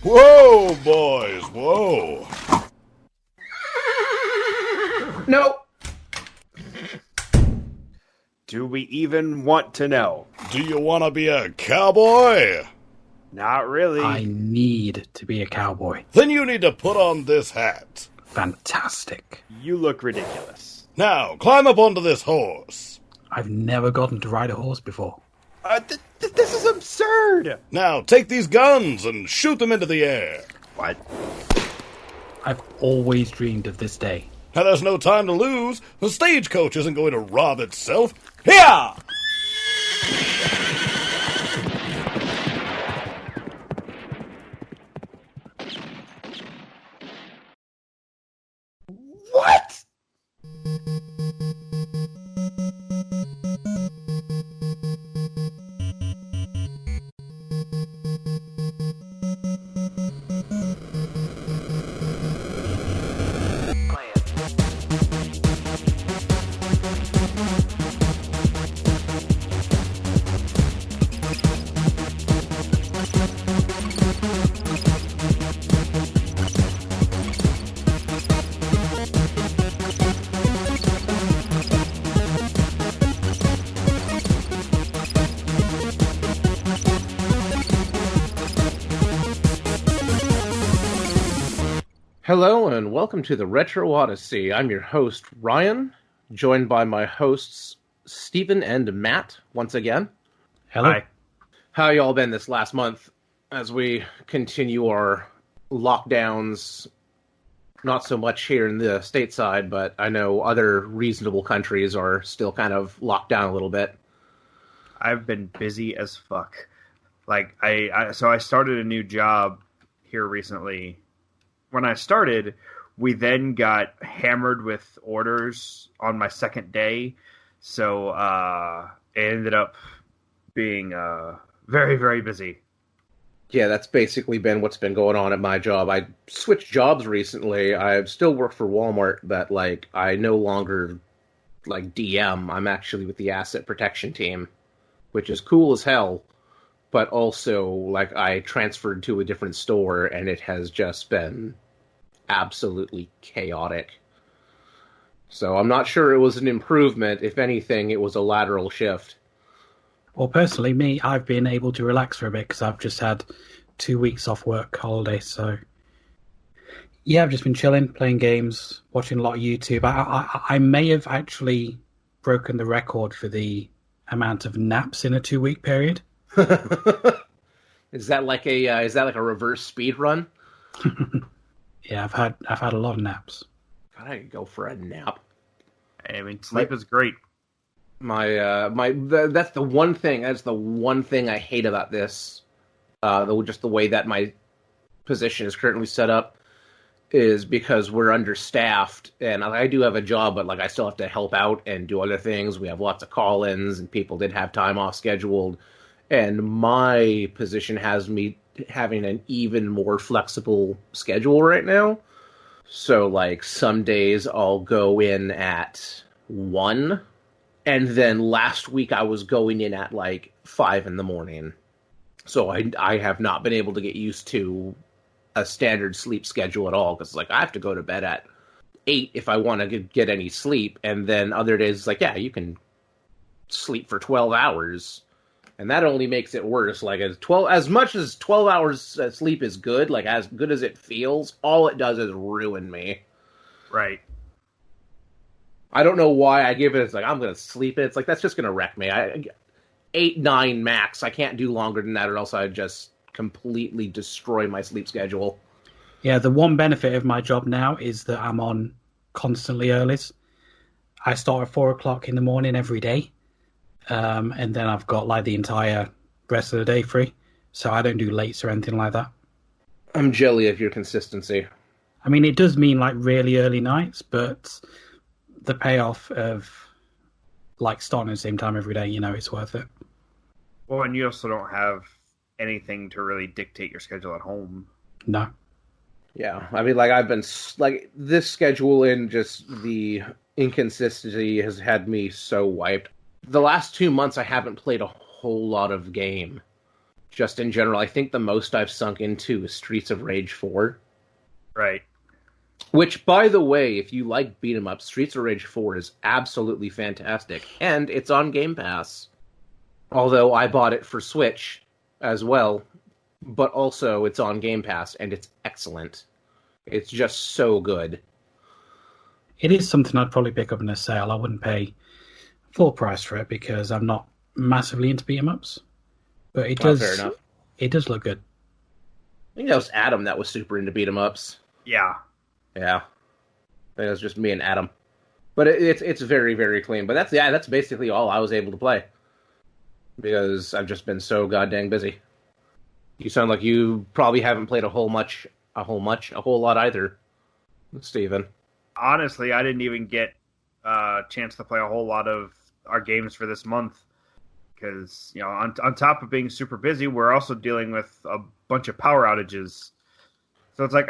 Whoa, boys, whoa. No. Do we even want to know? Do you want to be a cowboy? Not really. I need to be a cowboy. Then you need to put on this hat. Fantastic. You look ridiculous. Now, climb up onto this horse. I've never gotten to ride a horse before. This is absurd! Now, take these guns and shoot them into the air. What? I've always dreamed of this day. Now, there's no time to lose. The stagecoach isn't going to rob itself. Here! What? Hello and welcome to the Retro Odyssey. I'm your host, Ryan, joined by my hosts, Stephen and Matt, once again. Hello. Hi. How y'all been this last month as we continue our lockdowns? Not so much here in the stateside, but I know other reasonable countries are still kind of locked down a little bit. I've been busy as fuck. Like, I started a new job here recently. When I started, we then got hammered with orders on my second day, so it ended up being very, very busy. Yeah, that's basically been what's been going on at my job. I switched jobs recently. I still work for Walmart, but I no longer DM. I'm actually with the asset protection team, which is cool as hell. But also, I transferred to a different store, and it has just been absolutely chaotic. So I'm not sure it was an improvement. If anything, it was a lateral shift. Well, personally, I've been able to relax for a bit because I've just had 2 weeks off work holiday. So, yeah, I've just been chilling, playing games, watching a lot of YouTube. I may have actually broken the record for the amount of naps in a 2-week period. Is that like a reverse speed run? Yeah, I've had a lot of naps. God, I could go for a nap. I mean, sleep is great. That's the one thing. That's the one thing I hate about this. Just the way that my position is currently set up is because we're understaffed, and I do have a job, but I still have to help out and do other things. We have lots of call-ins, and people did have time off scheduled, and my position has me having an even more flexible schedule right now. So, some days I'll go in at 1, and then last week I was going in at, 5 in the morning. So I have not been able to get used to a standard sleep schedule at all, because, I have to go to bed at 8 if I want to get any sleep, and then other days, yeah, you can sleep for 12 hours. And that only makes it worse. As much as 12 hours sleep is good, as good as it feels, all it does is ruin me. Right. I don't know why I give it. It's I'm going to sleep it. It's that's just going to wreck me. 8, 9 max. I can't do longer than that, or else I'd just completely destroy my sleep schedule. Yeah, the one benefit of my job now is that I'm on constantly earlys. I start at 4 o'clock in the morning every day. And then I've got the entire rest of the day free, so I don't do lates or anything like that. I'm jelly of your consistency. I mean, it does mean really early nights, but the payoff of starting at the same time every day, it's worth it. Well, and you also don't have anything to really dictate your schedule at home. No. Yeah, I mean, I've been this schedule and just the inconsistency has had me so wiped. The last 2 months, I haven't played a whole lot of game. just in general. I think the most I've sunk into is Streets of Rage 4. Right. Which, by the way, if you like beat 'em up, Streets of Rage 4 is absolutely fantastic. And it's on Game Pass. Although I bought it for Switch as well. But also it's on Game Pass, and it's excellent. It's just so good. It is something I'd probably pick up in a sale. I wouldn't pay full price for it because I'm not massively into beat 'em ups. But it does. Fair enough. It does look good. I think that was Adam that was super into beat 'em ups. Yeah. Yeah. I think it was just me and Adam. But it's very, very clean. But that's basically all I was able to play. Because I've just been so goddamn busy. You sound like you probably haven't played a whole lot either, Steven. Honestly, I didn't even get a chance to play a whole lot of our games for this month. Because, on top of being super busy, we're also dealing with a bunch of power outages. So it's like,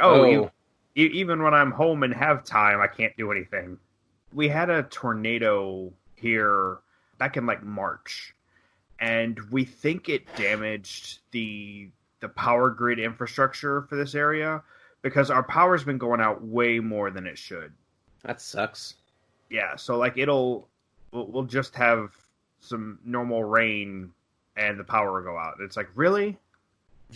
even when I'm home and have time, I can't do anything. We had a tornado here back in March, and we think it damaged the power grid infrastructure for this area because our power's been going out way more than it should. That sucks. Yeah, so we'll just have some normal rain and the power will go out. It's like, really?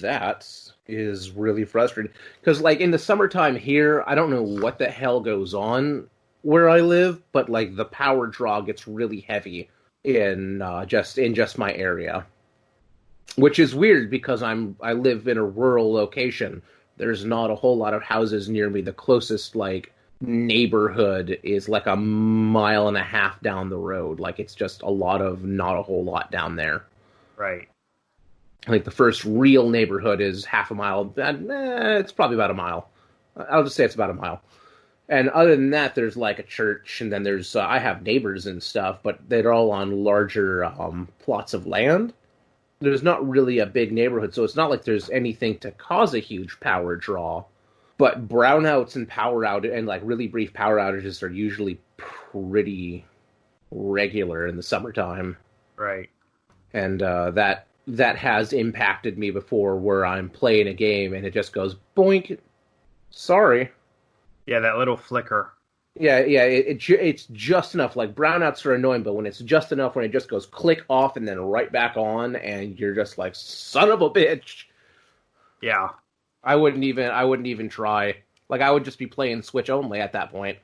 That is really frustrating. Because, in the summertime here, I don't know what the hell goes on where I live, but, the power draw gets really heavy in just my area. Which is weird because I live in a rural location. There's not a whole lot of houses near me. The closest, neighborhood is, a mile and a half down the road. It's just not a whole lot down there. Right. I think the first real neighborhood is half a mile. It's probably about a mile. I'll just say it's about a mile. And other than that, there's a church, and then there's I have neighbors and stuff, but they're all on larger plots of land. There's not really a big neighborhood, so it's not like there's anything to cause a huge power draw. But brownouts and power out and really brief power outages are usually pretty regular in the summertime. Right. And that has impacted me before, where I'm playing a game and it just goes boink. Sorry. Yeah, that little flicker. Yeah. It's just enough. Brownouts are annoying, but when it's just enough, when it just goes click off and then right back on, and you're just like, son of a bitch. Yeah. I wouldn't even try. I would just be playing Switch only at that point.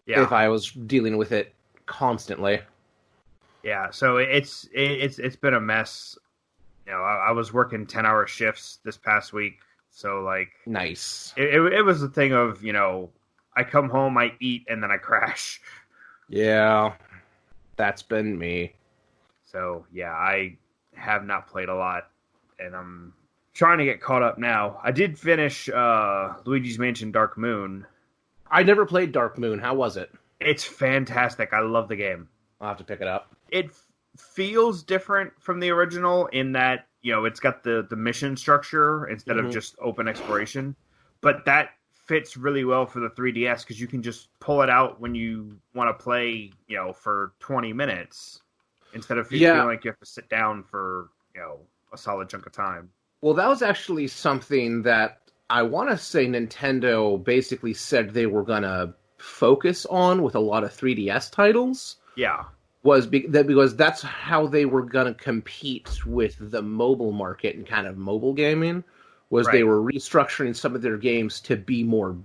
Yeah. If I was dealing with it constantly. Yeah, so it's been a mess. I was working 10-hour shifts this past week, so nice. It was a thing of I come home, I eat, and then I crash. Yeah, that's been me. So yeah, I have not played a lot, and I'm trying to get caught up now. I did finish Luigi's Mansion Dark Moon. I never played Dark Moon. How was it? It's fantastic. I love the game. I'll have to pick it up. It feels different from the original in that, it's got the mission structure instead of just open exploration. But that fits really well for the 3DS because you can just pull it out when you want to play, for 20 minutes instead of feeling like you have to sit down for, a solid chunk of time. Well, that was actually something that I want to say Nintendo basically said they were going to focus on with a lot of 3DS titles. Yeah. Because that's how they were going to compete with the mobile market and kind of mobile gaming, was They were restructuring some of their games to be more...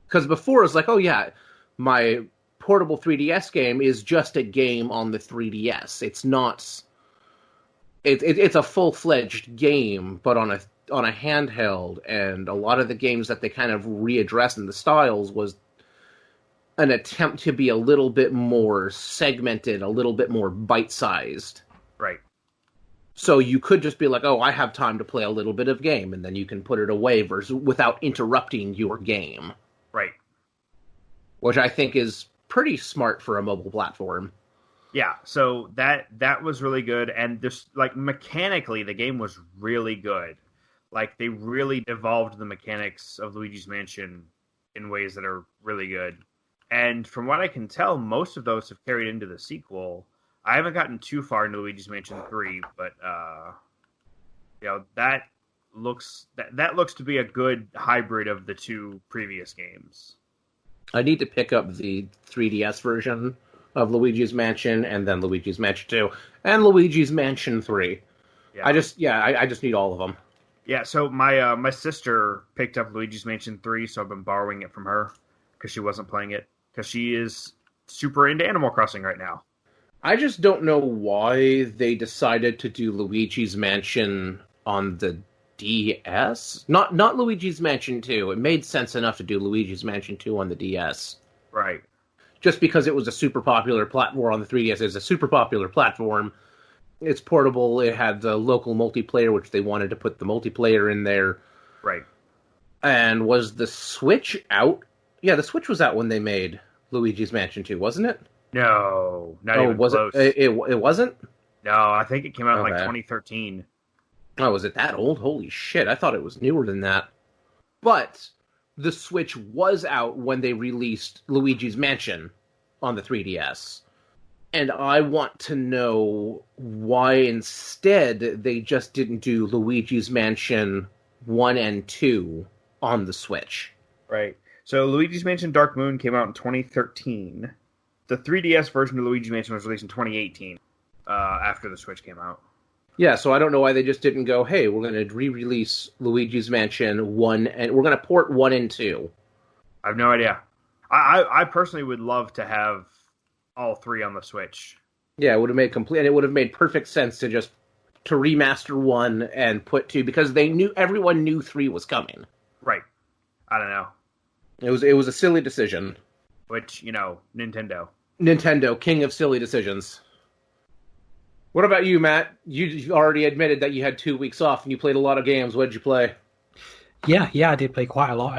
Because before it was my portable 3DS game is just a game on the 3DS. It's not... It's a full-fledged game, but on a handheld, and a lot of the games that they kind of readdressed in the styles was an attempt to be a little bit more segmented, a little bit more bite-sized. Right. So you could just be like, oh, I have time to play a little bit of game, and then you can put it away without interrupting your game. Right. Which I think is pretty smart for a mobile platform. Yeah, so that was really good, and this mechanically the game was really good. They really evolved the mechanics of Luigi's Mansion in ways that are really good. And from what I can tell, most of those have carried into the sequel. I haven't gotten too far into Luigi's Mansion 3, but That looks to be a good hybrid of the two previous games. I need to pick up the 3DS version of Luigi's Mansion, and then Luigi's Mansion 2, and Luigi's Mansion 3. Yeah. I just need all of them. Yeah, so my sister picked up Luigi's Mansion 3, so I've been borrowing it from her because she wasn't playing it, because she is super into Animal Crossing right now. I just don't know why they decided to do Luigi's Mansion on the DS. Not Luigi's Mansion 2. It made sense enough to do Luigi's Mansion 2 on the DS. Right. Just because it was a super popular platform on the 3DS. It's a super popular platform. It's portable. It had the local multiplayer, which they wanted to put the multiplayer in there. Right. And was the Switch out? Yeah, the Switch was out when they made Luigi's Mansion 2, wasn't it? No, not even was close. It wasn't? No, I think it came out in like 2013. Oh, was it that old? Holy shit, I thought it was newer than that. But the Switch was out when they released Luigi's Mansion on the 3DS. And I want to know why instead they just didn't do Luigi's Mansion 1 and 2 on the Switch. Right. So Luigi's Mansion Dark Moon came out in 2013. The 3DS version of Luigi's Mansion was released in 2018, after the Switch came out. Yeah, so I don't know why they just didn't go, hey, we're going to re-release Luigi's Mansion 1, and we're going to port 1 and 2. I have no idea. I personally would love to have all three on the Switch. Yeah, it would have made and it would have made perfect sense to remaster 1 and put 2, because everyone knew 3 was coming. Right. I don't know. It was a silly decision. Which, Nintendo. Nintendo, king of silly decisions. What about you, Matt? You already admitted that you had 2 weeks off and you played a lot of games. What did you play? Yeah, I did play quite a lot.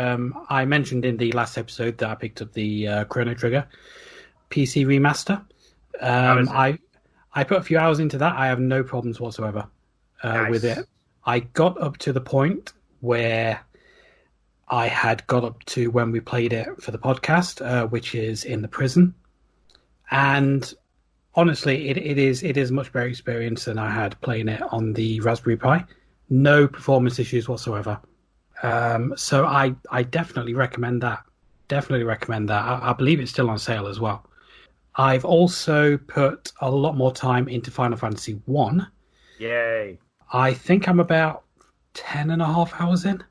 I mentioned in the last episode that I picked up the Chrono Trigger PC remaster. I put a few hours into that. I have no problems whatsoever with it. I got up to the point where I had got up to when we played it for the podcast, which is in the prison. And honestly, it is a much better experience than I had playing it on the Raspberry Pi. No performance issues whatsoever. So I definitely recommend that. I believe it's still on sale as well. I've also put a lot more time into Final Fantasy 1. Yay. I think I'm about 10 and a half hours in.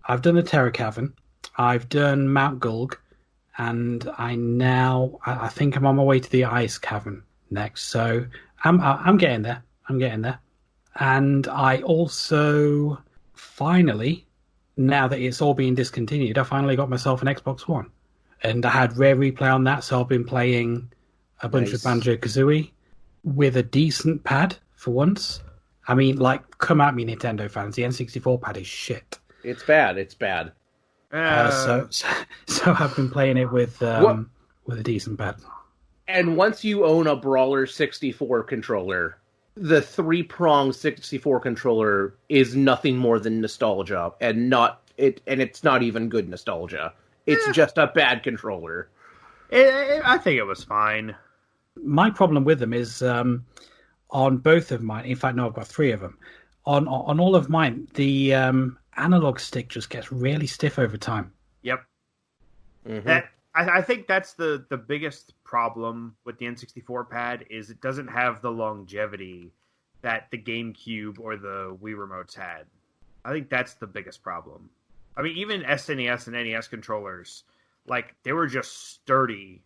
I've done the Terror Cavern. I've done Mount Gulg. And I think I'm on my way to the Ice Cavern next. So I'm getting there. And I also finally, now that it's all being discontinued, I finally got myself an Xbox One. And I had Rare Replay on that, so I've been playing a bunch of Banjo-Kazooie with a decent pad for once. I mean, come at me, Nintendo fans. The N64 pad is shit. It's bad. So I've been playing it with a decent pad. And once you own a Brawler 64 controller, the 3-prong 64 controller is nothing more than nostalgia, and it's not even good nostalgia. It's just a bad controller. I think it was fine. My problem with them is on both of mine. In fact, no, I've got 3 of them. On all of mine, the analog stick just gets really stiff over time. Yep. Mm-hmm. I think that's the biggest problem with the N64 pad is it doesn't have the longevity that the GameCube or the Wii remotes had. I think that's the biggest problem. I mean, even SNES and NES controllers, they were just sturdy,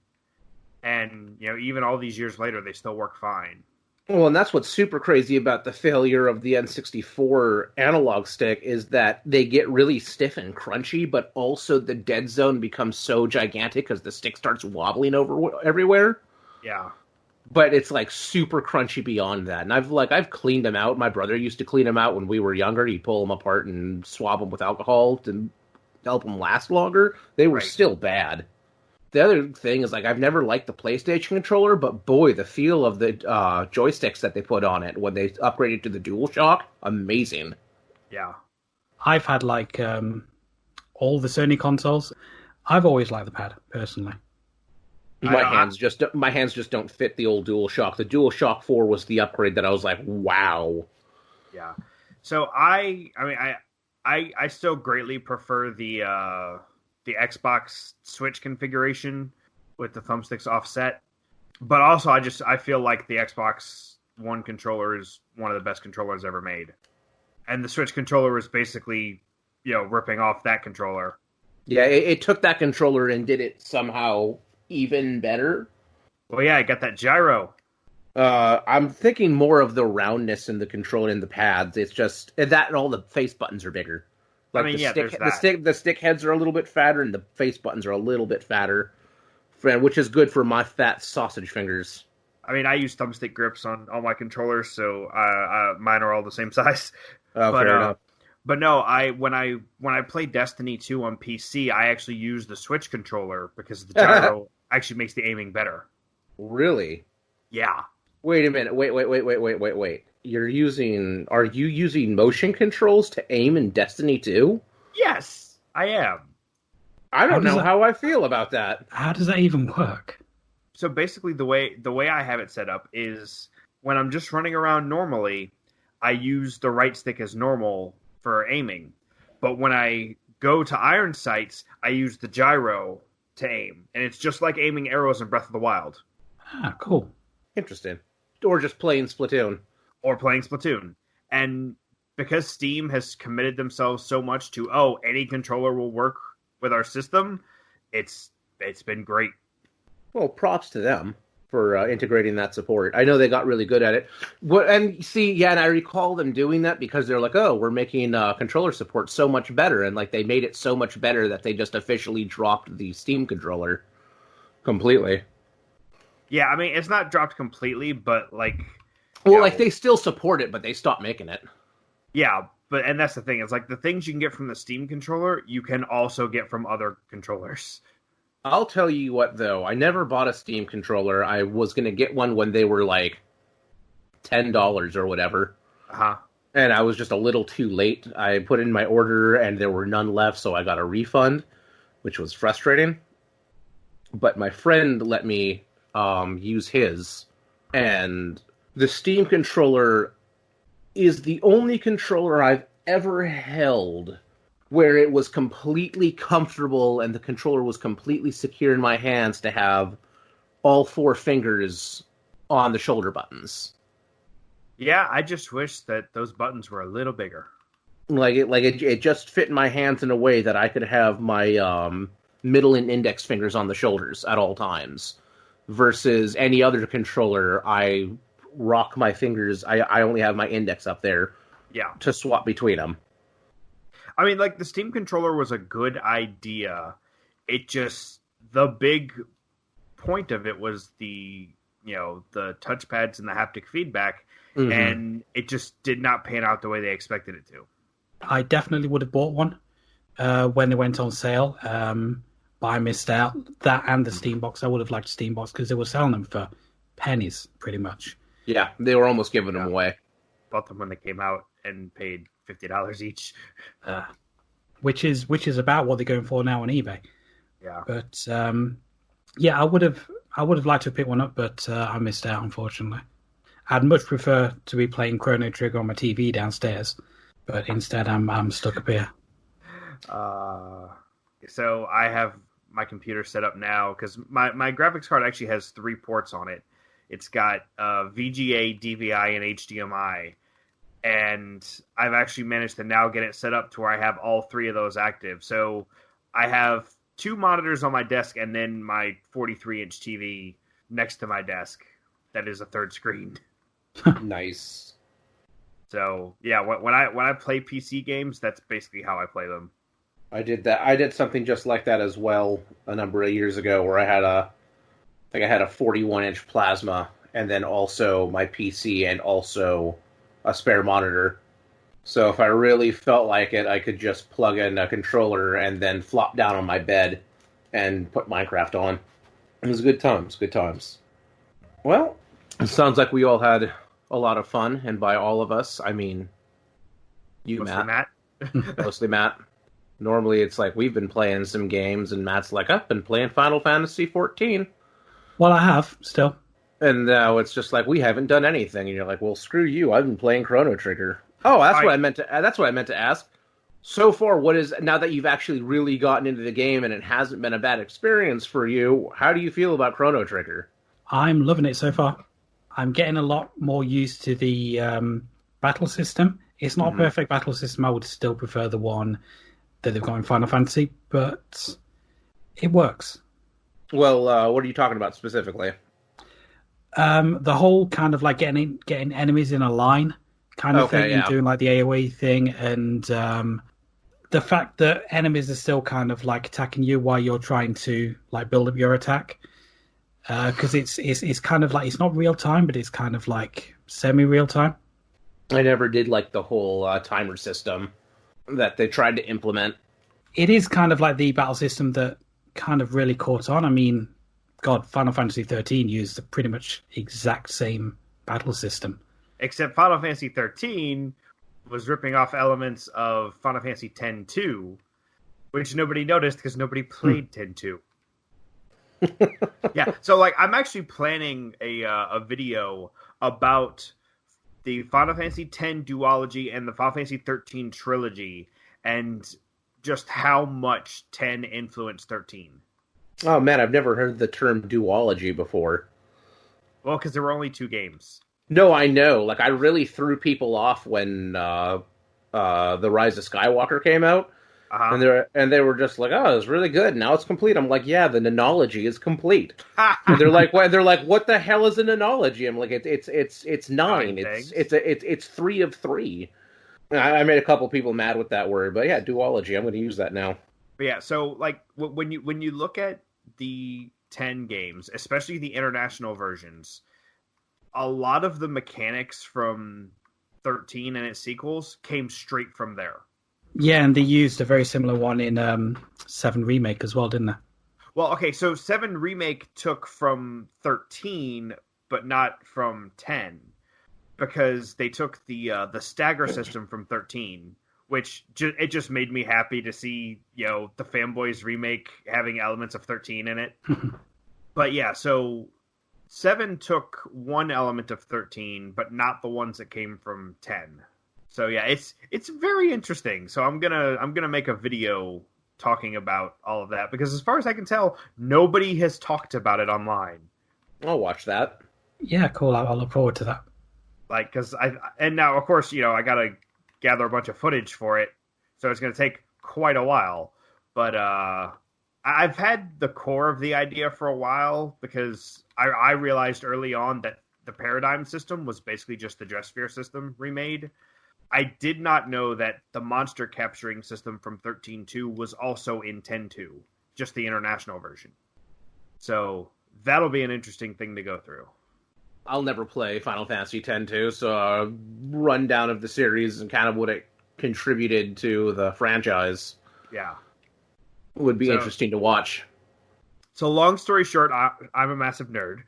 and even all these years later, they still work fine. Well, and that's what's super crazy about the failure of the N64 analog stick is that they get really stiff and crunchy, but also the dead zone becomes so gigantic because the stick starts wobbling everywhere. Yeah. But it's super crunchy beyond that. And I've cleaned them out. My brother used to clean them out when we were younger. He'd pull them apart and swab them with alcohol to help them last longer. They were still bad. The other thing is, I've never liked the PlayStation controller, but boy, the feel of the joysticks that they put on it when they upgraded to the DualShock, amazing. Yeah. I've had, all the Sony consoles. I've always liked the pad, personally. My hands just don't fit the old DualShock. The DualShock 4 was the upgrade that I was like, wow. Yeah. So I still greatly prefer the Xbox Switch configuration with the thumbsticks offset, but also I feel like the Xbox One controller is one of the best controllers ever made, and the Switch controller is basically ripping off that controller. Yeah, it took that controller and did it somehow even better. Well, yeah, I got that gyro. I'm thinking more of the roundness in the controller and the pads. It's just that, and all the face buttons are bigger. Like the stick heads are a little bit fatter, and the face buttons are a little bit fatter, which is good for my fat sausage fingers. I mean, I use thumbstick grips on all my controllers, so mine are all the same size. Fair enough. But no, when I play Destiny 2 on PC, I actually use the Switch controller because the gyro actually makes the aiming better. Really? Yeah. Wait a minute. Wait. Are you using motion controls to aim in Destiny 2? Yes, I am. I don't know how I feel about that. How does that even work? So basically the way I have it set up is when I'm just running around normally, I use the right stick as normal for aiming. But when I go to iron sights, I use the gyro to aim. And it's just like aiming arrows in Breath of the Wild. Ah, cool. Interesting. Or just playing Splatoon. And because Steam has committed themselves so much to, any controller will work with our system, it's been great. Well, props to them for integrating that support. I know they got really good at it. And I recall them doing that because they're like, we're making controller support so much better. And like they made it so much better that they just officially dropped the Steam controller completely. Yeah, I mean, it's not dropped completely, but like... Well, like, they still support it, but they stopped making it. Yeah, and that's the thing. It's like the things you can get from the Steam controller, you can also get from other controllers. I'll tell you what, though. I never bought a Steam controller. I was going to get one when they were, like, $10 or whatever. Uh-huh. And I was just a little too late. I put in my order, and there were none left, so I got a refund, which was frustrating. But my friend let me... use his, and the Steam controller is the only controller I've ever held where it was completely comfortable and the controller was completely secure in my hands to have all 4 fingers on the shoulder buttons. Yeah, I just wish that those buttons were a little bigger. It just fit in my hands in a way that I could have my middle and index fingers on the shoulders at all times. Versus any other controller, I rock my fingers. I only have my index up there to swap between them. I mean, like, the Steam controller was a good idea. It just, the big point of it was the touchpads and the haptic feedback, and it just did not pan out the way they expected it to. I definitely would have bought one when they went on sale. But I missed out. That and the Steam box. I would have liked a Steam box because they were selling them for pennies, pretty much. Yeah, they were almost giving them away. Bought them when they came out and paid $50 each. Which is about what they're going for now on eBay. Yeah. But I would have liked to pick one up, but I missed out, unfortunately. I'd much prefer to be playing Chrono Trigger on my TV downstairs, but instead I'm stuck up here. So I have my computer set up now because my graphics card actually has 3 ports on it. It's got VGA, DVI, and HDMI. And I've actually managed to now get it set up to where I have all 3 of those active. So I have 2 monitors on my desk and then my 43-inch TV next to my desk. That is a 3rd screen. Nice. So yeah, when I play PC games, that's basically how I play them. I did that. I did something just like that as well a number of years ago, where I had a 41-inch plasma, and then also my PC, and also a spare monitor. So if I really felt like it, I could just plug in a controller and then flop down on my bed and put Minecraft on. It was good times. Good times. Well, it sounds like we all had a lot of fun, and by all of us, I mean you, Mostly Matt. Mostly Matt. Normally, it's like we've been playing some games, and Matt's like, I've been playing Final Fantasy XIV. Well, I have, still. And now it's just like, we haven't done anything. And you're like, well, screw you. I've been playing Chrono Trigger. Oh, that's what I meant to. That's what I meant to ask. So far, now that you've actually really gotten into the game and it hasn't been a bad experience for you? How do you feel about Chrono Trigger? I'm loving it so far. I'm getting a lot more used to the battle system. It's not a perfect battle system. I would still prefer the one that they've got in Final Fantasy, but it works. Well, what are you talking about specifically? The whole kind of like getting enemies in a line kind of thing, and doing like the AoE thing, and the fact that enemies are still kind of like attacking you while you're trying to like build up your attack, because it's kind of like, it's not real time, but it's kind of like semi real time. I never did like the whole timer system that they tried to implement. It is kind of like the battle system that kind of really caught on. I mean, God, Final Fantasy 13 used the pretty much exact same battle system. Except Final Fantasy 13 was ripping off elements of Final Fantasy 10-2, which nobody noticed because nobody played 10-2. Yeah, so like I'm actually planning a video about the Final Fantasy X duology and the Final Fantasy 13 trilogy, and just how much 10 influenced 13. Oh man, I've never heard the term duology before. Well, because there were only 2 games. No, I know. Like, I really threw people off when The Rise of Skywalker came out. And they were just like, "Oh, it's really good. Now it's complete." I'm like, "Yeah, the nonology is complete." And they're like, "What the hell is a nonology?" I'm like, "It's 9. It's 3 of 3." I made a couple people mad with that word, but yeah, duology. I'm going to use that now. But yeah, so like when you look at the 10 games, especially the international versions, a lot of the mechanics from 13 and its sequels came straight from there. Yeah, and they used a very similar one in 7 Remake as well, didn't they? Well, okay, so 7 Remake took from 13, but not from 10, because they took the stagger system from 13, which it just made me happy to see, the Fanboys Remake having elements of 13 in it. But yeah, so 7 took one element of 13, but not the ones that came from 10. So yeah, it's very interesting. So I'm gonna make a video talking about all of that, because as far as I can tell, nobody has talked about it online. I'll watch that. Yeah, cool. I'll look forward to that. Like, and now of course I gotta gather a bunch of footage for it, so it's gonna take quite a while. But I've had the core of the idea for a while, because I realized early on that the Paradigm system was basically just the Dress Sphere system remade. I did not know that the monster capturing system from 13.2 was also in 10.2, just the international version. So that'll be an interesting thing to go through. I'll never play Final Fantasy X-2, so a rundown of the series and kind of what it contributed to the franchise would be interesting to watch. So long story short, I'm a massive nerd.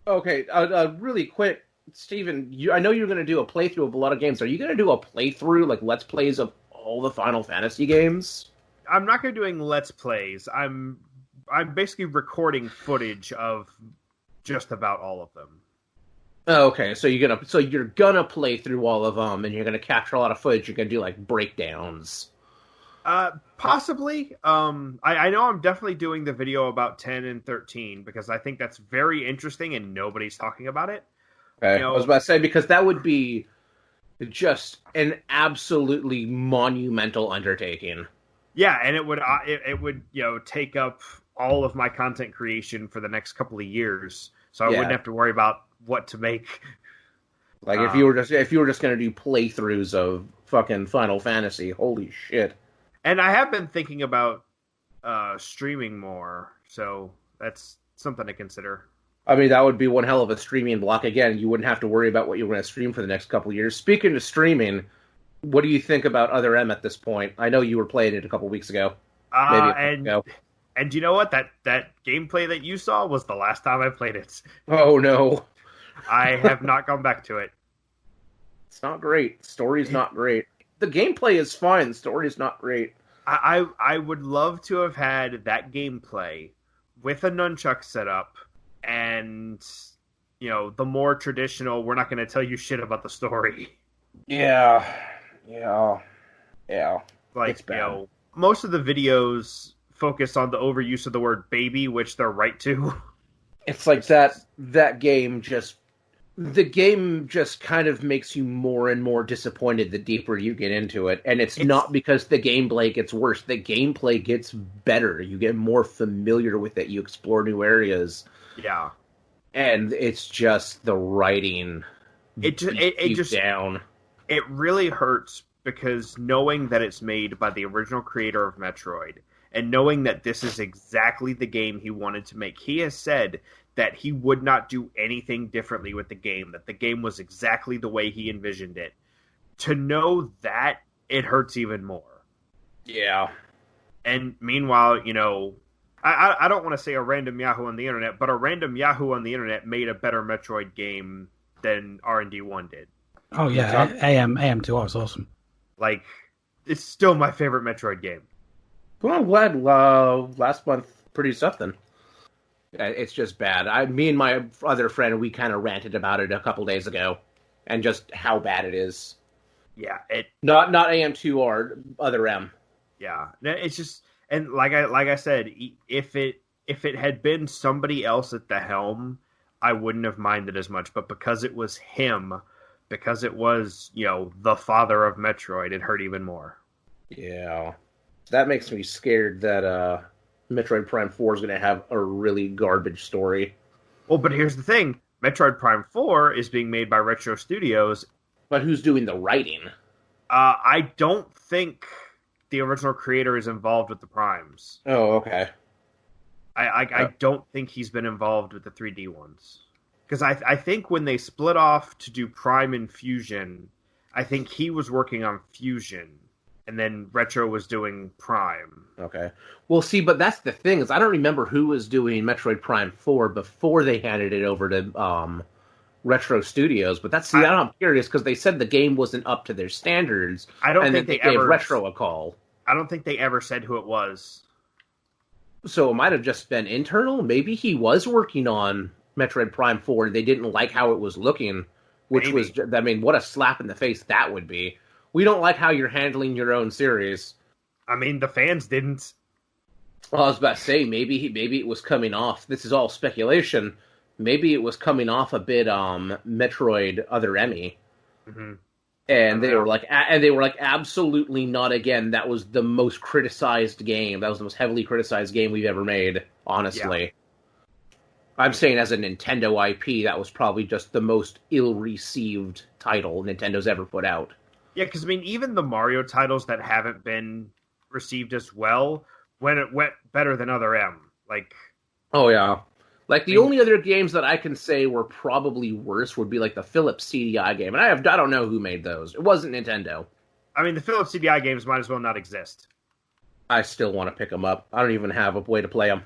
Okay, really quick, Steven, I know you're going to do a playthrough of a lot of games. Are you going to do a playthrough, like Let's Plays of all the Final Fantasy games? I'm not going to be doing Let's Plays. I'm basically recording footage of just about all of them. Oh, okay, so you're gonna play through all of them, and you're gonna capture a lot of footage. You're gonna do like breakdowns. Possibly. I know I'm definitely doing the video about 10 and 13 because I think that's very interesting and nobody's talking about it. Okay. I was about to say, because that would be just an absolutely monumental undertaking. Yeah, and it would take up all of my content creation for the next couple of years, so I wouldn't have to worry about what to make. Like if you were just going to do playthroughs of fucking Final Fantasy, holy shit. And I have been thinking about streaming more, so that's something to consider. I mean, that would be one hell of a streaming block. Again, you wouldn't have to worry about what you're going to stream for the next couple of years. Speaking of streaming, what do you think about Other M at this point? I know you were playing it a couple weeks ago. Maybe a week ago. And you know what? That gameplay that you saw was the last time I played it. Oh, no. I have not gone back to it. It's not great. Story's not great. The gameplay is fine. The story's not great. I would love to have had that gameplay with a nunchuck setup and, the more traditional, we're not going to tell you shit about the story. Yeah, yeah, yeah. Like, It's bad. most of the videos focus on the overuse of the word baby, which they're right to. It's like that game just the game just kind of makes you more and more disappointed the deeper you get into it. And it's not because the gameplay gets worse. The gameplay gets better. You get more familiar with it. You explore new areas. Yeah. And it's just the writing It just down. It really hurts because knowing that it's made by the original creator of Metroid and knowing that this is exactly the game he wanted to make. He has said that he would not do anything differently with the game, that the game was exactly the way he envisioned it. To know that, it hurts even more. Yeah. And meanwhile, I don't want to say a random Yahoo on the internet, but a random Yahoo on the internet made a better Metroid game than R&D1 did. Oh yeah, AM2R was awesome. Like, it's still my favorite Metroid game. Well, I'm glad last month produced something. It's just bad. Me and my other friend, we kind of ranted about it a couple days ago, and just how bad it is. Yeah, not AM2R, other M. Yeah, it's just, and like I said, if it had been somebody else at the helm, I wouldn't have minded as much. But because it was him, because it was the father of Metroid, it hurt even more. Yeah, that makes me scared that Metroid Prime 4 is going to have a really garbage story. Well, but here's the thing. Metroid Prime 4 is being made by Retro Studios. But who's doing the writing? I don't think the original creator is involved with the Primes. Oh, okay. I don't think he's been involved with the 3D ones. Because I think when they split off to do Prime and Fusion, I think he was working on Fusion. And then Retro was doing Prime. Okay. Well, see, but that's the thing, is I don't remember who was doing Metroid Prime 4 before they handed it over to Retro Studios. But I'm curious, because they said the game wasn't up to their standards. I don't think they gave Retro a call. I don't think they ever said who it was. So it might have just been internal? Maybe he was working on Metroid Prime 4 and they didn't like how it was looking. Which was, I mean, what a slap in the face that would be. We don't like how you're handling your own series. I mean, the fans didn't. Well, I was about to say, maybe it was coming off. This is all speculation. Maybe it was coming off a bit Metroid Other Emmy. Mm-hmm. And they were like, absolutely not again. That was the most criticized game. That was the most heavily criticized game we've ever made, honestly. Yeah. I'm saying as a Nintendo IP, that was probably just the most ill-received title Nintendo's ever put out. Yeah, because, I mean, even the Mario titles that haven't been received as well, when it went better than Other M. Like, oh, yeah. Like, the only other games that I can say were probably worse would be, like, the Philips CDI game. And I don't know who made those. It wasn't Nintendo. I mean, the Philips CDI games might as well not exist. I still want to pick them up. I don't even have a way to play them.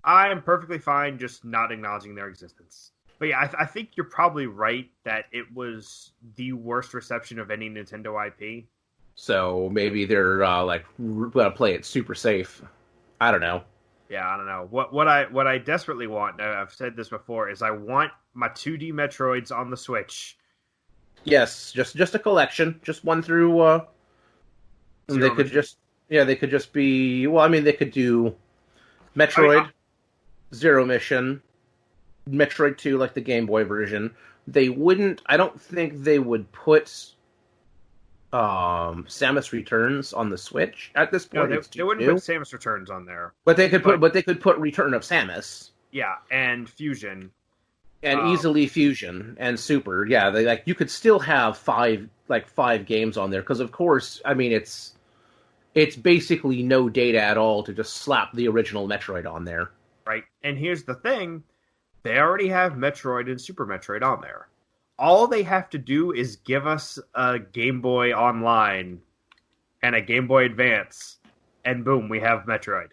I am perfectly fine just not acknowledging their existence. But yeah, I think you're probably right that it was the worst reception of any Nintendo IP. So maybe they're, going to play it super safe. I don't know. Yeah, I don't know. What I desperately want, I've said this before, is I want my 2D Metroids on the Switch. Yes, just a collection, just one through. And they could just be. Well, I mean, they could do Metroid, Zero Mission, Metroid 2, like the Game Boy version. They wouldn't. I don't think they would put Samus Returns on the Switch at this point. No, they wouldn't put Samus Returns on there. But they could put Return of Samus. Yeah, and Fusion. And easily Fusion and Super. Yeah, you could still have five games on there, because of course, I mean, it's basically no data at all to just slap the original Metroid on there. Right. And here's the thing, they already have Metroid and Super Metroid on there. All they have to do is give us a Game Boy Online and a Game Boy Advance, and boom, we have Metroid.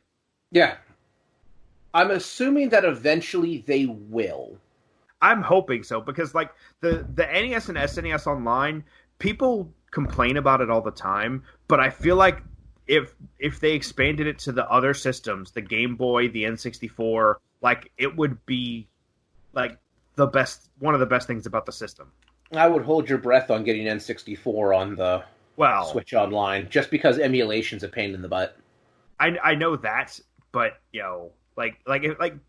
Yeah. I'm assuming that eventually they will. I'm hoping so, because like the NES and SNES Online, people complain about it all the time, but I feel like if they expanded it to the other systems, the Game Boy, the N64, like it would be like one of the best things about the system. I would hold your breath on getting N64 on the Switch Online, just because emulation's a pain in the butt. I know that, but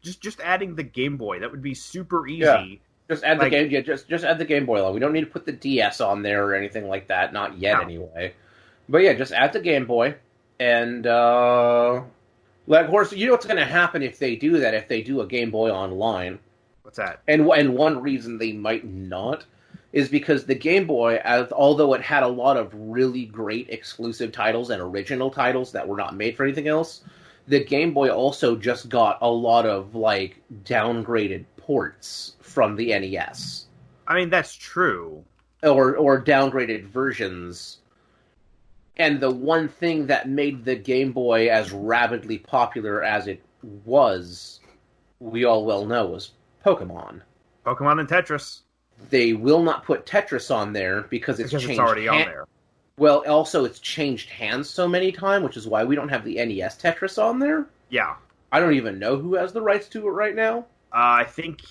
just adding the Game Boy, that would be super easy. Yeah. Just add the game. Yeah, just add the Game Boy on. We don't need to put the DS on there or anything like that. Not yet, anyway. But yeah, just add the Game Boy, and of course, you know what's going to happen if they do that. If they do a Game Boy Online, what's that? And one reason they might not is because the Game Boy, although it had a lot of really great exclusive titles and original titles that were not made for anything else, the Game Boy also just got a lot of downgraded ports from the NES. I mean, that's true. Or downgraded versions. And the one thing that made the Game Boy as rabidly popular as it was, we all well know, was Pokemon. Pokemon and Tetris. They will not put Tetris on there because it's already on there. Well, also it's changed hands so many times, which is why we don't have the NES Tetris on there. Yeah. I don't even know who has the rights to it right now. I think...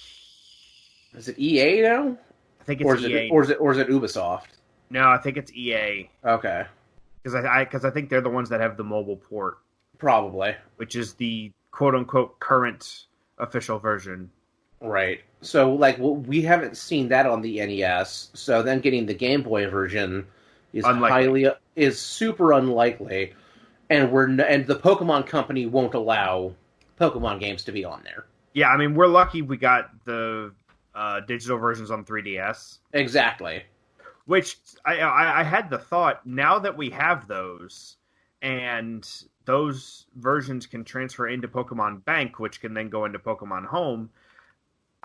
Is it EA now? I think it's EA. Or is it Ubisoft? No, I think it's EA. Okay. Because I think they're the ones that have the mobile port. Probably. Which is the quote-unquote current official version. Right. So, we haven't seen that on the NES, so then getting the Game Boy version is is super unlikely, and the Pokemon Company won't allow Pokemon games to be on there. Yeah, I mean, we're lucky we got the digital versions on 3DS. Exactly. Which, I had the thought, now that we have those, and those versions can transfer into Pokemon Bank, which can then go into Pokemon Home,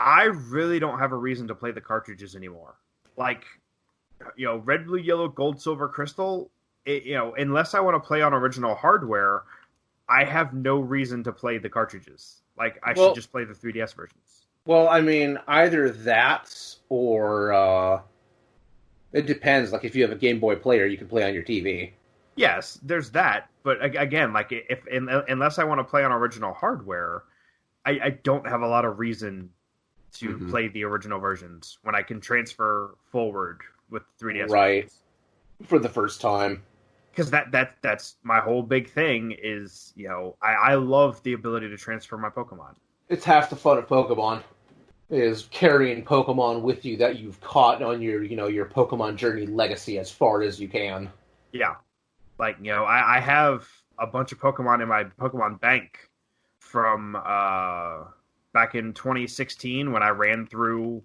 I really don't have a reason to play the cartridges anymore. Red, Blue, Yellow, Gold, Silver, Crystal, unless I want to play on original hardware, I have no reason to play the cartridges. I should just play the 3DS versions. Well, I mean, either that or it depends. If you have a Game Boy player, you can play on your TV. Yes, there's that. But again, unless I want to play on original hardware, I don't have a lot of reason to play the original versions when I can transfer forward with 3DS. Right. Versions. For the first time. Because that's my whole big thing is, I love the ability to transfer my Pokemon. It's half the fun of Pokemon, is carrying Pokemon with you that you've caught on your Pokemon Journey legacy as far as you can. Yeah. I have a bunch of Pokemon in my Pokemon Bank from back in 2016 when I ran through...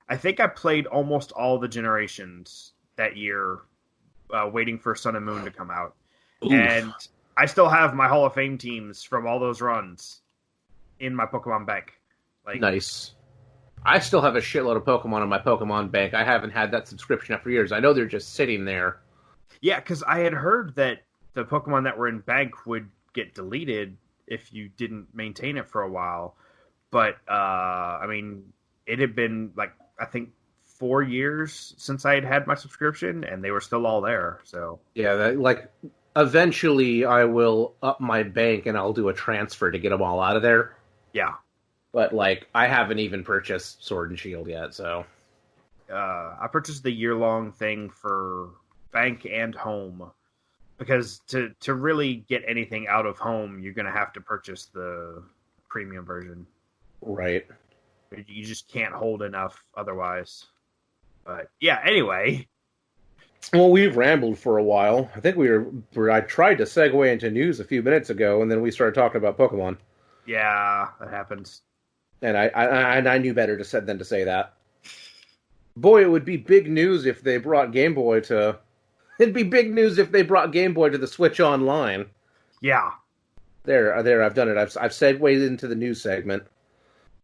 I think I played almost all the generations that year, waiting for Sun and Moon to come out. Oof. And I still have my Hall of Fame teams from all those runs in my Pokemon Bank. Nice. I still have a shitload of Pokemon in my Pokemon Bank. I haven't had that subscription up for years. I know they're just sitting there. Yeah, because I had heard that the Pokemon that were in Bank would get deleted if you didn't maintain it for a while. But, I mean, it had been, I think 4 years since I had my subscription, and they were still all there. So yeah, eventually I will up my bank and I'll do a transfer to get them all out of there. Yeah, but I haven't even purchased Sword and Shield yet. So I purchased the year-long thing for Bank and Home because to really get anything out of Home, you're going to have to purchase the premium version. Right. You just can't hold enough otherwise. But yeah, anyway. Well, we've rambled for a while. I think I tried to segue into news a few minutes ago, and then we started talking about Pokemon. Yeah, that happens. And I knew better than to say that. Boy, it would be big news if they brought Game Boy to... It'd be big news if they brought Game Boy to the Switch Online. Yeah. There, I've done it. I've segued into the news segment.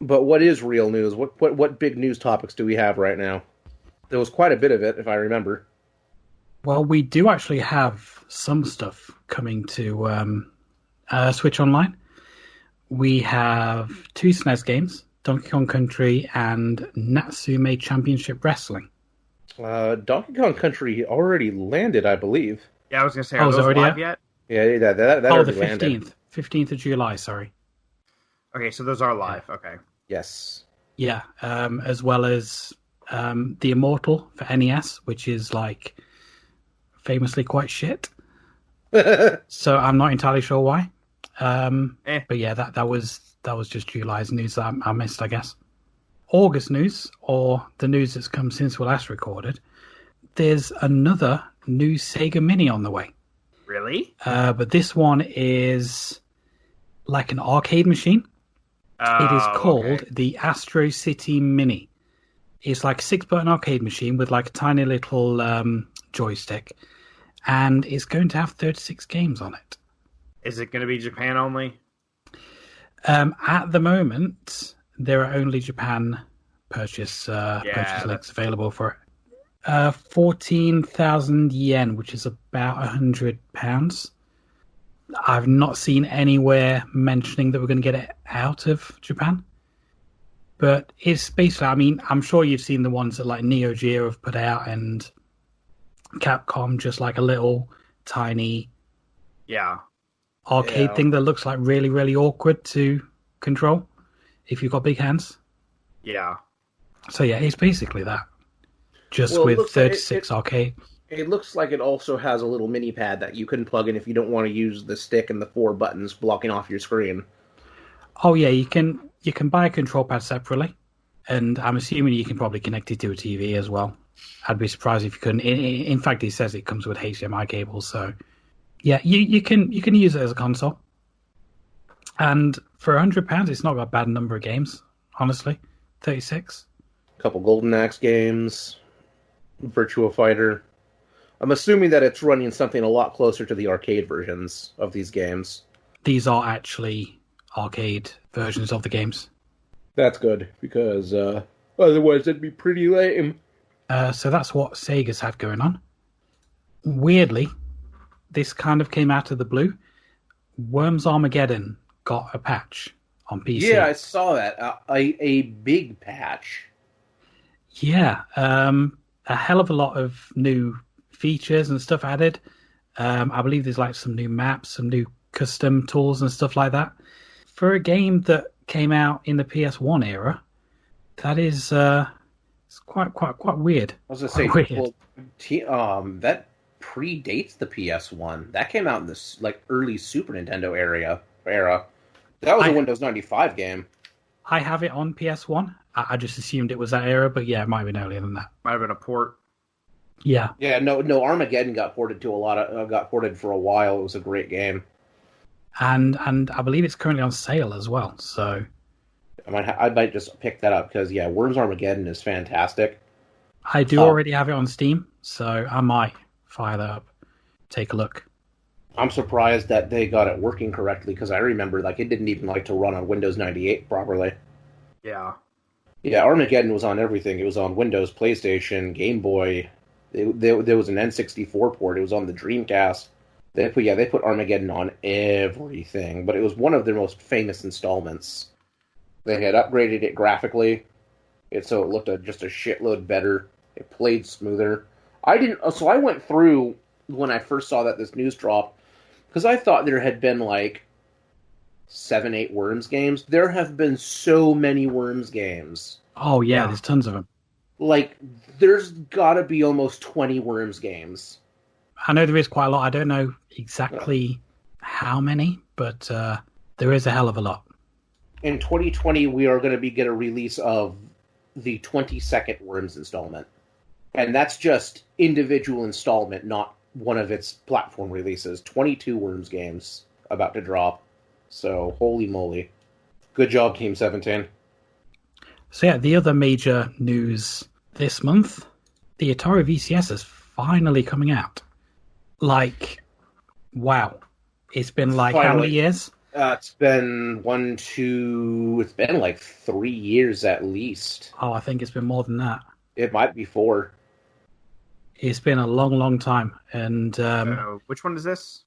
But what is real news? What big news topics do we have right now? There was quite a bit of it, if I remember. Well, we do actually have some stuff coming to Switch Online. We have 2 SNES games, Donkey Kong Country and Natsume Championship Wrestling. Donkey Kong Country already landed, I believe. Yeah, I was going to say, are those live yet? Yeah, that already the 15th. Landed. 15th of July, sorry. Okay, so those are live, okay. Yes. Yeah, as well as The Immortal for NES, which is like famously quite shit. So I'm not entirely sure why. But yeah, that was just July's news that I missed, I guess. August news, or the news that's come since we last recorded. There's another new Sega Mini on the way. Really? But this one is like an arcade machine. It is called the Astro City Mini. It's like a 6-button arcade machine with like a tiny little joystick. And it's going to have 36 games on it. Is it going to be Japan only? At the moment, there are only Japan purchase links available for it. 14,000 yen, which is about £100. I've not seen anywhere mentioning that we're going to get it out of Japan. But it's basically, I mean, I'm sure you've seen the ones that like Neo Geo have put out and Capcom, just like a little tiny arcade thing that looks like really, really awkward to control if you've got big hands. Yeah. So yeah, it's basically that. Just with 36 arcade. It looks like it also has a little mini pad that you can plug in if you don't want to use the stick and the 4 buttons blocking off your screen. Oh yeah, you can buy a control pad separately, and I'm assuming you can probably connect it to a TV as well. I'd be surprised if you couldn't. In fact, it says it comes with HDMI cables, so yeah, you can use it as a console. And for £100, it's not got a bad number of games, honestly. 36. A couple Golden Axe games, Virtua Fighter. I'm assuming that it's running something a lot closer to the arcade versions of these games. These are actually arcade versions of the games. That's good, because otherwise it'd be pretty lame. So that's what Sega's had going on. Weirdly, this kind of came out of the blue. Worms Armageddon got a patch on PC. Yeah, I saw that. A big patch. Yeah, a hell of a lot of new features and stuff added. I believe there's like some new maps, some new custom tools and stuff like that. For a game that came out in the PS1 era, that is it's quite weird. I was gonna say, well, that predates the PS1. That came out in this like early Super Nintendo era. That was a Windows 95 game. I have it on PS1. I just assumed it was that era, but yeah, it might have been earlier than that. Might have been a port. Yeah. Yeah, no. Armageddon got ported got ported for a while. It was a great game. And I believe it's currently on sale as well. So I might just pick that up because Worms Armageddon is fantastic. I do already have it on Steam, so I might fire that up, take a look. I'm surprised that they got it working correctly because I remember like it didn't even like to run on Windows 98 properly. Yeah. Yeah, Armageddon was on everything. It was on Windows, PlayStation, Game Boy. There was an N64 port. It was on the Dreamcast. They put Armageddon on everything, but it was one of their most famous installments. They had upgraded it graphically, so it looked just a shitload better. It played smoother. So I went through when I first saw that this news dropped, because I thought there had been like 7, 8 Worms games. There have been so many Worms games. Oh yeah, there's tons of them. Like, there's gotta be almost 20 Worms games. I know there is quite a lot. I don't know exactly how many, but there is a hell of a lot. In 2020, we are going to get a release of the 22nd Worms installment. And that's just individual installment, not one of its platform releases. 22 Worms games about to drop. So, holy moly. Good job, Team 17. So yeah, the other major news this month, the Atari VCS is finally coming out. Like, wow. It's been like finally. How many years? It's been it's been like 3 years at least. Oh, I think it's been more than that. It might be 4. It's been a long, long time. And which one is this?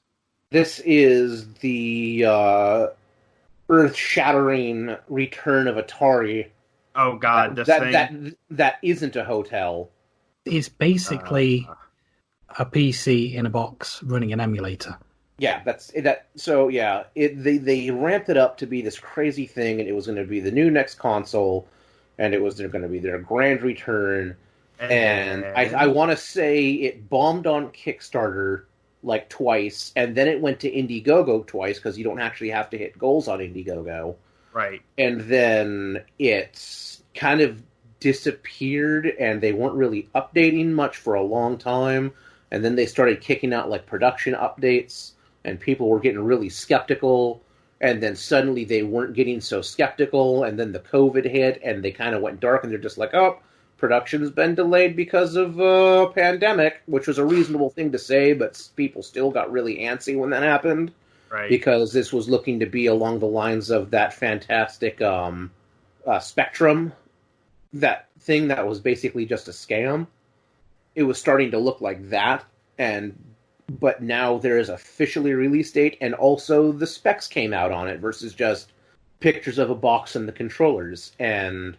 This is the earth-shattering return of Atari. Oh God, that isn't a hotel. It's basically a PC in a box running an emulator. Yeah, that's that. So yeah, they ramped it up to be this crazy thing, and it was going to be the new next console. and it was going to be their grand return. And I want to say it bombed on Kickstarter like twice, and then it went to Indiegogo twice because you don't actually have to hit goals on Indiegogo. Right. And then it's kind of disappeared, and they weren't really updating much for a long time. And then they started kicking out like production updates, and people were getting really skeptical. And then suddenly they weren't getting so skeptical, and then the COVID hit, and they kind of went dark, and they're just like, oh, production's been delayed because of a pandemic, which was a reasonable thing to say, but people still got really antsy when that happened. Right. Because this was looking to be along the lines of that fantastic Spectrum, that thing that was basically just a scam. It was starting to look like that, but now there is officially a release date, and also the specs came out on it versus just pictures of a box and the controllers. And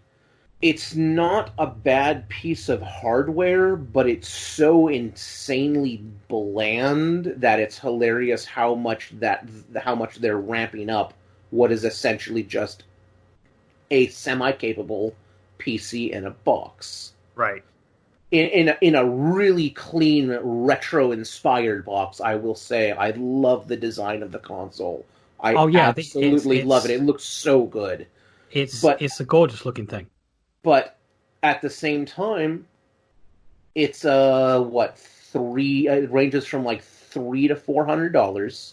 it's not a bad piece of hardware, but it's so insanely bland that it's hilarious how much they're ramping up what is essentially just a semi-capable PC in a box. Right. In a really clean, retro-inspired box, I will say. I love the design of the console. I absolutely love it. It looks so good. It's a gorgeous-looking thing. But at the same time, it's it ranges from like $300 to $400,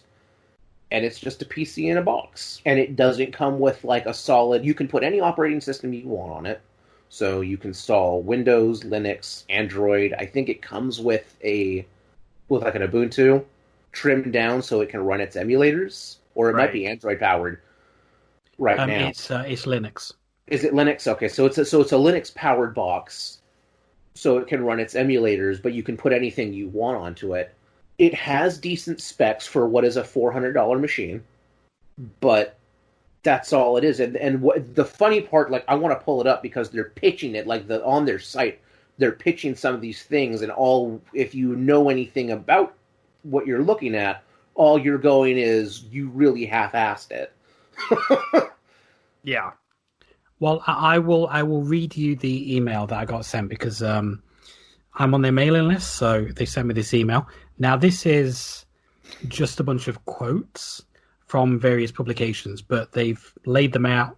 and it's just a PC in a box. And it doesn't come with like a solid. You can put any operating system you want on it. So you can install Windows, Linux, Android. I think it comes with like an Ubuntu trimmed down so it can run its emulators, or it might be Android powered. Right now, it's Linux. Is it Linux? Okay, so it's a Linux powered box, so it can run its emulators, but you can put anything you want onto it. It has decent specs for what is a $400 machine, but that's all it is. And what, the funny part, like, I want to pull it up because they're pitching it, like, on their site, they're pitching some of these things, and if you know anything about what you're looking at, all you're going is, you really half-assed it. Yeah. Well, I will read you the email that I got sent because I'm on their mailing list, so they sent me this email. Now, this is just a bunch of quotes from various publications, but they've laid them out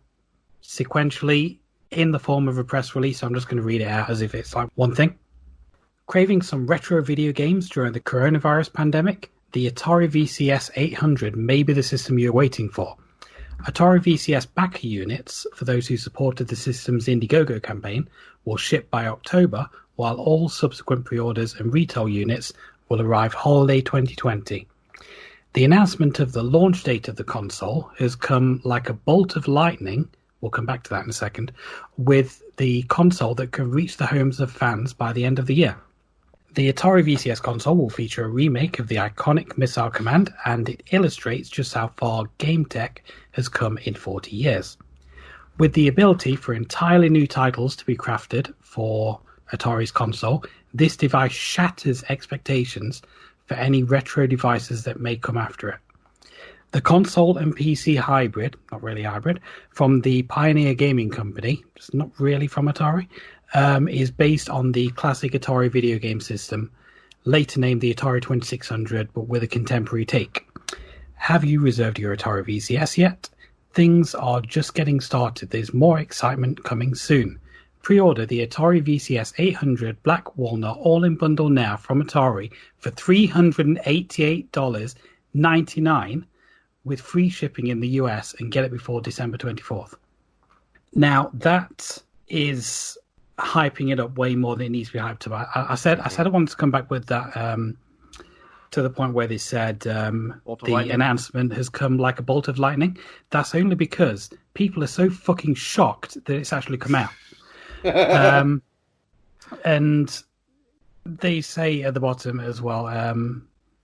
sequentially in the form of a press release. So I'm just going to read it out as if it's like one thing. Craving some retro video games during the coronavirus pandemic? The Atari VCS 800 may be the system you're waiting for. Atari VCS backer units, for those who supported the system's Indiegogo campaign, will ship by October, while all subsequent pre-orders and retail units will arrive holiday 2020. The announcement of the launch date of the console has come like a bolt of lightning, we'll come back to that in a second, with the console that could reach the homes of fans by the end of the year. The Atari VCS console will feature a remake of the iconic Missile Command, and it illustrates just how far game tech has come in 40 years. With the ability for entirely new titles to be crafted for Atari's console, this device shatters expectations for any retro devices that may come after it. The console and PC hybrid, not really hybrid, from the Pioneer Gaming Company, it's not really from Atari, is based on the classic Atari video game system, later named the Atari 2600, but with a contemporary take. Have you reserved your Atari VCS yet? Things are just getting started. There's more excitement coming soon. Pre-order the Atari VCS 800 Black Walnut all-in bundle now from Atari for $388.99 with free shipping in the US, and get it before December 24th. Now, that is hyping it up way more than it needs to be hyped up. I said I wanted to come back with that to the point where they said the announcement has come like a bolt of lightning. That's only because people are so fucking shocked that it's actually come out. And they say at the bottom as well,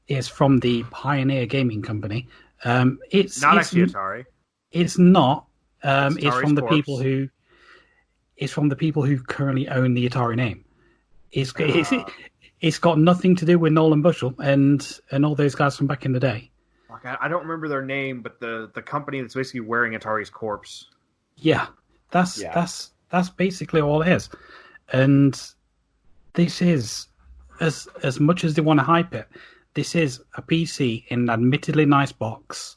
it's from the Pioneer Gaming Company. It's not actually Atari. It's not. It's from the corpse. people who. It's from the people who currently own the Atari name. It's got nothing to do with Nolan Bushell and all those guys from back in the day. Like, I don't remember their name, but the company that's basically wearing Atari's corpse. Yeah, that's That's basically all it is. And this is, as much as they want to hype it, this is a PC in an admittedly nice box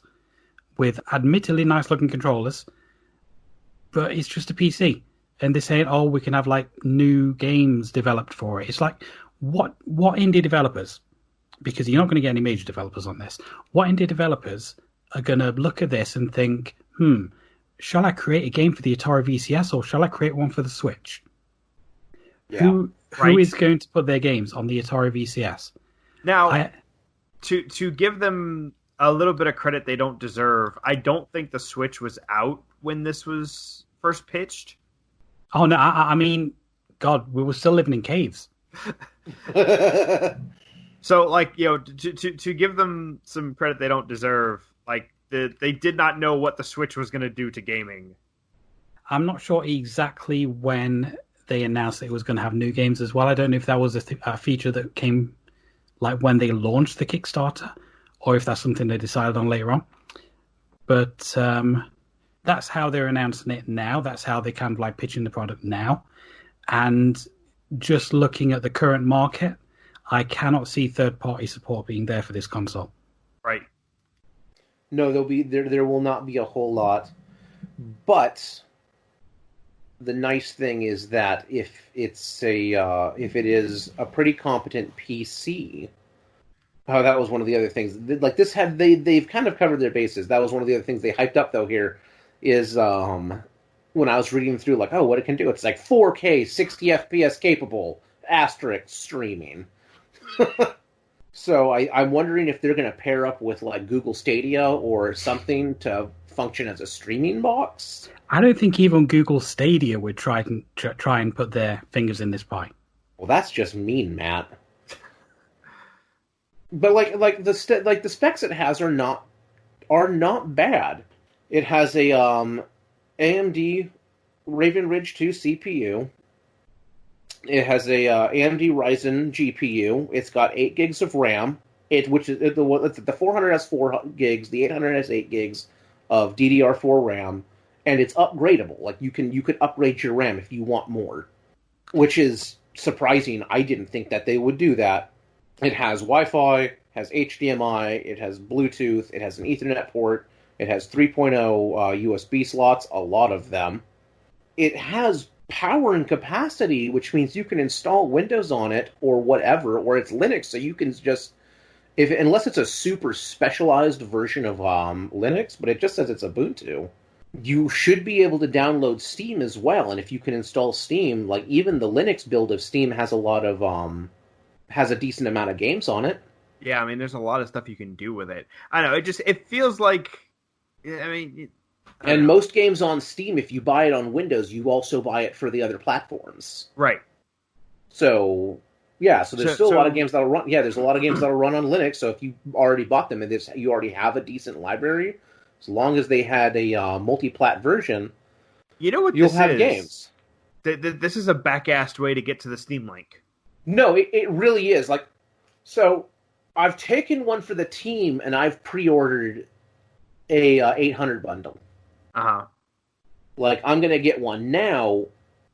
with admittedly nice looking controllers, but it's just a PC. And they're saying, oh, we can have like new games developed for it. It's like, what indie developers, because you're not going to get any major developers on this, what indie developers are going to look at this and think, shall I create a game for the Atari VCS or shall I create one for the Switch? Yeah, Who is going to put their games on the Atari VCS? Now, to give them a little bit of credit they don't deserve, I don't think the Switch was out when this was first pitched. Oh, no, I mean, God, we were still living in caves. So, like, you know, to give them some credit they don't deserve, like, they did not know what the Switch was going to do to gaming. I'm not sure exactly when they announced it was going to have new games as well. I don't know if that was a feature that came like when they launched the Kickstarter, or if that's something they decided on later on. But that's how they're announcing it now. That's how they're kind of like pitching the product now. And just looking at the current market, I cannot see third-party support being there for this console. Right. No, there will not be a whole lot. But the nice thing is that if it is a pretty competent PC, that was one of the other things. Like this they've kind of covered their bases. That was one of the other things they hyped up though here is when I was reading through like, oh, what it can do. It's like 4K 60 FPS capable * streaming. So I'm wondering if they're going to pair up with like Google Stadia or something to function as a streaming box. I don't think even Google Stadia would try and put their fingers in this pie. Well, that's just mean, Matt. But like the specs it has are not bad. It has a AMD Raven Ridge 2 CPU. It has a AMD Ryzen GPU. It's got 8 gigs of RAM. The 400 has 4 gigs. The 800 has 8 gigs of DDR4 RAM, and it's upgradable. Like you could upgrade your RAM if you want more, which is surprising. I didn't think that they would do that. It has Wi-Fi, has HDMI, it has Bluetooth, it has an Ethernet port, it has 3.0 USB slots, a lot of them. It has power and capacity, which means you can install Windows on it or whatever, or it's Linux, so you can just, unless it's a super specialized version of Linux, but it just says it's Ubuntu, you should be able to download Steam as well. And if you can install Steam, like even the Linux build of Steam has a lot of has a decent amount of games on it. Yeah, I mean, there's a lot of stuff you can do with it. I know, it feels like, I mean... And most games on Steam, if you buy it on Windows, you also buy it for the other platforms. Right. So, yeah, so there's still a lot of games that'll run... Yeah, there's a lot of games that'll run on Linux, so if you already bought them and you already have a decent library, as long as they had a multi-plat version, you know what you'll have games. This is a back-assed way to get to the Steam link. No, it really is. Like, so I've taken one for the team, and I've pre-ordered a 800 bundle. Uh-huh. Like, I'm going to get one now.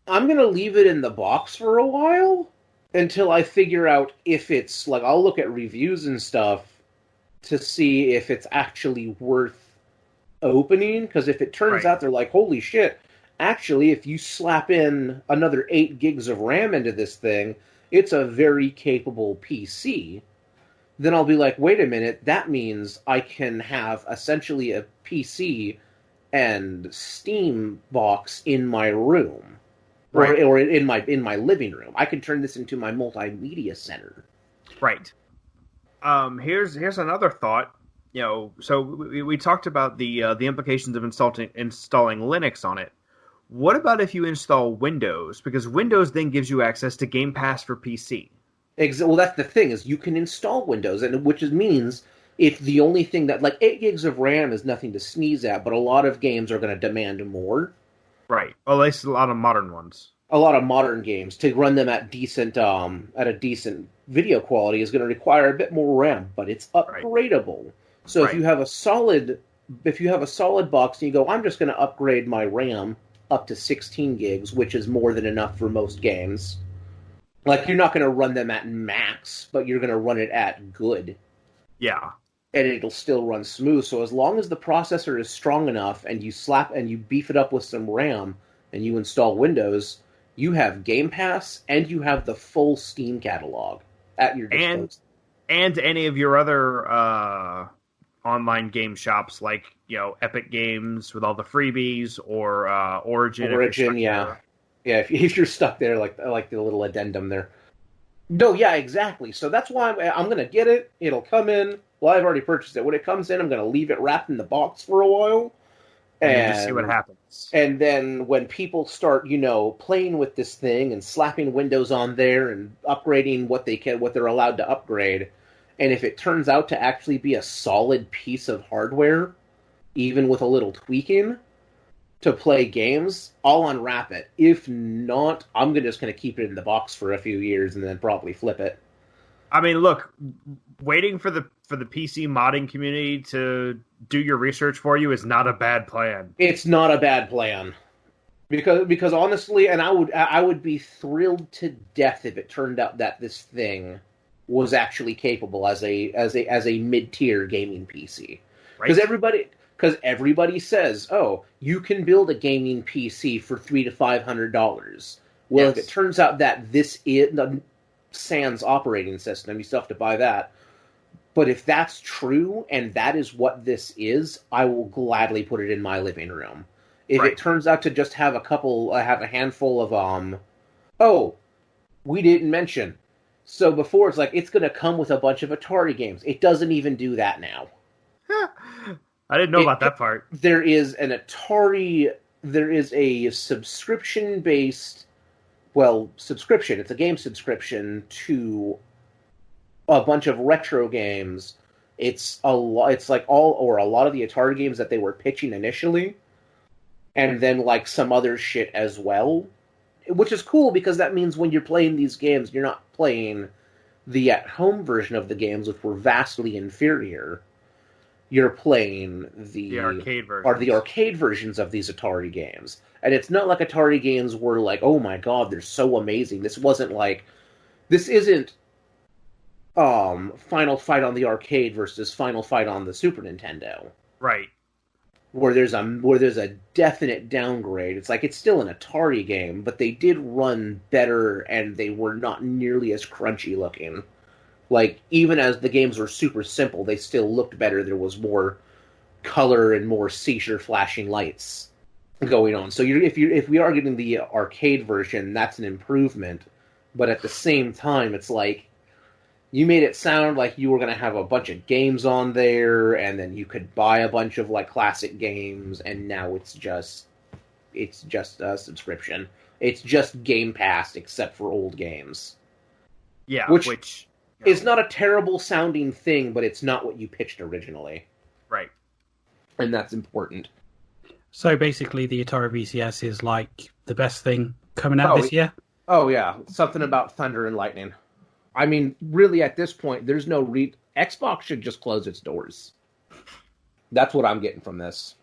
I'm going to leave it in the box for a while until I figure out if it's, like, I'll look at reviews and stuff to see if it's actually worth opening, because if it turns out they're like, holy shit, actually, if you slap in another 8 gigs of RAM into this thing, it's a very capable PC, then I'll be like, wait a minute, that means I can have essentially a PC and Steam box in my room. Right. Or in my living room. I can turn this into my multimedia center. Right. Here's another thought. You know, so we talked about the implications of installing Linux on it. What about if you install Windows? Because Windows then gives you access to Game Pass for PC. Well, that's the thing, is you can install Windows, and which means if the only thing that, like, 8 gigs of RAM is nothing to sneeze at, but a lot of games are going to demand more. Right. Well, at least a lot of modern ones. A lot of modern games, to run them at a decent video quality, is going to require a bit more RAM, but it's upgradable. Right. So if you have a solid box and you go, I'm just going to upgrade my RAM up to 16 gigs, which is more than enough for most games. Like, you're not going to run them at max, but you're going to run it at good. Yeah. And it'll still run smooth. So as long as the processor is strong enough and you beef it up with some RAM and you install Windows, you have Game Pass and you have the full Steam catalog at your disposal. And any of your other online game shops, like, Epic Games with all the freebies, or Origin. Yeah. Yeah, if you're stuck there, like the little addendum there. No, yeah, exactly. So that's why I'm going to get it. It'll come in. Well, I've already purchased it. When it comes in, I'm going to leave it wrapped in the box for a while. And just see what happens. And then when people start, playing with this thing and slapping Windows on there and upgrading what they're allowed to upgrade, and if it turns out to actually be a solid piece of hardware, even with a little tweaking, to play games, I'll unwrap it. If not, I'm just going to keep it in the box for a few years and then probably flip it. I mean, look, waiting for the PC modding community to do your research for you is not a bad plan. It's not a bad plan. Because honestly, and I would be thrilled to death if it turned out that this thing was actually capable as a mid-tier gaming PC. Because everybody says, "Oh, you can build a gaming PC for $300 to $500." Well, yes. If it turns out that this is the Sans operating system, you still have to buy that. But if that's true and that is what this is, I will gladly put it in my living room. If it turns out to just have a handful of oh, we didn't mention. So before it's like it's going to come with a bunch of Atari games. It doesn't even do that now. I didn't know about that part. There is an Atari. There is a subscription-based. Well, subscription. It's a game subscription to a bunch of retro games. It's a lot. It's like a lot of the Atari games that they were pitching initially, and then like some other shit as well, which is cool because that means when you're playing these games, you're not playing the at-home version of the games, which were vastly inferior. You're playing the arcade versions of these Atari games. And it's not like Atari games were like, oh my god, they're so amazing. This isn't Final Fight on the arcade versus Final Fight on the Super Nintendo. Right. Where there's a definite downgrade. It's like it's still an Atari game, but they did run better and they were not nearly as crunchy looking. Like, even as the games were super simple, they still looked better. There was more color and more seizure flashing lights going on. So if we are getting the arcade version, that's an improvement. But at the same time, it's like, you made it sound like you were going to have a bunch of games on there, and then you could buy a bunch of, like, classic games, and now it's just a subscription. It's just Game Pass, except for old games. Yeah, which it's not a terrible sounding thing, but it's not what you pitched originally. Right. And that's important. So basically the Atari VCS is like the best thing coming out this year? Oh yeah, something about thunder and lightning. I mean, really at this point, there's no Xbox should just close its doors. That's what I'm getting from this.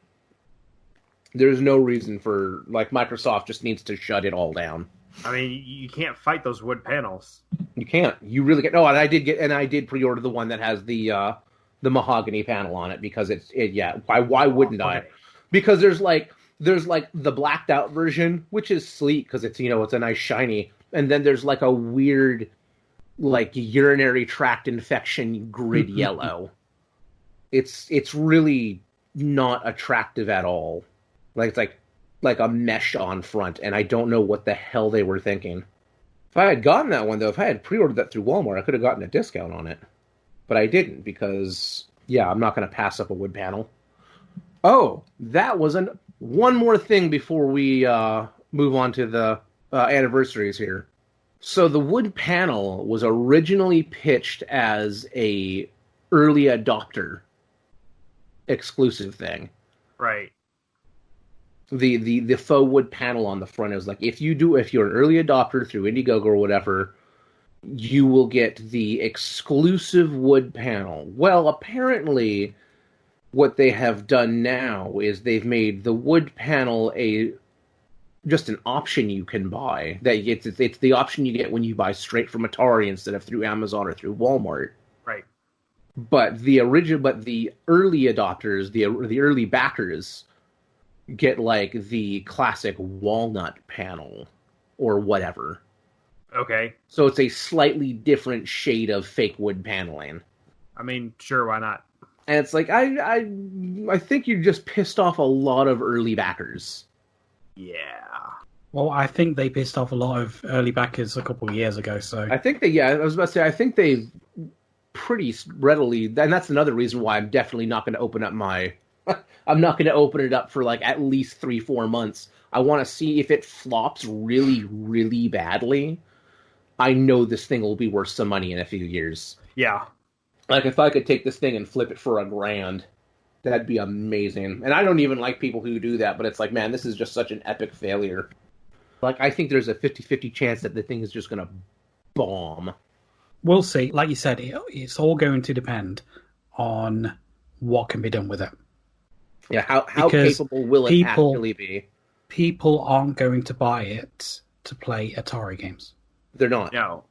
There's no reason for, like, Microsoft just needs to shut it all down. I mean, you can't fight those wood panels. You can't. You really get. No, and I did pre-order the one that has the mahogany panel on it because Why wouldn't I? Because there's like the blacked out version, which is sleek because it's it's a nice shiny, and then there's like a weird like urinary tract infection grid yellow. It's really not attractive at all. Like it's like a mesh on front, and I don't know what the hell they were thinking. If I had gotten that one, though, if I had pre-ordered that through Walmart, I could have gotten a discount on it. But I didn't, because, I'm not going to pass up a wood panel. Oh, that was one more thing before we move on to the anniversaries here. So the wood panel was originally pitched as a early adopter exclusive thing. Right. The faux wood panel on the front is like, if you're an early adopter through Indiegogo or whatever, you will get the exclusive wood panel. Well, apparently, what they have done now is they've made the wood panel just an option you can buy. That it's the option you get when you buy straight from Atari instead of through Amazon or through Walmart. Right. But the early adopters, the early backers, get like the classic walnut panel or whatever. Okay. So it's a slightly different shade of fake wood paneling. I mean, sure, why not? And it's like I think you just pissed off a lot of early backers. Yeah. Well, I think they pissed off a lot of early backers a couple of years ago. So I think I was about to say, I think they pretty readily, and that's another reason why I'm definitely not going to open up I'm not going to open it up for like at least 3-4 months. I want to see if it flops really, really badly. I know this thing will be worth some money in a few years. Yeah. Like, if I could take this thing and flip it for $1,000, that'd be amazing. And I don't even like people who do that, but it's like, man, this is just such an epic failure. Like, I think there's a 50-50 chance that the thing is just going to bomb. we'll see. Like you said, it's all going to depend on what can be done with it. Yeah, how capable will it actually be? People aren't going to buy it to play Atari games. They're not. No.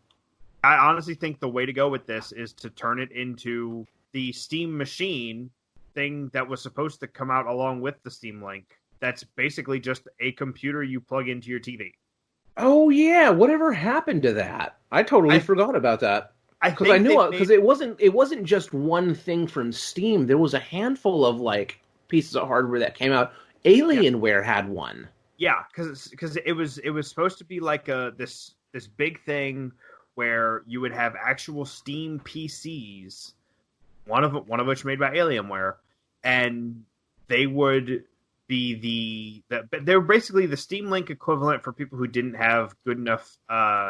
I honestly think the way to go with this is to turn it into the Steam machine thing that was supposed to come out along with the Steam Link. That's basically just a computer you plug into your TV. Oh yeah, whatever happened to that? I totally forgot about that. Because I knew because it wasn't just one thing from Steam. There was a handful of like pieces of hardware that came out. Alienware had one. Yeah, because it was supposed to be like this big thing where you would have actual Steam PCs, one of which made by Alienware, and they would be they were basically the Steam Link equivalent for people who didn't have good enough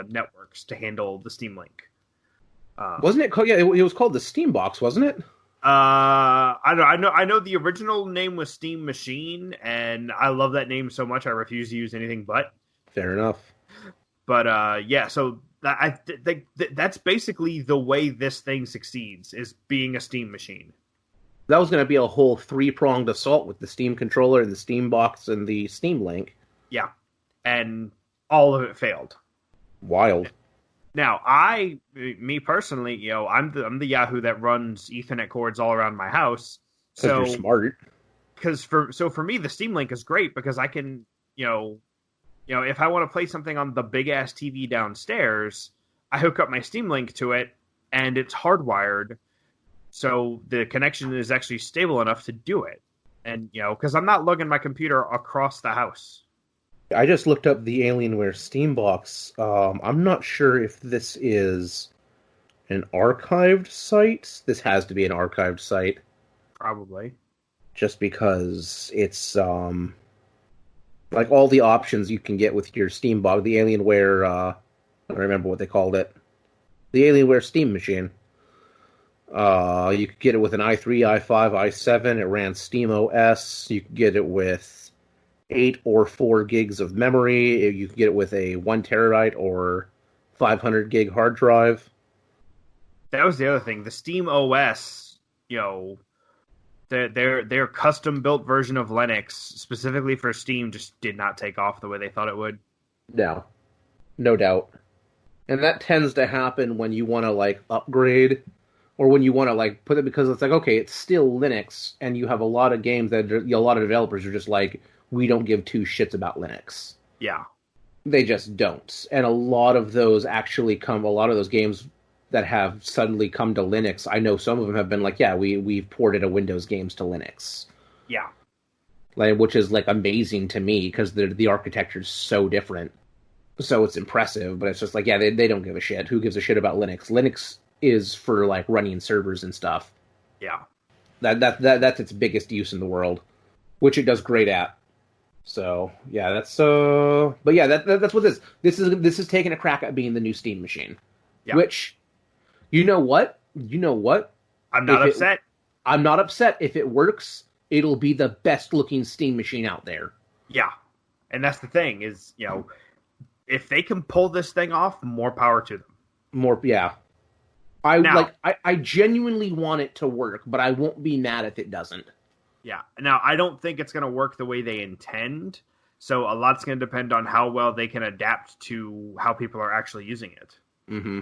networks to handle the Steam Link. Wasn't it called? Yeah, it was called the Steam Box, wasn't it? I know the original name was Steam Machine, and I love that name so much I refuse to use anything but. Fair enough. But yeah, so that's basically the way this thing succeeds, is being a Steam machine. That was going to be a whole 3-pronged assault with the Steam controller and the Steam Box and the Steam Link. Yeah, and all of it failed. Wild. Now, me personally, I'm the Yahoo that runs Ethernet cords all around my house. So you're smart. For me, the Steam Link is great because I can, if I want to play something on the big ass TV downstairs, I hook up my Steam Link to it, and it's hardwired, so the connection is actually stable enough to do it. And because I'm not lugging my computer across the house. I just looked up the Alienware Steam Box. I'm not sure if this is an archived site. This has to be an archived site. Probably. Just because it's like all the options you can get with your Steam Box. The Alienware, I don't remember what they called it. The Alienware Steam Machine. You could get it with an i3, i5, i7. It ran Steam OS. You could get it with 8 or 4 gigs of memory. You can get it with a 1 terabyte or 500 gig hard drive. That was the other thing. The Steam OS, their custom built version of Linux specifically for Steam just did not take off the way they thought it would. No doubt. And that tends to happen when you want to like upgrade, or when you want to like put it, because it's like, okay, it's still Linux, and you have a lot of games that a lot of developers are just like, we don't give two shits about Linux. Yeah. They just don't. And a lot of those games that have suddenly come to Linux, I know some of them have been like, yeah, we've ported a Windows games to Linux. Yeah. Like, which is like amazing to me, because the architecture is so different. So it's impressive, but it's just like, yeah, they don't give a shit. Who gives a shit about Linux? Linux is for like running servers and stuff. Yeah. That's its biggest use in the world, which it does great at. So yeah, that's but yeah, that's what this is taking a crack at being the new Steam machine. Yeah. Which, you know what? I'm not upset. I'm not upset. If it works, it'll be the best looking Steam machine out there. Yeah, and that's the thing is, if they can pull this thing off, more power to them. Yeah. I genuinely want it to work, but I won't be mad if it doesn't. Yeah. Now, I don't think it's going to work the way they intend, So a lot's going to depend on how well they can adapt to how people are actually using it. Mm-hmm.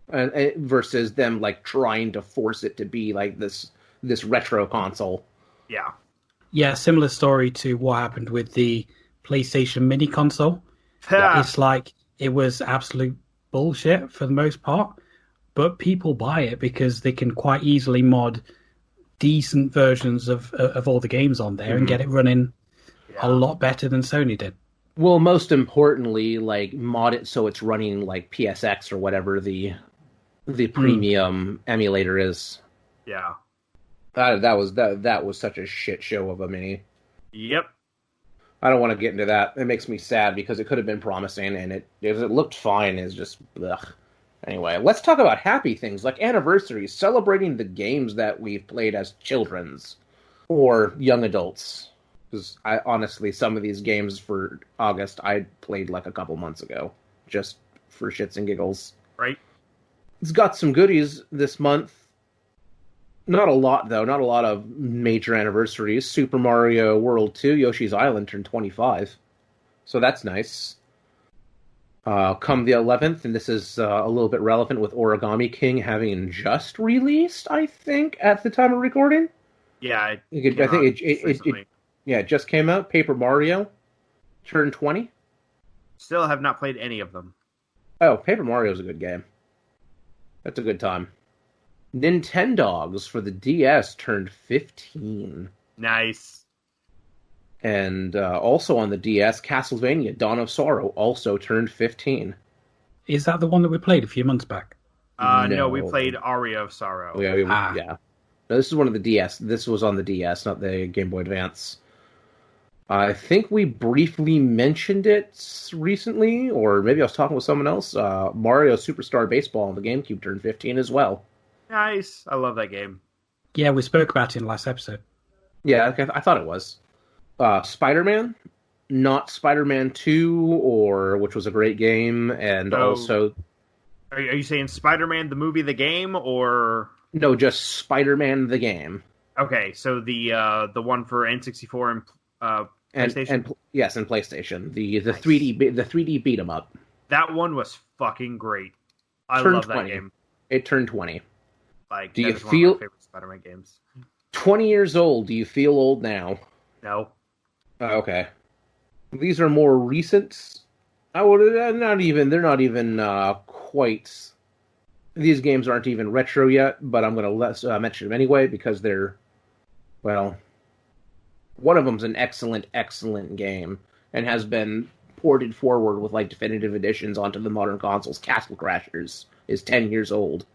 And versus them like trying to force it to be like this retro console. Yeah. Yeah, similar story to what happened with the PlayStation Mini console. It's like it was absolute bullshit for the most part, but people buy it because they can quite easily mod decent versions of all the games on there and get it running a lot better than Sony did. Well, most importantly, like mod it so it's running like PSX or whatever the premium emulator is. Yeah. That was such a shit show of a mini. Yep. I don't want to get into that. It makes me sad because it could have been promising, and it looked fine. It's just ugh. Anyway, let's talk about happy things like anniversaries, celebrating the games that we've played as children's or young adults. Because honestly, some of these games for August I played like a couple months ago, just for shits and giggles. Right. It's got some goodies this month. Not a lot, though. Not a lot of major anniversaries. Super Mario World 2, Yoshi's Island turned 25. So that's nice. Come the 11th, and this is a little bit relevant with Origami King having just released, I think, at the time of recording. Yeah, it just came out. Paper Mario turned 20. Still have not played any of them. Oh, Paper Mario's a good game. That's a good time. Nintendogs for the DS turned 15. Nice. And also on the DS, Castlevania Dawn of Sorrow also turned 15. Is that the one that we played a few months back? No, we played Aria of Sorrow. Yeah. No, this is one of the DS. This was on the DS, not the Game Boy Advance. I think we briefly mentioned it recently, or maybe I was talking with someone else. Mario Superstar Baseball on the GameCube turned 15 as well. Nice. I love that game. Yeah, we spoke about it in the last episode. Yeah, okay, I thought it was. Spider-Man, not Spider-Man 2, which was a great game, and also... Are you saying Spider-Man the movie, the game, or... No, just Spider-Man the game. Okay, so the one for N64 and PlayStation? Yes, and PlayStation. The 3D beat 'em up. That one was fucking great. I love that game. It turned 20. Like, do you feel one of my favorite Spider-Man games? 20 years old? Do you feel old now? No. Okay. These are more recent. They're not even quite. These games aren't even retro yet, but I'm going to mention them anyway because they're, well, one of them's an excellent, excellent game and has been ported forward with like definitive editions onto the modern consoles. Castle Crashers is 10 years old.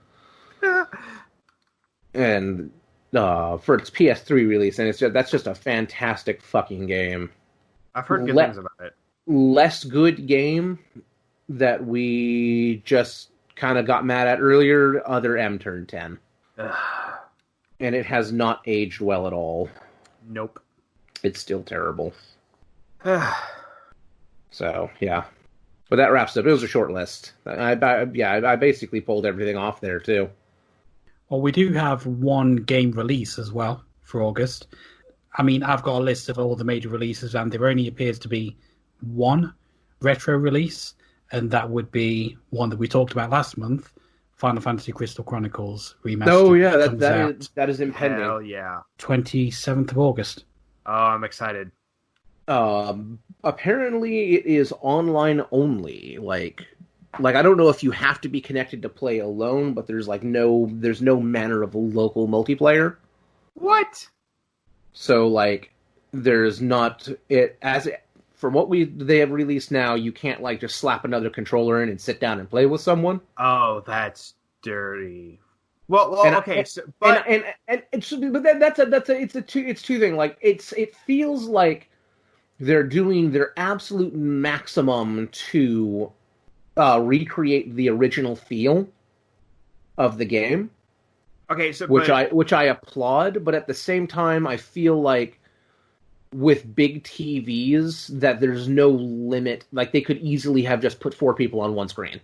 And for its PS3 release, and that's just a fantastic fucking game. I've heard good things about it. Less good game that we just kind of got mad at earlier. Other M turned 10, and it has not aged well at all. Nope, it's still terrible. So yeah, but that wraps up. It was a short list. I basically pulled everything off there too. Well, we do have one game release as well for August. I mean, I've got a list of all the major releases, and there only appears to be one retro release, and that would be one that we talked about last month, Final Fantasy Crystal Chronicles Remastered. Oh, yeah, that is impending. Hell yeah. 27th of August. Oh, I'm excited. Apparently it is online only, like I don't know if you have to be connected to play alone, but there's no manner of local multiplayer. What? So like there's not it as from what they have released now, you can't like just slap another controller in and sit down and play with someone. Oh, that's dirty. Well, okay, it's two thing. Like it feels like they're doing their absolute maximum to recreate the original feel of the game. Okay, so which I applaud, but at the same time, I feel like with big TVs that there's no limit. Like they could easily have just put 4 people on one screen.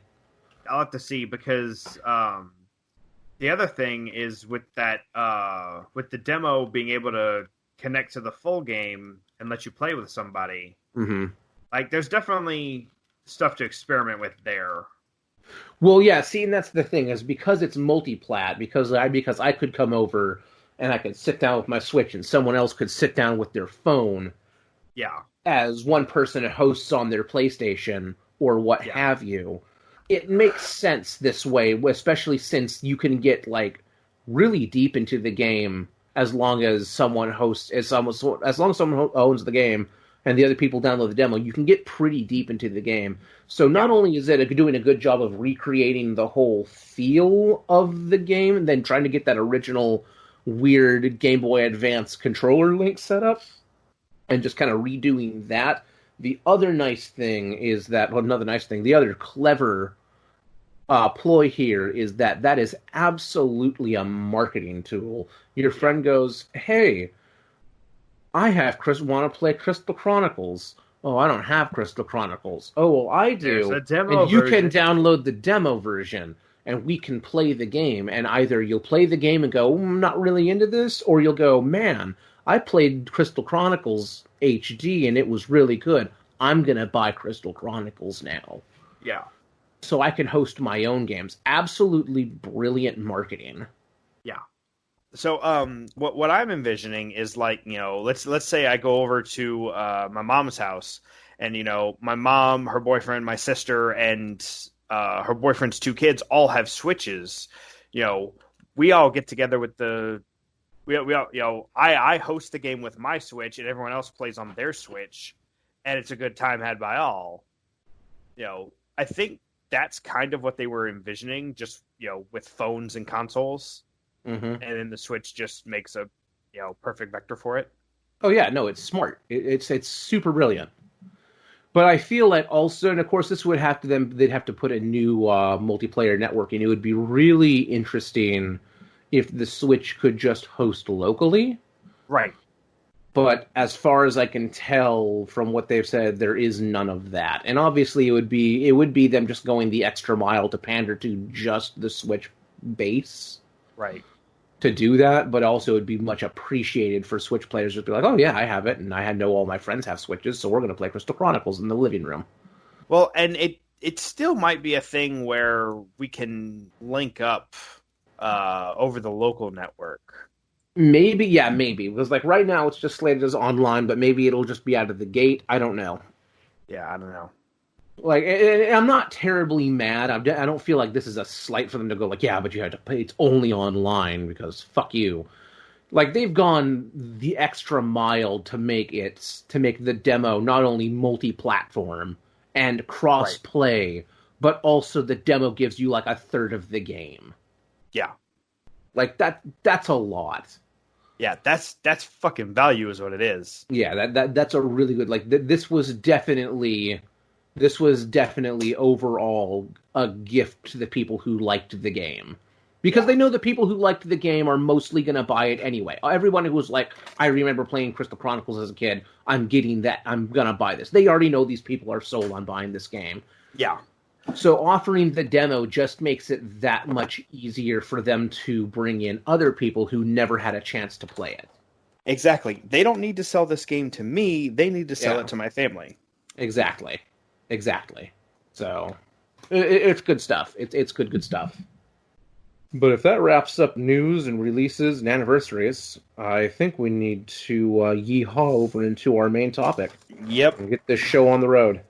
I'll have to see because the other thing is with that with the demo being able to connect to the full game and let you play with somebody. Mm-hmm. Like, there's definitely stuff to experiment with there. Well, yeah. See, and that's the thing is because it's multi-plat. Because I could come over and I could sit down with my Switch, and someone else could sit down with their phone. Yeah. As one person hosts on their PlayStation or what have you. It makes sense this way, especially since you can get like really deep into the game as long as someone hosts, as long as someone owns the game and the other people download the demo, you can get pretty deep into the game. So not only is it doing a good job of recreating the whole feel of the game, and then trying to get that original weird Game Boy Advance controller link set up, and just kind of redoing that. The other nice thing is that, well, another nice thing, the other clever ploy here is that is absolutely a marketing tool. Your friend goes, hey, I want to play Crystal Chronicles. Oh, I don't have Crystal Chronicles. Oh, well, I do. There's a demo and you version. can download the demo version, and we can play the game. And either you'll play the game and go, I'm not really into this, or you'll go, man, I played Crystal Chronicles HD, and it was really good. I'm going to buy Crystal Chronicles now. Yeah. So I can host my own games. Absolutely brilliant marketing. Yeah. So, what I'm envisioning is like, let's say I go over to my mom's house, and my mom, her boyfriend, my sister, and her boyfriend's 2 kids all have Switches. We all get together with we all, I host the game with my Switch, and everyone else plays on their Switch, and it's a good time had by all. I think that's kind of what they were envisioning, just with phones and consoles. Mm-hmm. And then the Switch just makes a perfect vector for it. Oh yeah, no, it's smart. It's super brilliant. But I feel like also, and of course, this would have to they'd have to put a new multiplayer network in. It would be really interesting if the Switch could just host locally. Right. But as far as I can tell from what they've said, there is none of that. And obviously, it would be them just going the extra mile to pander to just the Switch base. Right. To do that, but also it'd be much appreciated for Switch players to be like, oh yeah, I have it, and I know all my friends have Switches, so we're going to play Crystal Chronicles in the living room. Well, and it still might be a thing where we can link up over the local network. Maybe, because like right now it's just slated as online, but maybe it'll just be out of the gate. I don't know. Yeah, I don't know. Like, and I'm not terribly mad. I don't feel like this is a slight for them to go like, yeah, but you had to pay. It's only online because fuck you. Like they've gone the extra mile to make the demo not only multi-platform and cross-play, but also the demo gives you like a third of the game. Yeah, like that's a lot. Yeah, that's fucking value, is what it is. Yeah, that's a really good. Like this was definitely overall a gift to the people who liked the game. Because they know the people who liked the game are mostly going to buy it anyway. Everyone who was like, I remember playing Crystal Chronicles as a kid, I'm getting that, I'm going to buy this. They already know these people are sold on buying this game. Yeah. So offering the demo just makes it that much easier for them to bring in other people who never had a chance to play it. Exactly. They don't need to sell this game to me. They need to sell it to my family. Exactly. So, it's good stuff. It's good stuff. But if that wraps up news and releases and anniversaries, I think we need to yeehaw over into our main topic. Yep. And get this show on the road.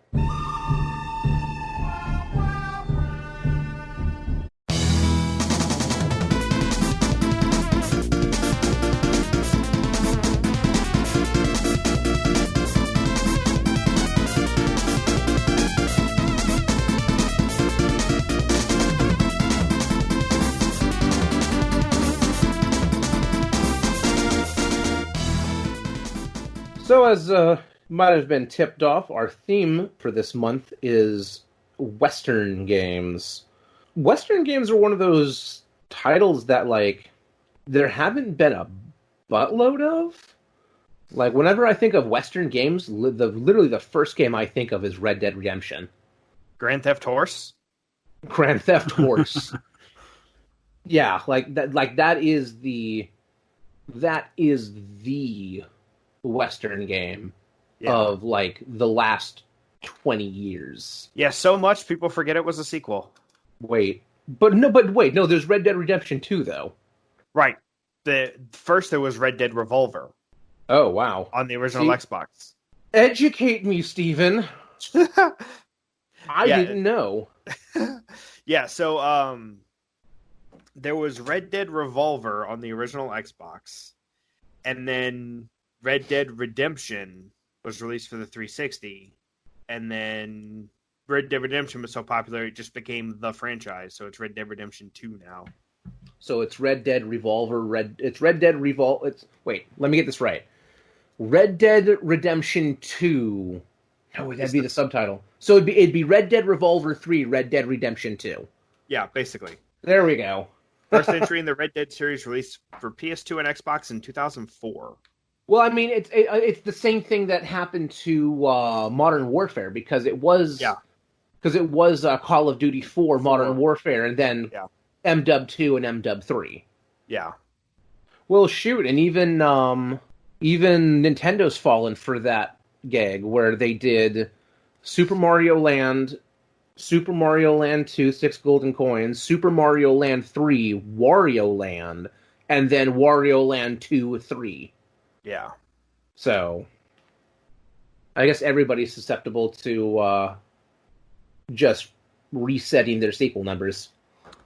So as might have been tipped off, our theme for this month is Western games. Western games are one of those titles that, like, there haven't been a buttload of. Like, whenever I think of Western games, literally the first game I think of is Red Dead Redemption. Grand Theft Horse? Grand Theft Horse. Yeah, that is the Western game. of like the last 20 years. Yeah, so much people forget it was a sequel. Wait, no, there's Red Dead Redemption 2 though. Right. First there was Red Dead Revolver. Oh wow. On the original Xbox. Educate me, Steven. I didn't know. Yeah, so there was Red Dead Revolver on the original Xbox, and then Red Dead Redemption was released for the 360, and then Red Dead Redemption was so popular it just became the franchise, so it's Red Dead Redemption 2 now. So it's Red Dead Revolver, wait, let me get this right. Red Dead Redemption 2. No, that'd be the subtitle. So it'd be Red Dead Revolver 3, Red Dead Redemption 2. Yeah, basically. There we go. First entry in the Red Dead series released for PS2 and Xbox in 2004. Well, I mean, it's the same thing that happened to Modern Warfare because it was Call of Duty 4 Modern Warfare and then MW 2 and MW 3. Yeah. Well, shoot, and even Nintendo's fallen for that gag where they did Super Mario Land 2, 6 golden coins, Super Mario Land 3, Wario Land, and then Wario Land 2, 3. Yeah. So, I guess everybody's susceptible to just resetting their sequel numbers.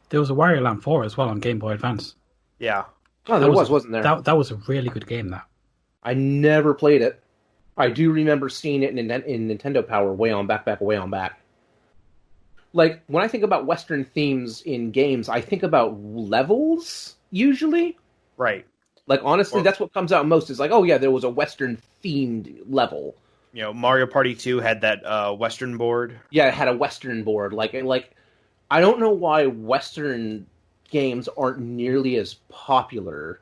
There was a Wario Land 4 as well on Game Boy Advance. Yeah. Oh, there wasn't there? That was a really good game, that. I never played it. I do remember seeing it in Nintendo Power way on back. Like, when I think about Western themes in games, I think about levels, usually. Right. Like, honestly, that's what comes out most, is like, oh yeah, there was a Western-themed level. You know, Mario Party 2 had that Western board. Yeah, it had a Western board. Like, I don't know why Western games aren't nearly as popular,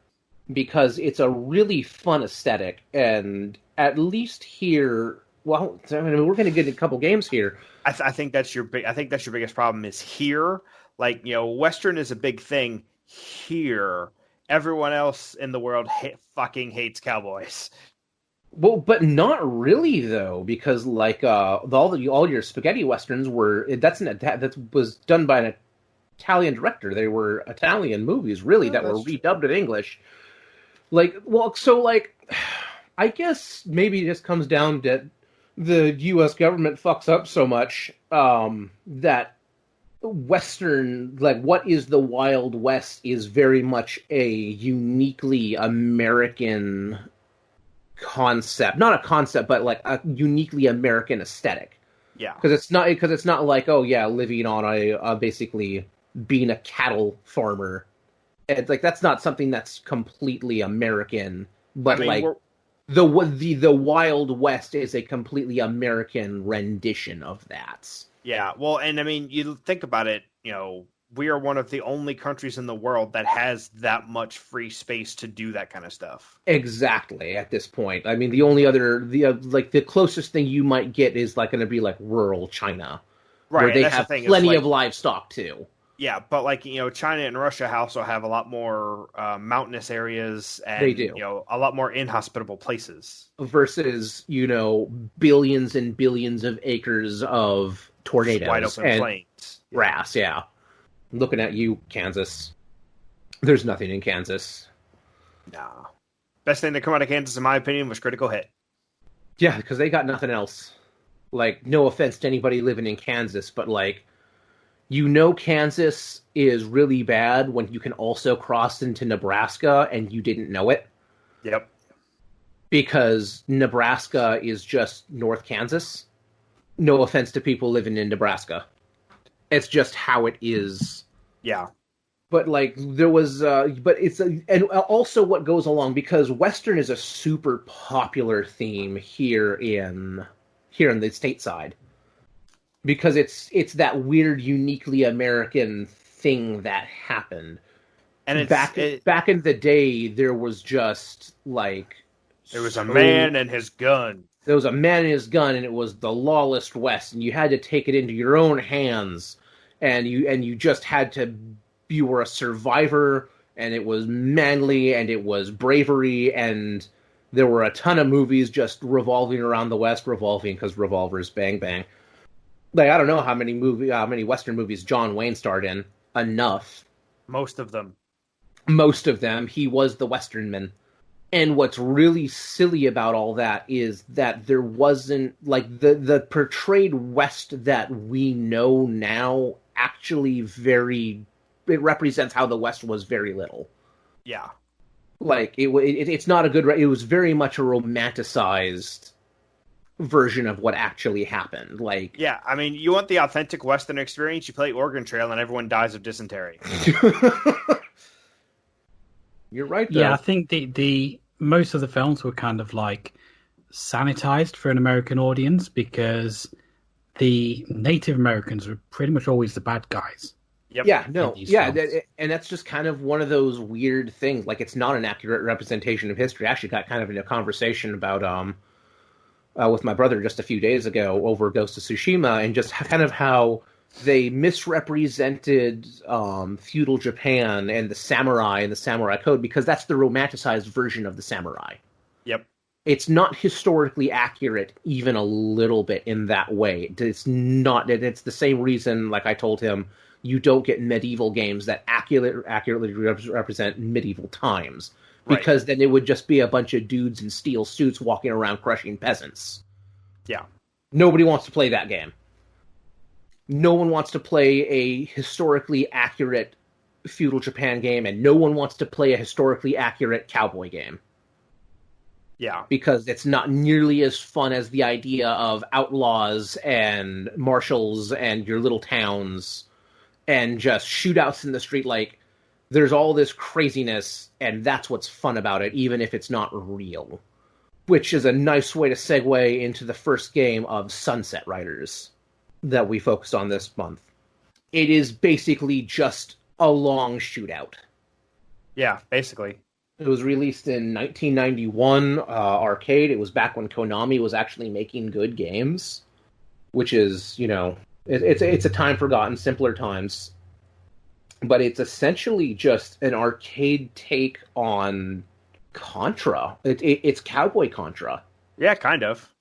because it's a really fun aesthetic, and at least here, well, I mean, we're going to get a couple games here. I think that's your biggest problem is here. Like, you know, Western is a big thing here. Everyone else in the world fucking hates cowboys. Well, but not really though, because like all your spaghetti westerns that was done by an Italian director. They were Italian movies, really, that were redubbed in English. Like, well, so like, I guess maybe it just comes down to the U.S. government fucks up so much that Western, like, what is the Wild West is very much a uniquely American concept. Not a concept, but like a uniquely American aesthetic. Yeah. Because it's not like, oh yeah, living on a basically being a cattle farmer. It's like, that's not something that's completely American, but I mean, the Wild West is a completely American rendition of that. Yeah, well, and I mean, you think about it, you know, we are one of the only countries in the world that has that much free space to do that kind of stuff. Exactly, at this point. I mean, the only other, the closest thing you might get is like going to be like rural China. Right, where they have plenty of livestock too. Yeah, but like, you know, China and Russia also have a lot more mountainous areas and, they do. You know, a lot more inhospitable places. Versus, you know, billions and billions of acres of tornadoes. Wide open and plains. Grass, yeah. Looking at you, Kansas. There's nothing in Kansas. Nah. Best thing to come out of Kansas, in my opinion, was Critical Hit. Yeah, because they got nothing else. Like, no offense to anybody living in Kansas, but like, you know, Kansas is really bad when you can also cross into Nebraska and you didn't know it. Yep. Because Nebraska is just North Kansas. No offense to people living in Nebraska. It's just how it is. Yeah. But like, there was, and also what goes along, because Western is a super popular theme here in the stateside. Because it's that weird, uniquely American thing that happened. And it's, back in the day, there was just like, there was a man and his gun. There was a man and his gun, and it was the lawless West, and you had to take it into your own hands, and you just had to. You were a survivor, and it was manly, and it was bravery, and There were a ton of movies just revolving around the West, revolving because revolvers, bang bang. Like I don't know how many Western movies John Wayne starred in. Enough. Most of them. Most of them. He was the Western man. And what's really silly about all that is that there wasn't, like, the portrayed West that we know now actually it represents how the West was very little. Yeah. Like, it's not a good, it was very much a romanticized version of what actually happened. Like, yeah, I mean, you want the authentic Western experience, you play Oregon Trail and everyone dies of dysentery. You're right, though. Yeah, I think the most of the films were kind of like sanitized for an American audience because the Native Americans were pretty much always the bad guys. Yep. Yeah, no, yeah, and that's just kind of one of those weird things. Like, it's not an accurate representation of history. I actually got kind of in a conversation about with my brother just a few days ago over Ghost of Tsushima, and just kind of how they misrepresented feudal Japan and the samurai and the samurai code, because that's the romanticized version of the samurai. Yep. It's not historically accurate even a little bit in that way. It's not. It's the same reason, like I told him, you don't get medieval games that accurately represent medieval times. Because then it would just be a bunch of dudes in steel suits walking around crushing peasants. Yeah. Nobody wants to play that game. No one wants to play a historically accurate feudal Japan game, and no one wants to play a historically accurate cowboy game. Yeah. Because it's not nearly as fun as the idea of outlaws and marshals and your little towns and just shootouts in the street. Like, there's all this craziness, and that's what's fun about it, even if it's not real. Which is a nice way to segue into the first game of Sunset Riders that we focused on this month. It is basically just a long shootout. Yeah, basically. It was released in 1991 arcade. It was back when Konami was actually making good games, which is, you know, it's a time forgotten, simpler times. But it's essentially just an arcade take on Contra. It's Cowboy Contra. Yeah, kind of.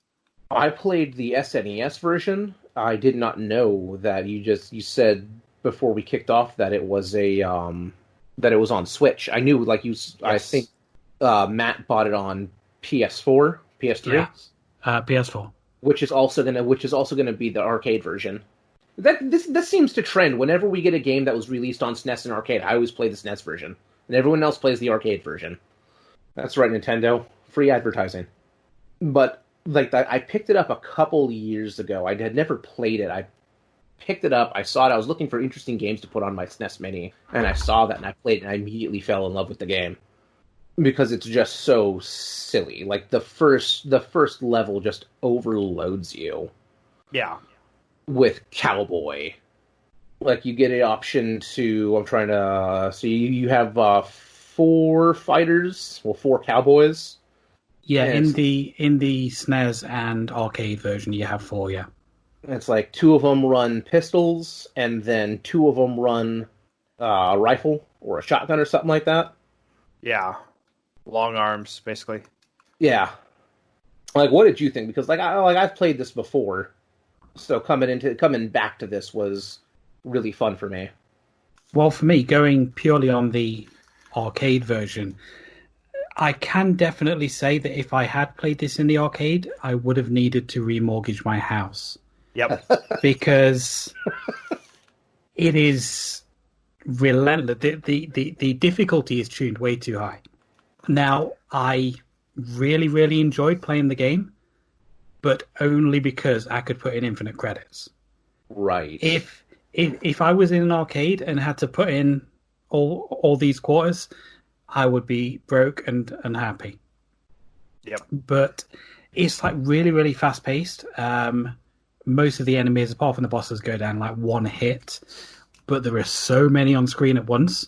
I played the SNES version. I did not know that you said before we kicked off that it was on Switch. I knew, like, yes. I think Matt bought it on PS4, PS3, yeah. PS4, which is also gonna be the arcade version. This seems to trend. Whenever we get a game that was released on SNES and arcade, I always play the SNES version, and everyone else plays the arcade version. That's right, Nintendo. Free advertising. But like, I picked it up a couple years ago. I had never played it. I picked it up. I saw it. I was looking for interesting games to put on my SNES Mini, and I saw that, and I played it, and I immediately fell in love with the game because it's just so silly. Like, the first level just overloads you. Yeah. With Cowboy. Like, you get an option to, I'm trying to see, you have 4 fighters, well, 4 cowboys. Yeah, in the SNES and arcade version, you have 4, yeah. It's like 2 of them run pistols, and then 2 of them run a rifle or a shotgun or something like that. Yeah. Long arms, basically. Yeah. Like, what did you think? Because I've played this before. So coming back to this was really fun for me. Well, for me, going purely on the arcade version, I can definitely say that if I had played this in the arcade, I would have needed to remortgage my house. Yep. Because it is relentless. The difficulty is tuned way too high. Now, I really, really enjoyed playing the game, but only because I could put in infinite credits. Right. If I was in an arcade and had to put in all these quarters, I would be broke and unhappy. Yep. But it's like really, really fast paced. Most of the enemies, apart from the bosses, go down like one hit, but there are so many on screen at once.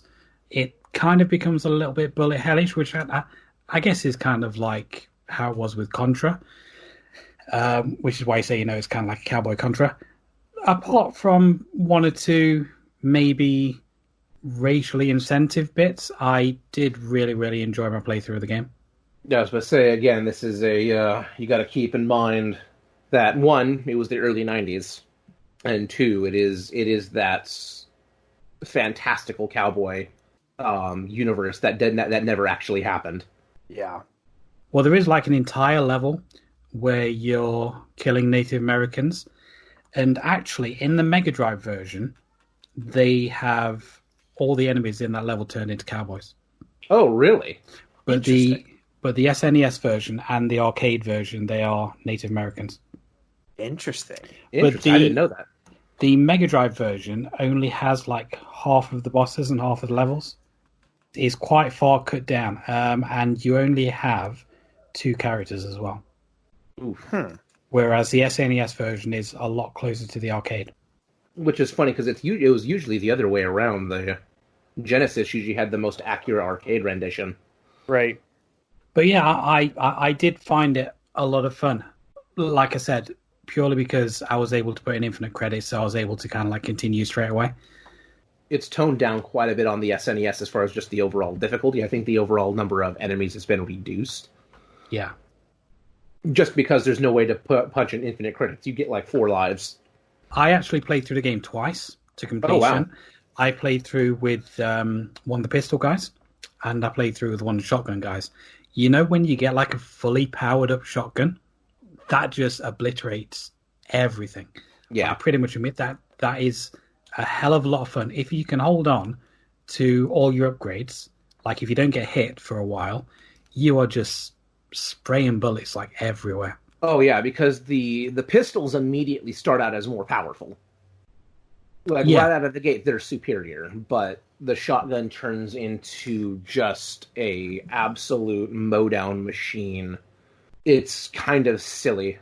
It kind of becomes a little bit bullet hellish, which I guess is kind of like how it was with Contra. Which is why I say, it's kind of like a Cowboy Contra. Apart from 1 or 2 maybe racially incentive bits, I did really, really enjoy my playthrough of the game. Yeah, I was going to say again, this is you got to keep in mind that one, it was the early '90s, and two, it is that fantastical cowboy universe that never actually happened. Yeah. Well, there is like an entire level where you're killing Native Americans, and actually in the Mega Drive version, they have all the enemies in that level turned into cowboys. Oh, really? But the SNES version and the arcade version, they are Native Americans. Interesting. Interesting. I didn't know that. The Mega Drive version only has like half of the bosses and half of the levels. It's quite far cut down, and you only have 2 characters as well. Whereas the SNES version is a lot closer to the arcade. Which is funny because it was usually the other way around. The Genesis usually had the most accurate arcade rendition. Right. But yeah, I did find it a lot of fun. Like I said, purely because I was able to put in infinite credits, so I was able to kind of like continue straight away. It's toned down quite a bit on the SNES as far as just the overall difficulty. I think the overall number of enemies has been reduced. Yeah. Just because there's no way to punch in infinite credits. You get like 4 lives. I actually played through the game twice to completion. Oh, wow. I played through with one of the pistol guys, and I played through with one of the shotgun guys. You know when you get like a fully powered up shotgun, that just obliterates everything. Yeah. I pretty much admit that is a hell of a lot of fun. If you can hold on to all your upgrades, like if you don't get hit for a while, you are just spraying bullets like everywhere. Oh yeah, because the pistols immediately start out as more powerful. Like right out of the gate, they're superior, but the shotgun turns into just a absolute mowdown machine. It's kind of silly,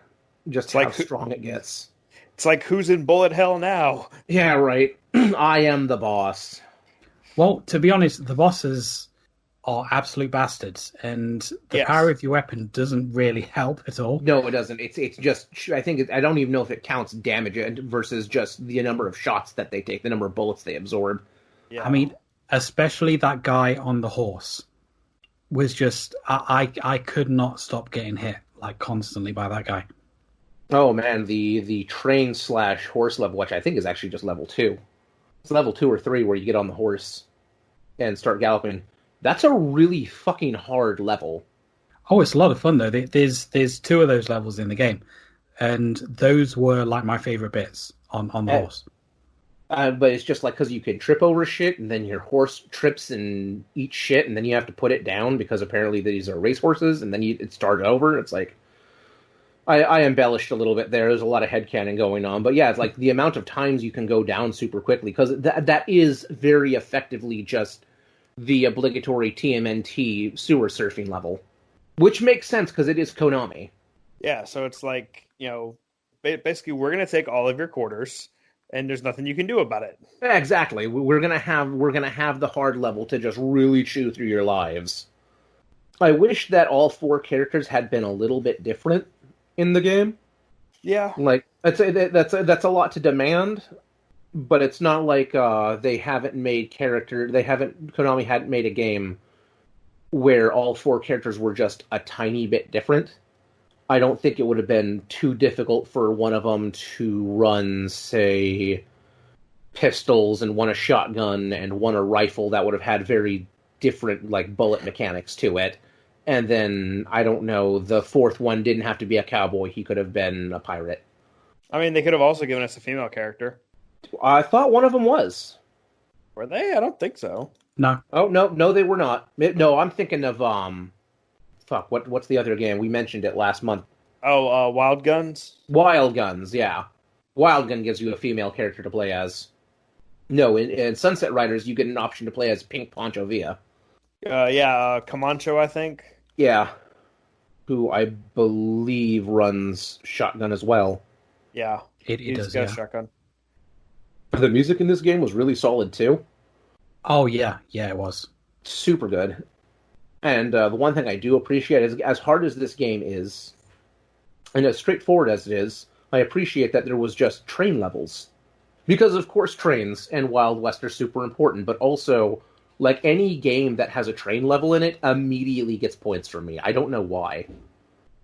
just how strong it gets. It's like, who's in bullet hell now? Yeah, right. I am the boss. Well, to be honest, the bosses are absolute bastards, and the power of your weapon doesn't really help at all. No, it doesn't. It's just, I think, I don't even know if it counts damage versus just the number of shots that they take, the number of bullets they absorb. Yeah. I mean, especially that guy on the horse was just, I could not stop getting hit, like, constantly by that guy. Oh, man, the train/horse level, which I think is actually just level 2. It's level 2 or 3 where you get on the horse and start galloping. That's a really fucking hard level. Oh, it's a lot of fun, though. There's 2 of those levels in the game, and those were, like, my favorite bits on the horse. But it's just like, because you can trip over shit, and then your horse trips and eats shit, and then you have to put it down, because apparently these are racehorses, and then it starts over. It's like, I embellished a little bit there. There's a lot of headcanon going on. But yeah, it's like the amount of times you can go down super quickly, because that is very effectively just the obligatory TMNT sewer surfing level. Which makes sense, because it is Konami. Yeah, so it's like, basically we're going to take all of your quarters, and there's nothing you can do about it. Yeah, exactly. We're gonna have the hard level to just really chew through your lives. I wish that all 4 characters had been a little bit different in the game. Yeah, like that's a lot to demand, but it's not like Konami hadn't made a game where all 4 characters were just a tiny bit different. I don't think it would have been too difficult for one of them to run, say, pistols and one a shotgun and one a rifle that would have had very different, like, bullet mechanics to it. And then, I don't know, the 4th one didn't have to be a cowboy. He could have been a pirate. I mean, they could have also given us a female character. I thought one of them was. Were they? I don't think so. No. Oh, no, they were not. No, I'm thinking of, what's the other game? We mentioned it last month. Oh, Wild Guns? Wild Guns, yeah. Wild Gun gives you a female character to play as. No, in Sunset Riders, you get an option to play as Pink Poncho Villa. Camacho, I think. Yeah. Who I believe runs shotgun as well. Yeah. It does, got a shotgun. The music in this game was really solid, too. Oh, yeah. Yeah, it was. Super good. And the one thing I do appreciate is, as hard as this game is, and as straightforward as it is, I appreciate that there was just train levels. Because, of course, trains and Wild West are super important, but also Like, any game that has a train level in it immediately gets points from me. I don't know why.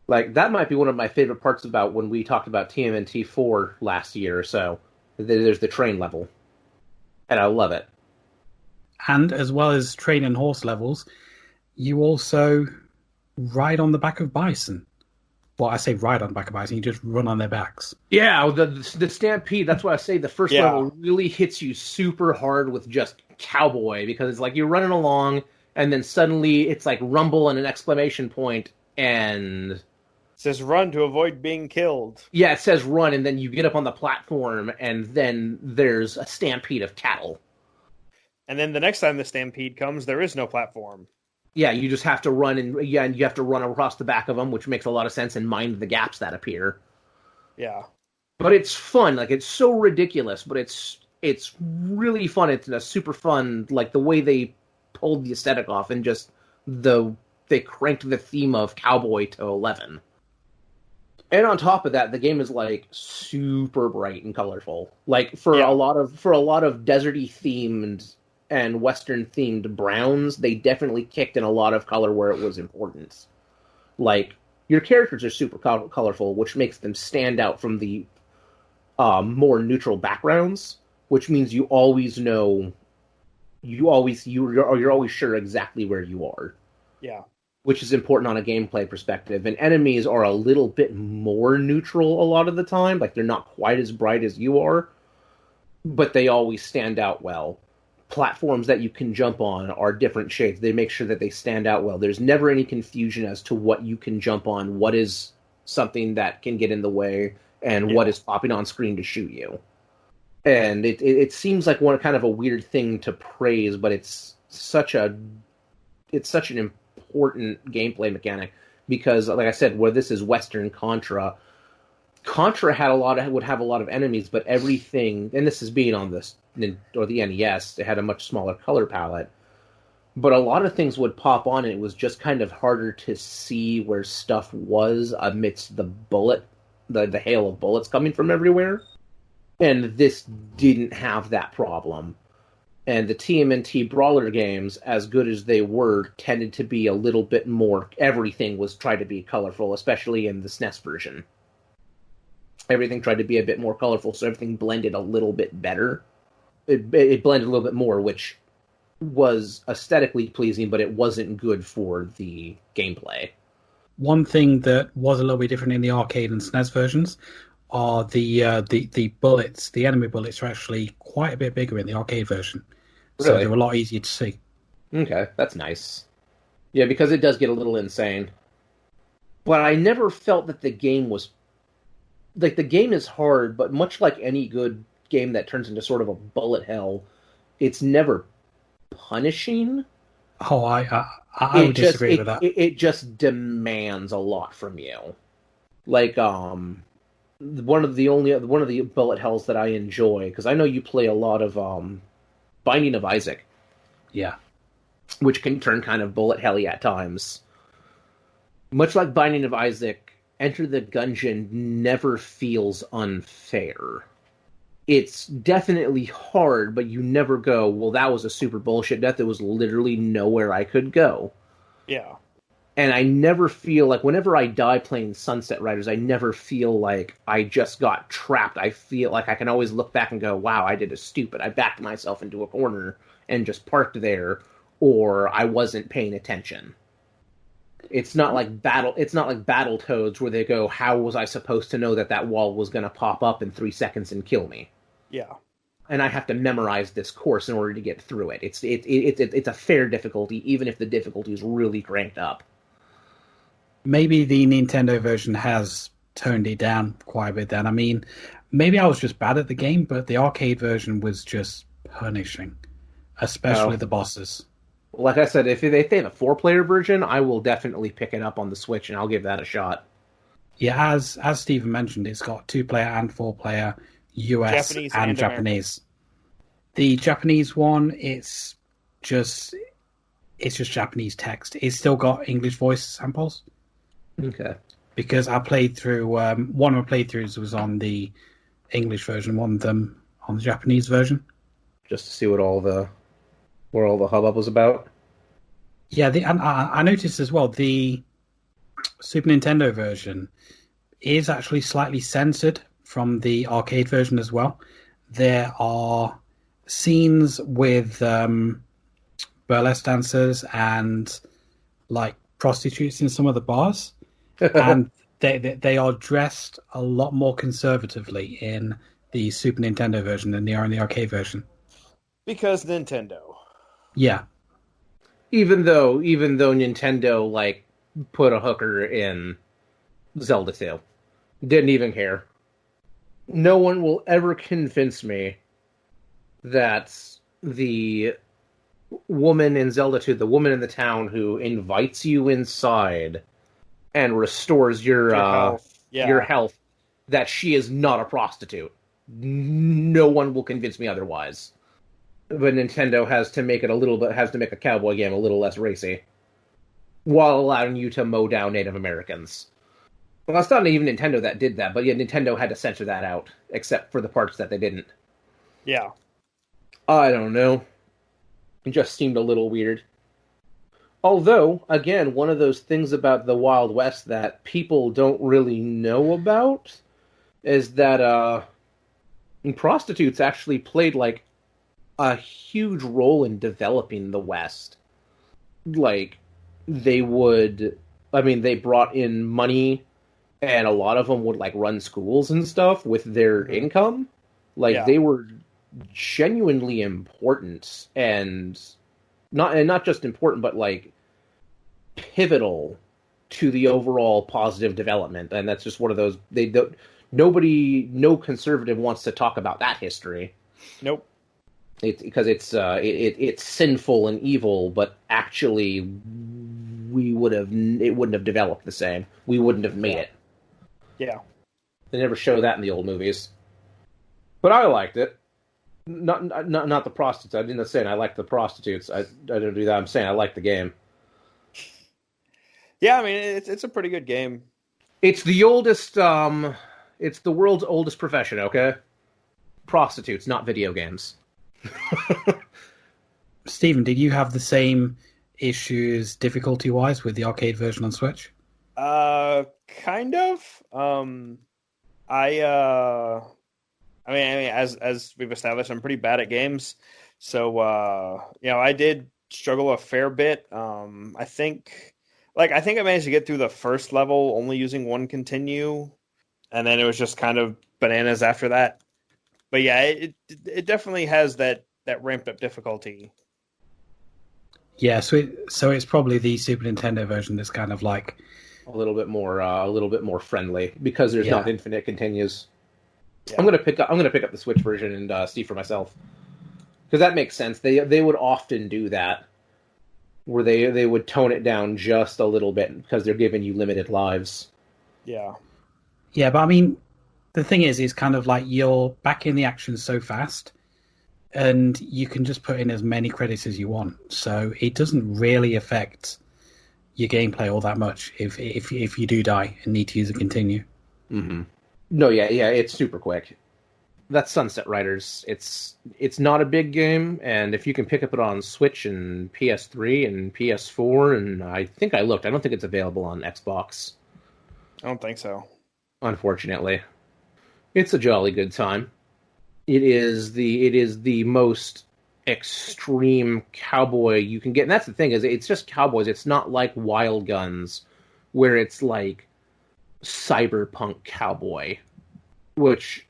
Like, that might be one of my favorite parts about when we talked about TMNT 4 last year or so. There's the train level. And I love it. And as well as train and horse levels, you also ride on the back of bison. Well, I say ride on the back of bison, you just run on their backs. Yeah, the Stampede, that's why I say the first level really hits you super hard with just cowboy, because it's like you're running along, and then suddenly it's like rumble and an exclamation point, and... It says run to avoid being killed. Yeah, it says run, and then you get up on the platform, and then there's a stampede of cattle. And then the next time the stampede comes, there is no platform. Yeah, you just have to run, and you have to run across the back of them, which makes a lot of sense, and mind the gaps that appear. Yeah. But it's fun. Like, it's so ridiculous, but it's really fun. It's a super fun, like, the way they pulled the aesthetic off, and just they cranked the theme of cowboy to 11. And on top of that, the game is, like, super bright and colorful. Like, for a lot of deserty themed and Western themed browns, they definitely kicked in a lot of color where it was important. Like, your characters are super colorful, which makes them stand out from the more neutral backgrounds, which means you always know, you're always sure exactly where you are. Yeah. Which is important on a gameplay perspective. And enemies are a little bit more neutral a lot of the time. Like, they're not quite as bright as you are, but they always stand out well. Platforms that you can jump on are different shades. They make sure that they stand out well. There's never any confusion as to what you can jump on, what is something that can get in the way, and what is popping on screen to shoot you. And it seems like one kind of a weird thing to praise, but it's such an important gameplay mechanic, because, like I said, where this is Western Contra would have a lot of enemies, but everything, and this is being on the NES, it had a much smaller color palette, but a lot of things would pop on, and it was just kind of harder to see where stuff was amidst the hail of bullets coming from everywhere. And this didn't have that problem. And the TMNT Brawler games, as good as they were, tended to be a little bit more... Everything was tried to be colorful, especially in the SNES version. Everything tried to be a bit more colorful, so everything blended a little bit better. It blended a little bit more, which was aesthetically pleasing, but it wasn't good for the gameplay. One thing that was a little bit different in the arcade and SNES versions are the bullets. The enemy bullets are actually quite a bit bigger in the arcade version. So Really? they're a lot easier to see. Okay, that's nice. Yeah, because it does get a little insane. But I never felt that the game was... Like, the game is hard, but much like any good game that turns into sort of a bullet hell, it's never punishing. Oh, I would disagree with that. It just demands a lot from you. Like, one of the bullet hells that I enjoy, because I know you play a lot of Binding of Isaac. Yeah. Which can turn kind of bullet helly at times. Much like Binding of Isaac, Enter the Gungeon never feels unfair. It's definitely hard, but you never go, well, that was a super bullshit death. There was literally nowhere I could go. Yeah. And I never feel like, whenever I die playing Sunset Riders, I never feel like I just got trapped. I feel like I can always look back and go, wow, I did a stupid. I backed myself into a corner and just parked there, or I wasn't paying attention. It's not like Battletoads where they go, how was I supposed to know that wall was going to pop up in 3 seconds and kill me? Yeah. And I have to memorize this course in order to get through it. It's a fair difficulty, even if the difficulty is really cranked up. Maybe the Nintendo version has toned it down quite a bit then. I mean, maybe I was just bad at the game, but the arcade version was just punishing, especially the bosses. Like I said, if they have a 4-player version, I will definitely pick it up on the Switch, and I'll give that a shot. Yeah, as Stephen mentioned, it's got 2-player and 4-player, US Japanese and Japanese. The Japanese one, it's just Japanese text. It's still got English voice samples. Okay. Because I played through, one of my playthroughs was on the English version, one of them on the Japanese version. Just to see what all the where all the hubbub was about. Yeah, and I noticed as well the Super Nintendo version is actually slightly censored from the arcade version as well. There are scenes with burlesque dancers and like prostitutes in some of the bars, and they are dressed a lot more conservatively in the Super Nintendo version than they are in the arcade version. Because Nintendo. Yeah, Even though Nintendo like put a hooker in Zelda 2, didn't even care. No one will ever convince me that the woman in Zelda 2, the woman in the town who invites you inside and restores your health. Yeah. your health, that she is not a prostitute. No one will convince me otherwise. But Nintendo has to make a cowboy game a little less racy, while allowing you to mow down Native Americans. Well, it's not even Nintendo that did that, but yeah, Nintendo had to censor that out, except for the parts that they didn't. Yeah. I don't know. It just seemed a little weird. Although, again, one of those things about the Wild West that people don't really know about is that prostitutes actually played, like, a huge role in developing the West. Like, they brought in money, and a lot of them would, like, run schools and stuff with their income. Like, they were genuinely important, and not just important, but like pivotal to the overall positive development. And that's just one of those no conservative wants to talk about that history. Nope. Because it's sinful and evil, but actually it wouldn't have developed the same. We wouldn't have made it. Yeah. They never show that in the old movies. But I liked it. Not the prostitutes. I didn't say I like the prostitutes. I didn't do that. I'm saying I like the game. Yeah, I mean it's a pretty good game. It's the oldest. It's the world's oldest profession. Okay, prostitutes, not video games. Stephen, did you have the same issues difficulty-wise with the arcade version on Switch? Kind of. I mean, as we've established, I'm pretty bad at games, so I did struggle a fair bit. I think I managed to get through the first level only using one continue, and then it was just kind of bananas after that. But yeah, it definitely has that ramped up difficulty. Yeah, so it's probably the Super Nintendo version that's kind of like a little bit more friendly because there's not infinite continues. Yeah. I'm gonna pick up the Switch version and see for myself, because that makes sense. They would often do that, where they would tone it down just a little bit because they're giving you limited lives. Yeah, but I mean, the thing is kind of like you're back in the action so fast, and you can just put in as many credits as you want, so it doesn't really affect your gameplay all that much if you do die and need to use a continue. Mm-hmm. No, yeah, it's super quick. That's Sunset Riders. It's not a big game, and if you can pick up it on Switch and PS3 and PS4, and I think I looked, I don't think it's available on Xbox. I don't think so. Unfortunately. It's a jolly good time. It is the most extreme cowboy you can get, and that's the thing, is it's just cowboys. It's not like Wild Guns, where it's like cyberpunk cowboy, which,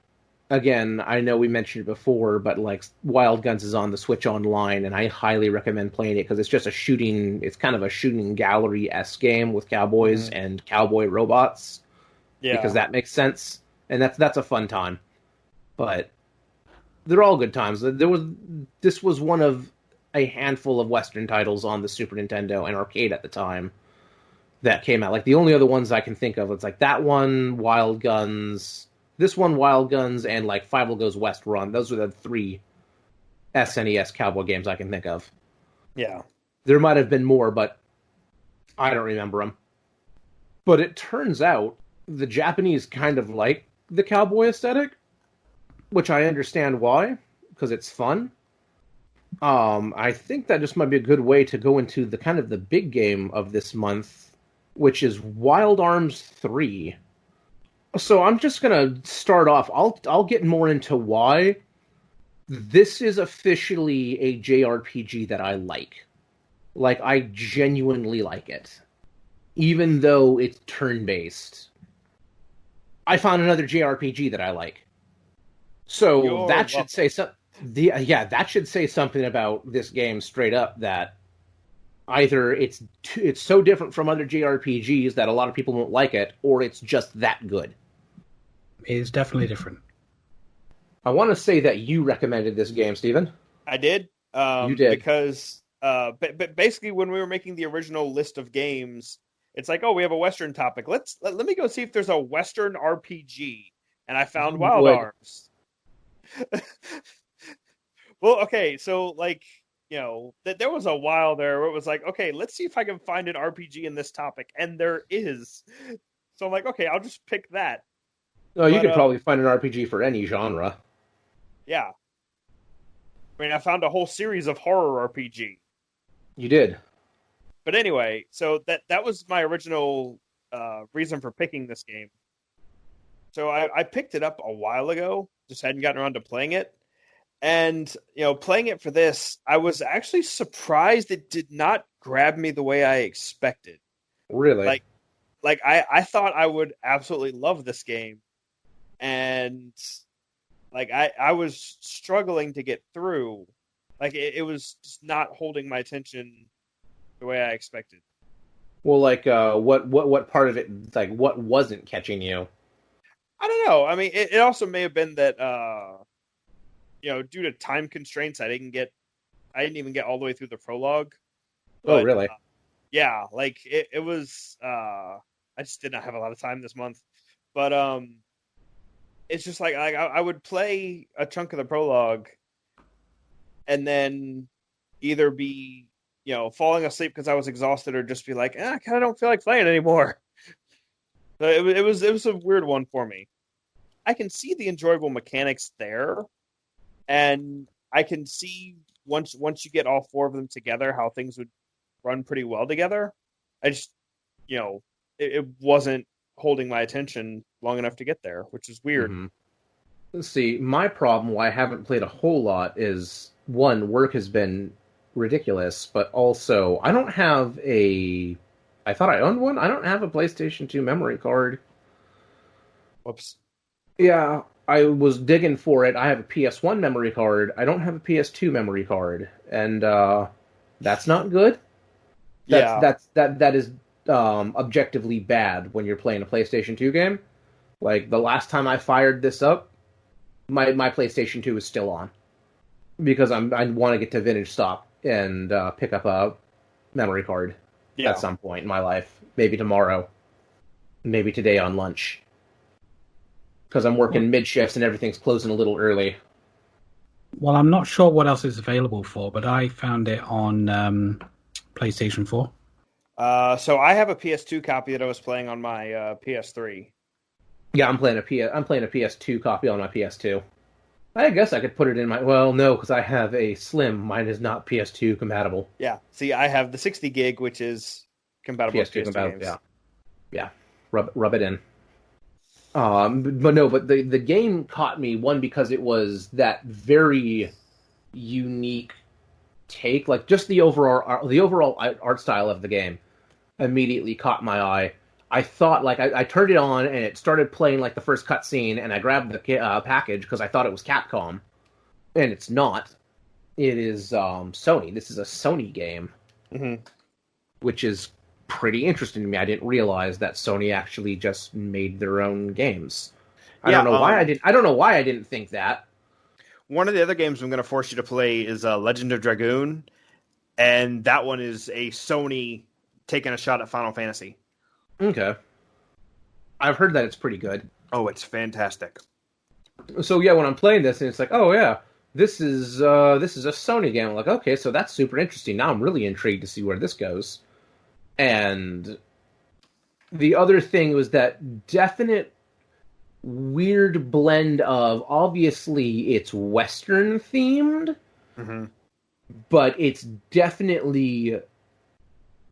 again, I know we mentioned it before, but like Wild Guns is on the Switch Online, and I highly recommend playing it because it's just it's kind of a shooting gallery-esque game with cowboys and cowboy robots. Yeah, because that makes sense, and that's a fun time. But they're all good times. This was one of a handful of Western titles on the Super Nintendo and arcade at the time that came out. Like, the only other ones I can think of, it's like that one, Wild Guns, this one, Wild Guns, and like Fievel Goes West Run. Those are the three SNES cowboy games I can think of. Yeah. There might have been more, but I don't remember them. But it turns out the Japanese kind of like the cowboy aesthetic, which I understand why, because it's fun. I think that just might be a good way to go into the kind of the big game of this month, which is Wild Arms 3. So I'm just gonna start off. I'll get more into why this is officially a JRPG that I like. Like, I genuinely like it, even though it's turn-based. I found another JRPG that I like. So that should say something. That should say something about this game straight up. That either it's so different from other JRPGs that a lot of people won't like it, or it's just that good. It is definitely different. I want to say that you recommended this game, Steven. I did. You did. Because basically when we were making the original list of games, it's like, oh, we have a Western topic. Let me go see if there's a Western RPG. And I found Wild Arms. Well, okay, so like, there was a while there where it was like, okay, let's see if I can find an RPG in this topic, and there is. So I'm like, okay, I'll just pick that. No, you could probably find an RPG for any genre. Yeah. I mean, I found a whole series of horror RPG. You did. But anyway, so that was my original reason for picking this game. So I picked it up a while ago, just hadn't gotten around to playing it. And, playing it for this, I was actually surprised it did not grab me the way I expected. Really? Like I thought I would absolutely love this game. And, like, I was struggling to get through. Like, it was just not holding my attention the way I expected. Well, like, what part of it, like, what wasn't catching you? I don't know. I mean, it also may have been that, due to time constraints, I didn't even get all the way through the prologue. But, really? Yeah, like it was. I just did not have a lot of time this month, but it's just like I would play a chunk of the prologue, and then either be falling asleep because I was exhausted, or just be like, I kind of don't feel like playing anymore. So it was a weird one for me. I can see the enjoyable mechanics there, and I can see once you get all four of them together how things would run pretty well together. I just, it wasn't holding my attention long enough to get there, which is weird. Mm-hmm. Let's see, my problem why I haven't played a whole lot is, one, work has been ridiculous, but also I don't have I thought I owned one. I don't have a PlayStation 2 memory card. Whoops. Yeah, I was digging for it. I have a PS1 memory card. I don't have a PS2 memory card, and that's not good. That is objectively bad when you're playing a PlayStation 2 game. Like, the last time I fired this up, my PlayStation 2 is still on because I want to get to vintage stock and pick up a memory card at some point in my life. Maybe tomorrow, maybe today on lunch, because I'm working mid shifts and everything's closing a little early. Well, I'm not sure what else it's available for, but I found it on PlayStation 4. So I have a PS2 copy that I was playing on my PS3. Yeah, I'm playing a PS2 copy on my PS2. I guess I could put it in my... Well, no, because I have a Slim. Mine is not PS2 compatible. Yeah. See, I have the 60 gig, which is compatible with PS2 compatible games. Yeah. Rub it in. But the game caught me, one, because it was that very unique take. Like, just the overall art style of the game immediately caught my eye. I thought, like, I turned it on and it started playing like the first cutscene, and I grabbed the package because I thought it was Capcom, and it's not. It is Sony. This is a Sony game, which is pretty interesting to me. I didn't realize that Sony actually just made their own games. I don't know why I didn't think that. One of the other games I'm going to force you to play is Legend of Dragoon, and that one is a Sony taking a shot at Final Fantasy. Okay. I've heard that it's pretty good. Oh, it's fantastic. So yeah, when I'm playing this and it's like, oh yeah, this is a Sony game. I'm like, okay, so that's super interesting. Now I'm really intrigued to see where this goes. And the other thing was that definite weird blend of, obviously it's Western themed, but it's definitely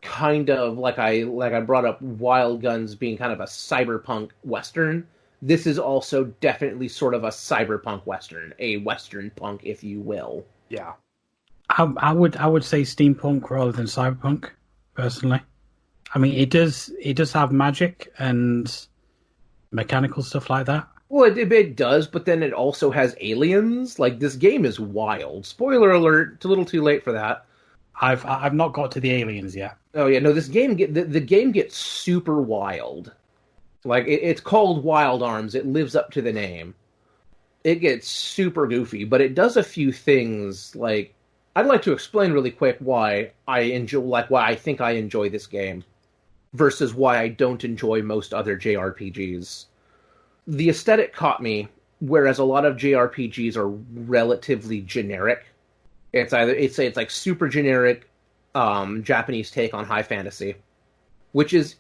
kind of like I brought up Wild Guns being kind of a cyberpunk western. This is also definitely sort of a cyberpunk western, a western punk, if you will. Yeah. I would say steampunk rather than cyberpunk, personally. I mean, it does have magic and mechanical stuff like that. Well, it does, but then it also has aliens. Like, this game is wild. Spoiler alert! It's a little too late for that. I've not got to the aliens yet. Oh yeah, no. This game the game gets super wild. Like it's called Wild Arms. It lives up to the name. It gets super goofy, but it does a few things. Like I'd like to explain really quick why I think I enjoy this game versus why I don't enjoy most other JRPGs. The aesthetic caught me, whereas a lot of JRPGs are relatively generic. It's like super generic Japanese take on high fantasy, which is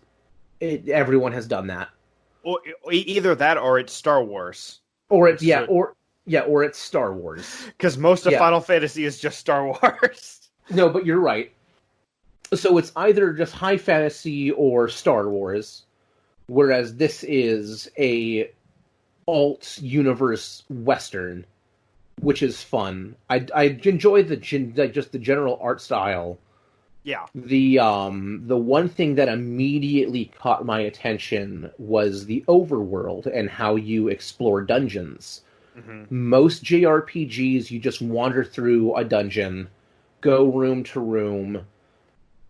everyone has done that. Or either that or it's Star Wars. Or it's or it's Star Wars. Because most of Final Fantasy is just Star Wars. No, but you're right. So it's either just high fantasy or Star Wars, whereas this is a alt universe western, which is fun. I enjoy just the general art style. Yeah. The one thing that immediately caught my attention was the overworld and how you explore dungeons. Mm-hmm. Most JRPGs, you just wander through a dungeon, go room to room,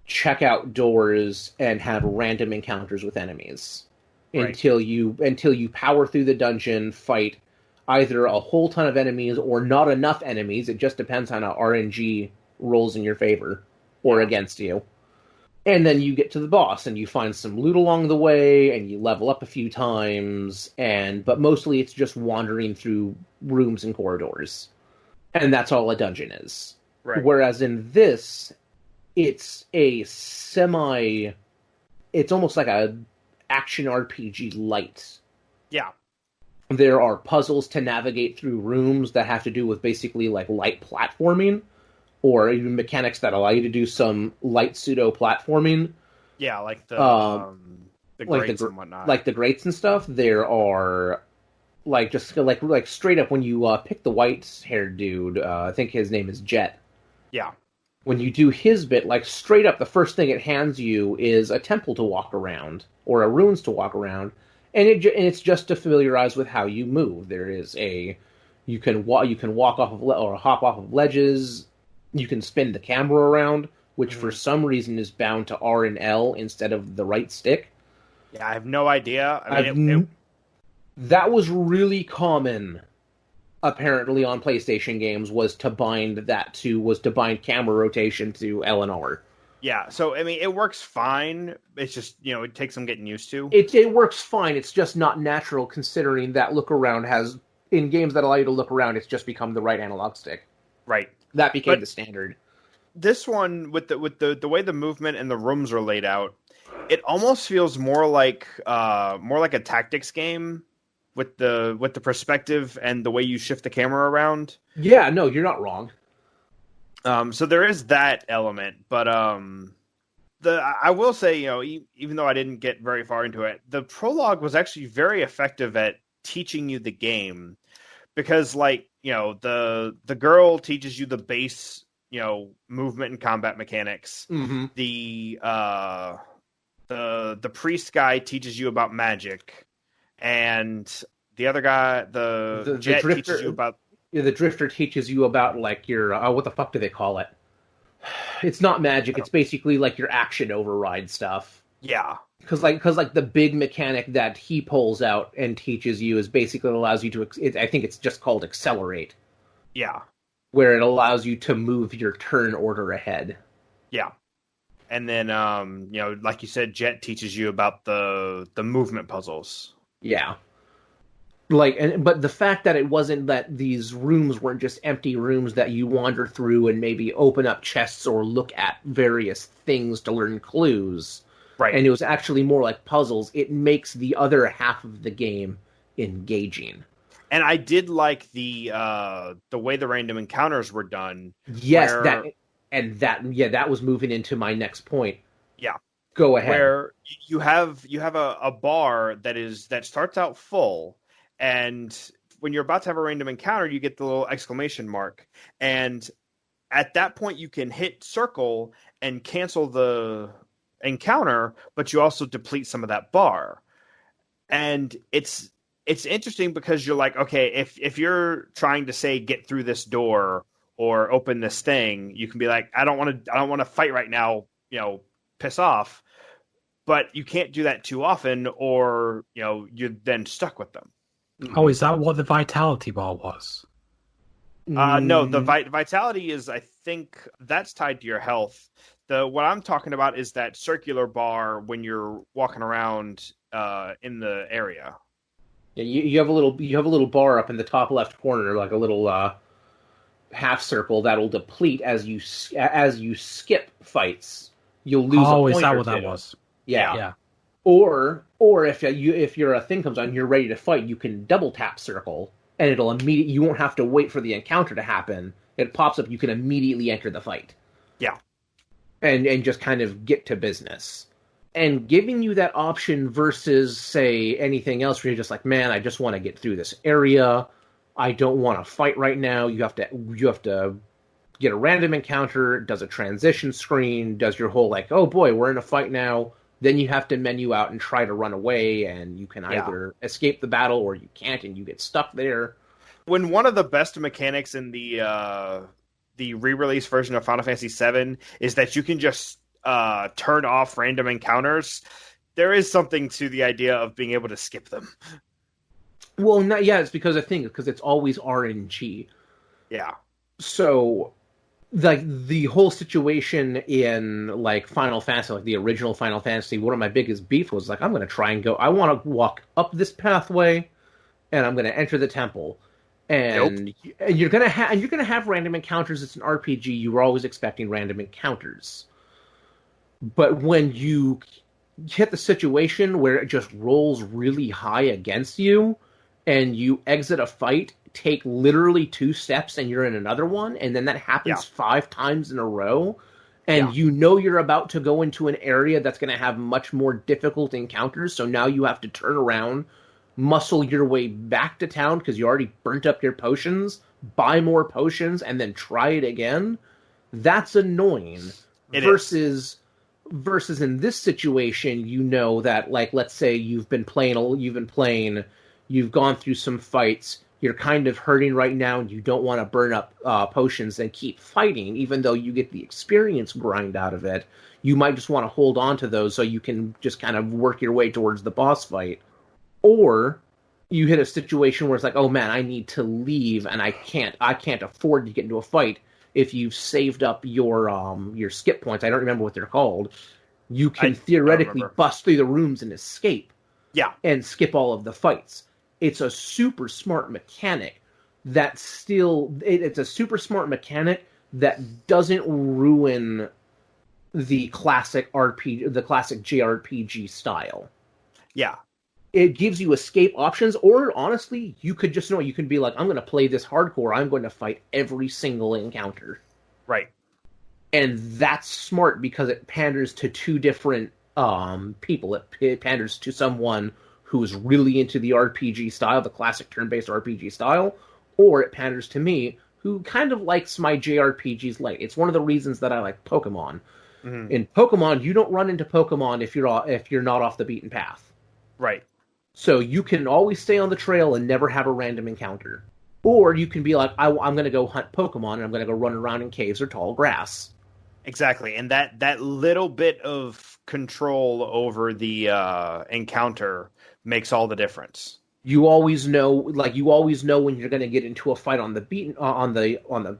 check out doors, and have random encounters with enemies. Right. Until you power through the dungeon, fight either a whole ton of enemies or not enough enemies. It just depends on how RNG rolls in your favor or against you. And then you get to the boss and you find some loot along the way and you level up a few times, but mostly it's just wandering through rooms and corridors. And that's all a dungeon is. Right. Whereas in this, it's it's almost like a action RPG light. Yeah. There are puzzles to navigate through rooms that have to do with basically like light platforming, or even mechanics that allow you to do some light pseudo platforming. Yeah, like the grates and whatnot. Like the grates and stuff. There are like straight up when you pick the white-haired dude. I think his name is Jet. Yeah. When you do his bit, like straight up, the first thing it hands you is a temple to walk around or a ruins to walk around. And it's just to familiarize with how you move. There is you can walk off of or hop off of ledges. You can spin the camera around, which for some reason is bound to R and L instead of the right stick. Yeah, I have no idea. That was really common, apparently, on PlayStation games. Was to bind camera rotation to L and R. Yeah, so, I mean, it works fine. It's just, it takes some getting used to. It works fine. It's just not natural, considering that look around in games that allow you to look around, it's just become the right analog stick. Right. That became the standard. This one, with the way the movement and the rooms are laid out, it almost feels more like a tactics game with the perspective and the way you shift the camera around. Yeah, no, you're not wrong. So there is that element, but I will say, even though I didn't get very far into it, the prologue was actually very effective at teaching you the game, because the girl teaches you the base, movement and combat mechanics. Mm-hmm. The priest guy teaches you about magic, and the other guy, the Jet, drifter, teaches you about. Yeah, the drifter teaches you about like your what the fuck do they call it? It's not magic. It's basically like your action override stuff. Yeah, because the big mechanic that he pulls out and teaches you is basically allows you to. I think it's just called accelerate. Yeah, where it allows you to move your turn order ahead. Yeah, and then like you said, Jet teaches you about the movement puzzles. Yeah. But the fact that it wasn't that these rooms weren't just empty rooms that you wander through and maybe open up chests or look at various things to learn clues. Right. And it was actually more like puzzles. It makes the other half of the game engaging. And I did like the way the random encounters were done. Yes, where, that was moving into my next point. Yeah. Go ahead. Where you have a bar that starts out full, and when you're about to have a random encounter, you get the little exclamation mark, and at that point you can hit circle and cancel the encounter, but you also deplete some of that bar. And it's interesting because you're like, okay, if you're trying to say get through this door or open this thing, you can be like, I don't want to fight right now, piss off. But you can't do that too often, or you're then stuck with them. Oh, is that what the vitality bar was? No, the vitality is, I think, that's tied to your health. What I'm talking about is that circular bar when you're walking around in the area. Yeah, you have a little bar up in the top left corner, like a little half circle that'll deplete as you skip fights. You'll lose. Oh, a is point that or what that two. was? Yeah. Or if your thing comes on, you're ready to fight, you can double tap circle, and it'll immediately. You won't have to wait for the encounter to happen. It pops up. You can immediately enter the fight. Yeah. And just kind of get to business. And giving you that option versus, say, anything else where you're just like, man, I just want to get through this area. I don't want to fight right now. You have to get a random encounter, does a transition screen, does your whole like, oh boy, we're in a fight now. Then you have to menu out and try to run away, and you can either escape the battle or you can't, and you get stuck there. When one of the best mechanics in the re-release version of Final Fantasy VII is that you can just turn off random encounters, there is something to the idea of being able to skip them. Well, it's because it's always RNG. Yeah. So, like, the whole situation in, like, Final Fantasy, like the original Final Fantasy, one of my biggest beef was, like, I'm going to try and I want to walk up this pathway, and I'm going to enter the temple. And you're going to have random encounters. It's an RPG. You were always expecting random encounters. But when you hit the situation where it just rolls really high against you, and you exit a fight, take literally 2 steps, and you're in another one, and then that happens 5 times in a row, and you're about to go into an area that's going to have much more difficult encounters, so now you have to turn around, muscle your way back to town because you already burnt up your potions, buy more potions, and then try it again. That's annoying. Versus in this situation, that, like, let's say you've gone through some fights, you're kind of hurting right now, and you don't want to burn up potions and keep fighting, even though you get the experience grind out of it. You might just want to hold on to those so you can just kind of work your way towards the boss fight. Or you hit a situation where it's like, oh man, I need to leave, and I can't afford to get into a fight. If you've saved up your skip points, I don't remember what they're called, you can theoretically bust through the rooms and escape. Yeah. And skip all of the fights. It's a super smart mechanic it's a super smart mechanic that doesn't ruin the classic JRPG style. Yeah. It gives you escape options, or honestly, you could just you can be like, I'm going to play this hardcore, I'm going to fight every single encounter. Right. And that's smart because it panders to 2 different people. It panders to someone who's really into the RPG style, the classic turn-based RPG style, or it panders to me, who kind of likes my JRPGs light. It's one of the reasons that I like Pokemon. Mm-hmm. In Pokemon, you don't run into Pokemon if you're not off the beaten path. Right. So you can always stay on the trail and never have a random encounter. Or you can be like, I'm going to go hunt Pokemon, and I'm going to go run around in caves or tall grass. Exactly, and that little bit of control over the encounter makes all the difference. You always know when you're going to get into a fight on the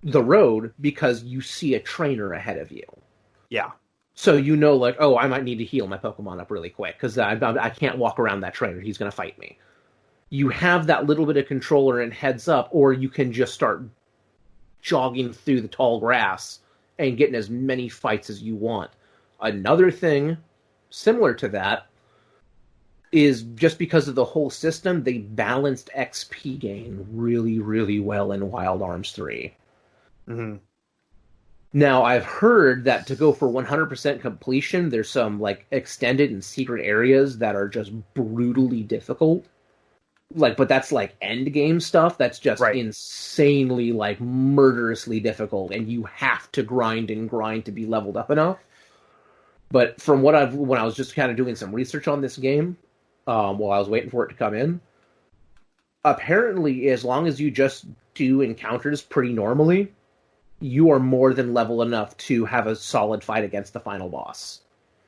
road because you see a trainer ahead of you. Yeah. So I might need to heal my Pokemon up really quick because I can't walk around that trainer. He's going to fight me. You have that little bit of controller and heads up, or you can just start jogging through the tall grass and getting as many fights as you want. Another thing similar to that is just because of the whole system, they balanced XP gain really, really well in Wild Arms 3. Mm-hmm. Now, I've heard that to go for 100% completion, there's some like extended and secret areas that are just brutally difficult. Like, but that's like end game stuff. That's just insanely, like, murderously difficult, and you have to grind and grind to be leveled up enough. But from when I was just kind of doing some research on this game, while I was waiting for it to come in, apparently, as long as you just do encounters pretty normally, you are more than level enough to have a solid fight against the final boss.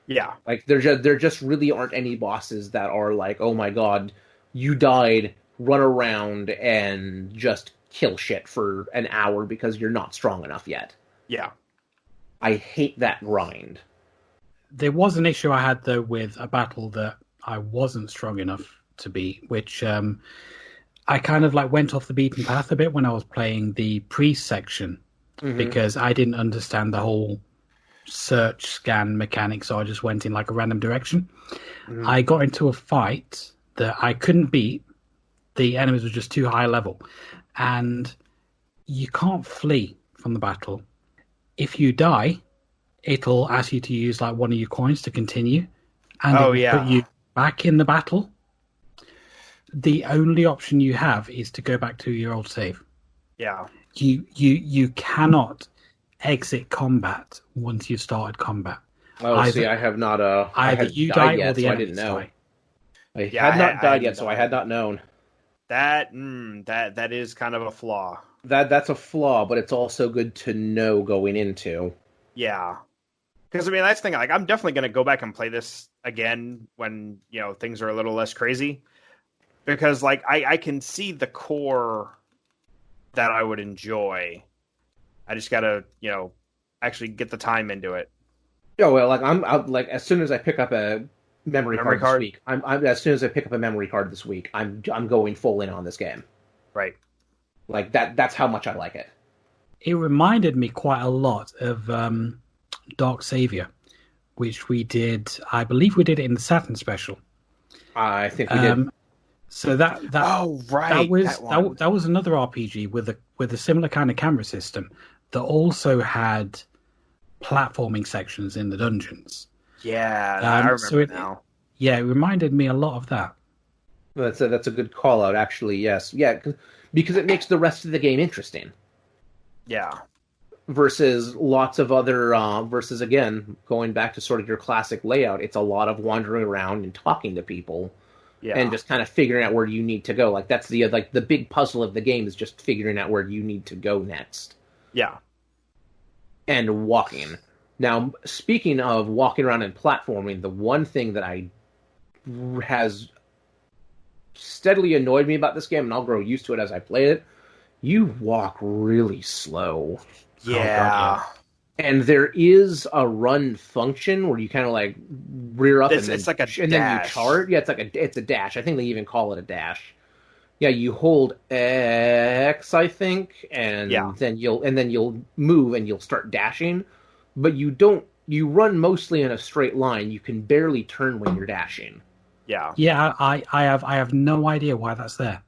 Yeah. Like, there just really aren't any bosses that are like, oh my god, you died, run around, and just kill shit for an hour because you're not strong enough yet. Yeah. I hate that grind. There was an issue I had, though, with a battle that I wasn't strong enough to beat, which I kind of like went off the beaten path a bit when I was playing the priest section, because I didn't understand the whole search scan mechanic, so I just went in like a random direction. I got into a fight that I couldn't beat. The enemies were just too high level, and you can't flee from the battle. If you die, it'll ask you to use like one of your coins to continue, and it will put you back in the battle. The only option you have is to go back to your old save. Yeah. You cannot exit combat once you've started combat. Oh, see, I have not. Either you die yet, or the so I enemies didn't know. die. I had not died yet, so I had not known. That is kind of a flaw. That's a flaw, but it's also good to know going into. Yeah. Because, I mean, that's the thing. Like, I'm definitely going to go back and play this again when, things are a little less crazy. Because, like, I can see the core that I would enjoy. I just got to, actually get the time into it. Yeah, well, like, I'm like, as soon as I pick up a memory card this week, I'm as soon as I pick up a memory card this week, I'm going full in on this game. Right. Like, that's how much I like it. It reminded me quite a lot of Dark Savior, which we did. I believe we did it in the Saturn special. I think we did. So that oh right, that was another RPG with a similar kind of camera system that also had platforming sections in the dungeons. Yeah, I remember now. Yeah, it reminded me a lot of that. That's a good call out, actually. Yes, yeah, because it makes the rest of the game interesting. Yeah. Versus lots of other, versus again, going back to sort of your classic layout, it's a lot of wandering around and talking to people, and just kind of figuring out where you need to go. Like that's the big puzzle of the game is just figuring out where you need to go next. Yeah. And walking. Now, speaking of walking around and platforming, the one thing that has steadily annoyed me about this game, and I'll grow used to it as I play it, you walk really slow. Yeah. And there is a run function where you kind of like rear up it's like a dash. Then you charge. Yeah, it's a dash. I think they even call it a dash. Yeah, you hold X, I think, and then you'll move and you'll start dashing, but you run mostly in a straight line. You can barely turn when you're dashing. Yeah. Yeah, I have no idea why that's there.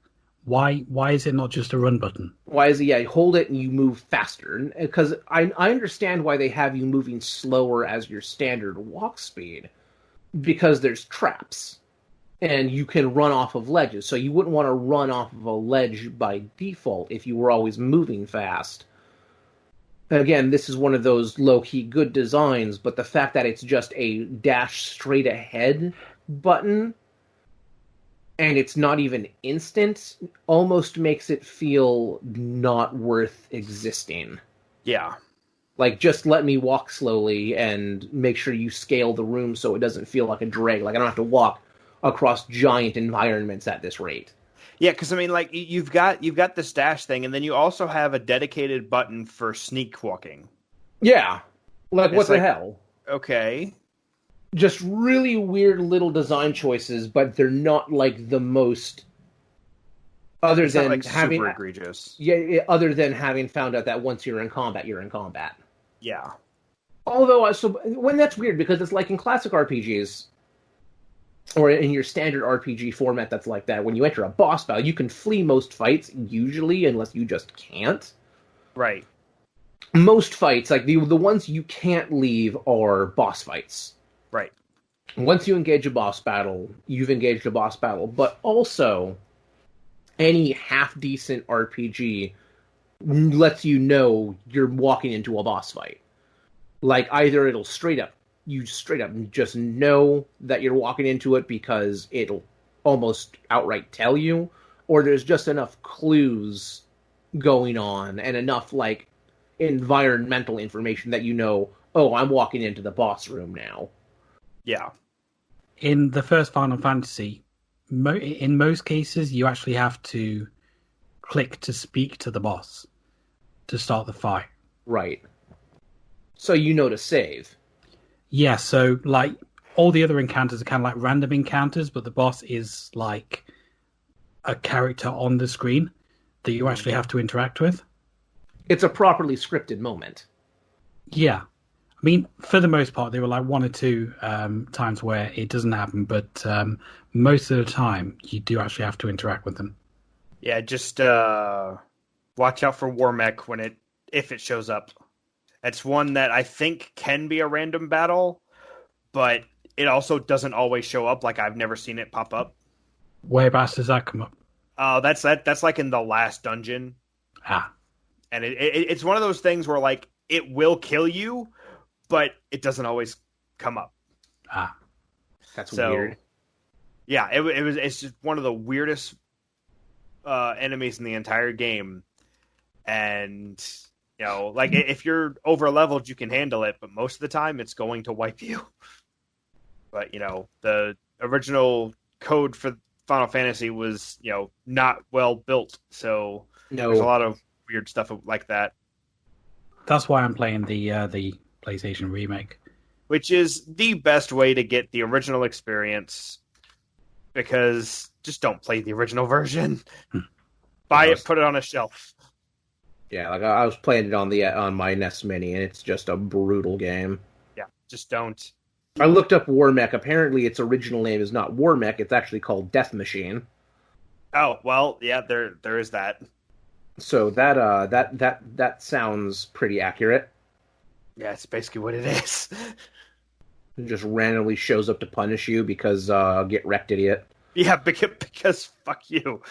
Why is it not just a run button? Why is it? Yeah, you hold it and you move faster. Because I understand why they have you moving slower as your standard walk speed. Because there's traps. And you can run off of ledges. So you wouldn't want to run off of a ledge by default if you were always moving fast. Again, this is one of those low-key good designs, but the fact that it's just a dash straight ahead button and it's not even instant almost makes it feel not worth existing. Yeah. Like, just let me walk slowly and make sure you scale the room so it doesn't feel like a drag. Like, I don't have to walk across giant environments at this rate. Yeah, because, I mean, like, you've got this dash thing, and then you also have a dedicated button for sneak walking. Yeah. Like, what the hell? Okay. Just really weird little design choices, but they're not like the most. Other it's than not, like, having super egregious. Yeah, other than having found out that once you're in combat, you're in combat. Yeah. Although, when that's weird because it's like in classic RPGs, or in your standard RPG format that's like that, when you enter a boss battle, you can flee most fights, usually, unless you just can't. Right. Most fights, like the ones you can't leave, are boss fights. Right. Once you engage a boss battle, you've engaged a boss battle. But also, any half-decent RPG lets you know you're walking into a boss fight. Like, either it'll straight up just know that you're walking into it because it'll almost outright tell you, or there's just enough clues going on and enough, like, environmental information that you know, oh, I'm walking into the boss room now. Yeah. In the first Final Fantasy, in most cases, you actually have to click to speak to the boss to start the fight. Right. So you know to save. Yeah, so like all the other encounters are kind of like random encounters, but the boss is like a character on the screen that you actually have to interact with. It's a properly scripted moment. Yeah. I mean, for the most part, there were like one or two times where it doesn't happen, but most of the time, you do actually have to interact with them. Yeah, just watch out for Warmech if it shows up. It's one that I think can be a random battle, but it also doesn't always show up. Like, I've never seen it pop up. Whereabouts does that come up? That's like in the last dungeon. Ah. And it's one of those things where, like, it will kill you, but it doesn't always come up. Ah. That's weird. Yeah, it's just one of the weirdest enemies in the entire game. And, you know, like, if you're over-leveled, you can handle it, but most of the time, it's going to wipe you. But, you know, the original code for Final Fantasy was, you know, not well built, so there's a lot of weird stuff like that. That's why I'm playing the PlayStation remake. Which is the best way to get the original experience, because just don't play the original version. Buy it, put it on a shelf. Yeah, like I was playing it on my NES Mini, and it's just a brutal game. Yeah, just don't. I looked up Warmech. Apparently, its original name is not Warmech. It's actually called Death Machine. Oh well, yeah, there is that. So that sounds pretty accurate. Yeah, it's basically what it is. It just randomly shows up to punish you because get wrecked, idiot. Yeah, because fuck you.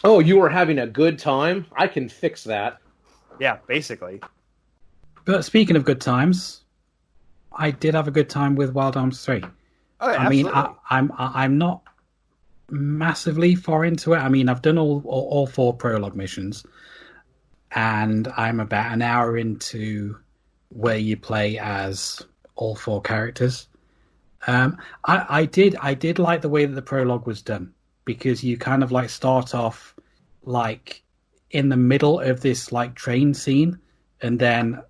Oh, you were having a good time? I can fix that. Yeah, basically. But speaking of good times, I did have a good time with Wild Arms 3. Oh, yeah, I mean, I'm not massively far into it. I mean, I've done all 4 prologue missions, and I'm about an hour into where you play as all 4 characters. I did like the way that the prologue was done, because you kind of like start off like in the middle of this like train scene, and then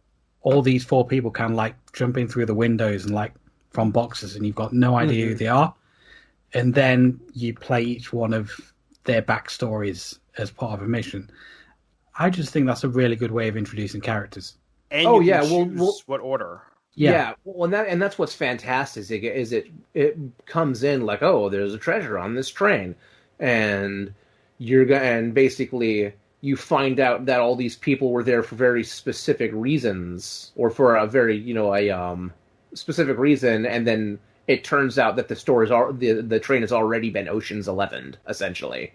all these 4 people kind of like jumping through the windows and like from boxes, and you've got no idea who they are. And then you play each one of their backstories as part of a mission. I just think that's a really good way of introducing characters. And what order? Yeah. Well, and that's what's fantastic is it comes in like, oh, there's a treasure on this train, and basically you find out that all these people were there for very specific reasons, or for a very specific reason, and then it turns out that the train has already been Ocean's 11'd, essentially.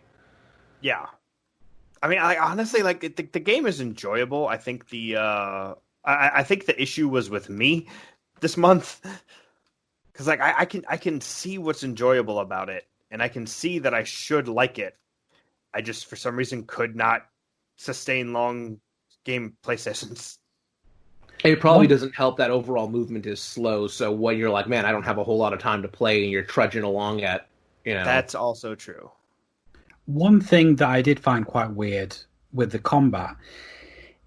Yeah. I mean, honestly, like the game is enjoyable. I think I think the issue was with me this month, because like I can see what's enjoyable about it, and I can see that I should like it. I just for some reason could not sustain long gameplay sessions. It probably doesn't help that overall movement is slow. So when you're like, man, I don't have a whole lot of time to play, and you're trudging along at, That's also true. One thing that I did find quite weird with the combat,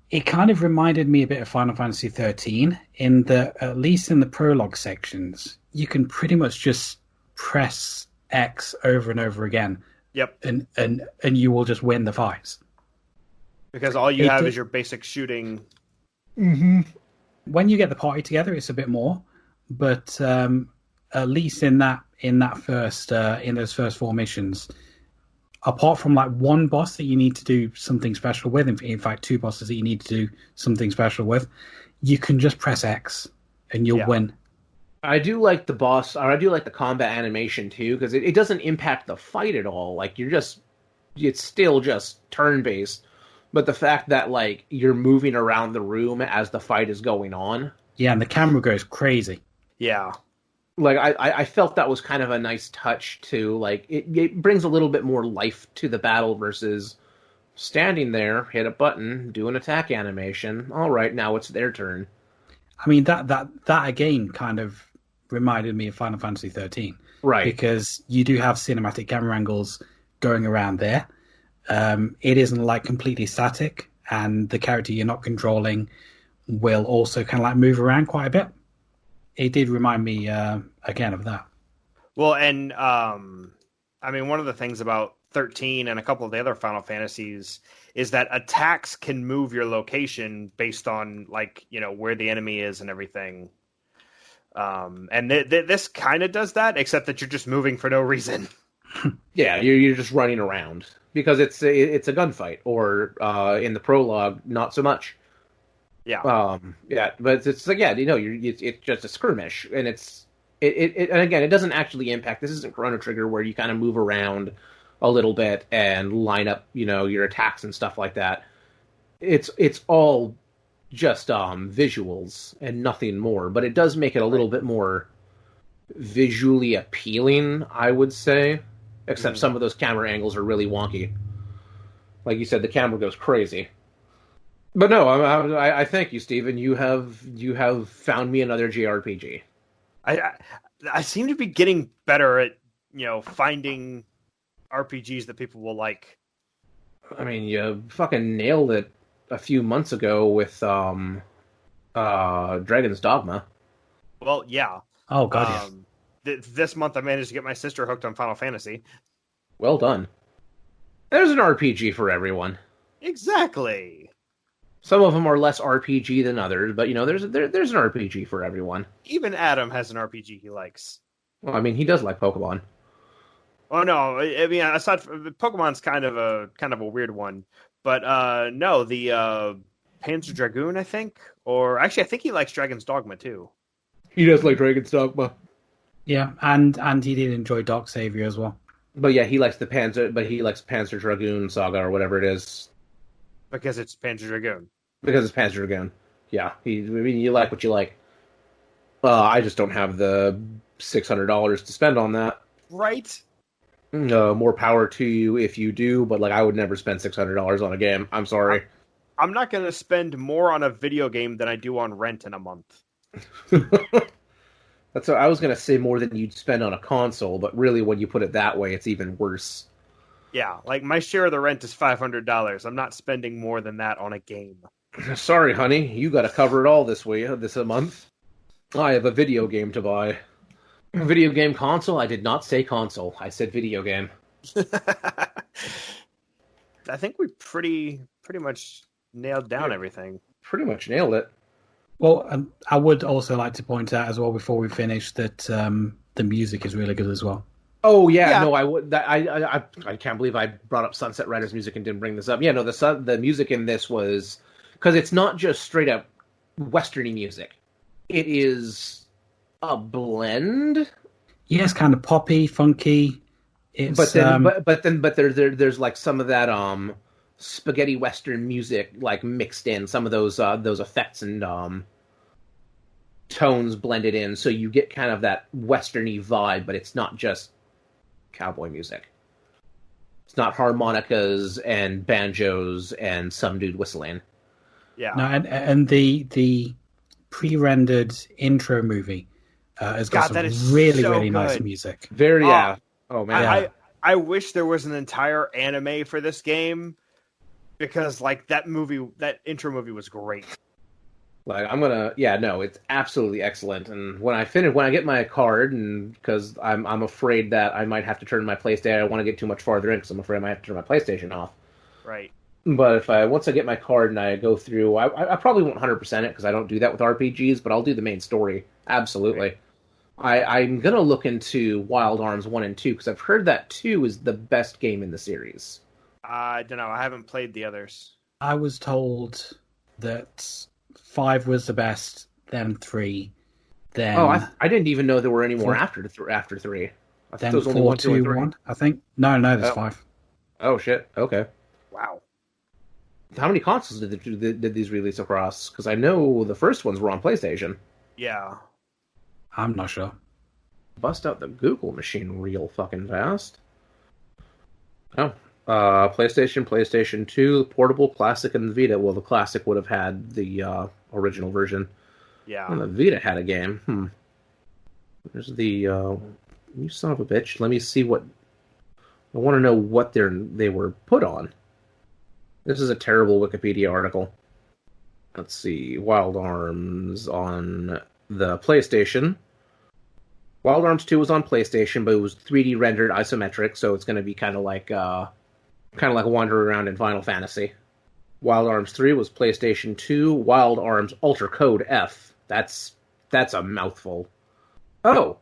it kind of reminded me a bit of Final Fantasy 13 in that, at least in the prologue sections, you can pretty much just press X over and over again. Yep. And you will just win the fights. Because all you have is your basic shooting. Mm-hmm. When you get the party together, it's a bit more. But at least in that in those first 4 missions, apart from like one boss that you need to do something special with, in fact 2 bosses that you need to do something special with, you can just press X and you'll win. I do like the boss, or I do like the combat animation too, because it doesn't impact the fight at all. Like it's still just turn-based, but the fact that like you're moving around the room as the fight is going on. Yeah, and the camera goes crazy. Yeah. Like I felt that was kind of a nice touch too. Like it brings a little bit more life to the battle versus standing there, hit a button, do an attack animation. All right, now it's their turn. I mean that again kind of reminded me of Final Fantasy 13, right? Because you do have cinematic camera angles going around there. It isn't like completely static, and the character you're not controlling will also kind of like move around quite a bit. It did remind me again of that. Well, and I mean, one of the things about 13 and a couple of the other Final Fantasies is that attacks can move your location based on like, you know, where the enemy is and everything. And this kind of does that, except that you're just moving for no reason. Yeah, you're just running around because it's a gunfight, or in the prologue, not so much. Yeah. Yeah, but it's like, yeah, you know, it's just a skirmish, and and again, it doesn't actually impact. This isn't Chrono Trigger where you kind of move around a little bit and line up, you know, your attacks and stuff like that. It's all just visuals and nothing more, but it does make it a little bit more visually appealing, I would say. Except some of those camera angles are really wonky. Like you said, the camera goes crazy. But no, I thank you, Stephen. You have found me another JRPG. I seem to be getting better at, you know, finding RPGs that people will like. I mean, you fucking nailed it a few months ago with Dragon's Dogma. Well, yeah. Oh god, yeah. This month I managed to get my sister hooked on Final Fantasy. Well done. There's an RPG for everyone. Exactly. Some of them are less RPG than others, but you know, there's an RPG for everyone. Even Adam has an RPG he likes. Well, I mean, he does like Pokemon. Oh no, I mean, aside from Pokemon's kind of a weird one, but no, the Panzer Dragoon, I think, or actually, I think he likes Dragon's Dogma too. He does like Dragon's Dogma. Yeah, and he did enjoy Dark Savior as well. But yeah, he likes Panzer Dragoon Saga or whatever it is. Because it's Panzer Dragoon. Because it's Panzer Dragoon. Yeah, I mean, you like what you like. I just don't have the $600 to spend on that. Right. More power to you if you do, but like I would never spend $600 on a game. I'm sorry. I'm not going to spend more on a video game than I do on rent in a month. That's what I was going to say, more than you'd spend on a console, but really when you put it that way, it's even worse. Yeah, like my share of the rent is $500. I'm not spending more than that on a game. Sorry, honey, you got to cover it all this month. I have a video game to buy. Video game console? I did not say console. I said video game. I think we pretty much nailed down everything. Pretty much nailed it. Well, I would also like to point out as well before we finish that the music is really good as well. Oh yeah. No, I would. I can't believe I brought up Sunset Riders music and didn't bring this up. Yeah, no, the music in this was, because it's not just straight up westerny music. It is a blend. Yeah, it's kind of poppy, funky. It's, but there's like some of that spaghetti western music like mixed in, some of those effects and tones blended in, so you get kind of that westerny vibe, but it's not just cowboy music. It's not harmonicas and banjos and some dude whistling. Yeah. No, and the pre-rendered intro movie has got some really so really good. nice music. Very yeah. Oh man. I wish there was an entire anime for this game, because like that intro movie was great. Like it's absolutely excellent. And when I get my card, and because I'm afraid that I might have to turn my PlayStation, I don't want to get too much farther in because I'm afraid I might have to turn my PlayStation off. Right. But once I get my card and I go through, I probably won't 100% it because I don't do that with RPGs, but I'll do the main story. Absolutely. Right. I'm going to look into Wild Arms 1 and 2, because I've heard that 2 is the best game in the series. I don't know. I haven't played the others. I was told that 5 was the best, then 3, then... Oh, I didn't even know there were any more after 3. I thought then there was only 4, 1, 2, 2, and 3. 1, I think. No, there's 5. Oh, shit. Okay. Wow. How many consoles did these release across? Because I know the first ones were on PlayStation. Yeah. I'm not sure. Bust out the Google machine real fucking fast. Oh. PlayStation 2, Portable, Classic, and Vita. Well, the Classic would have had the original version. Yeah. And the Vita had a game. There's the... you son of a bitch. Let me see what... I want to know what they were put on. This is a terrible Wikipedia article. Let's see. Wild Arms on the PlayStation. Wild Arms 2 was on PlayStation, but it was 3D rendered isometric, so it's going to be kind of like wandering around in Final Fantasy. Wild Arms 3 was PlayStation 2. Wild Arms Ultra Code F. That's a mouthful. Oh,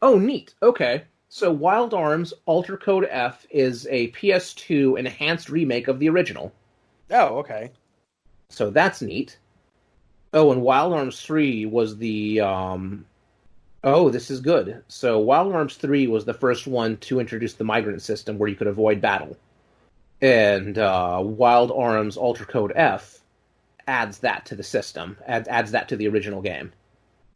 neat. Okay. So Wild Arms Ultra Code F is a PS2 enhanced remake of the original. Oh, okay. So that's neat. Oh, and Wild Arms 3 was the... Oh, this is good. So Wild Arms 3 was the first one to introduce the migrant system where you could avoid battle. And Wild Arms Ultra Code F adds that to the system, adds that to the original game.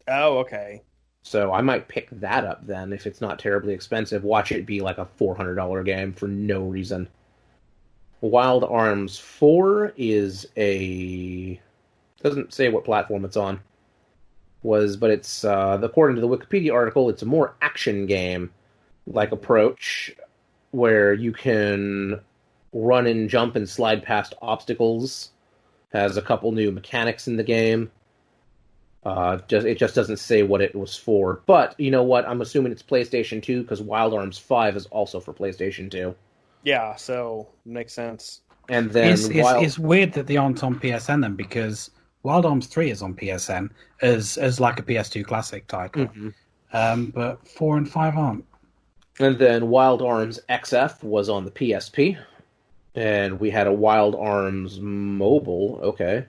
Oh, okay. So I might pick that up then if it's not terribly expensive. Watch it be like a $400 game for no reason. Wild Arms 4 is doesn't say what platform it's on. But it's according to the Wikipedia article, it's a more action game like approach where you can run and jump and slide past obstacles. Has a couple new mechanics in the game. It just doesn't say what it was for. But, you know what? I'm assuming it's PlayStation 2, because Wild Arms 5 is also for PlayStation 2. Yeah, so makes sense. And then It's weird that they aren't on PSN then, because Wild Arms 3 is on PSN as like a PS2 classic title. Mm-hmm. But 4 and 5 aren't. And then Wild Arms XF was on the PSP. And we had a Wild Arms Mobile. Okay.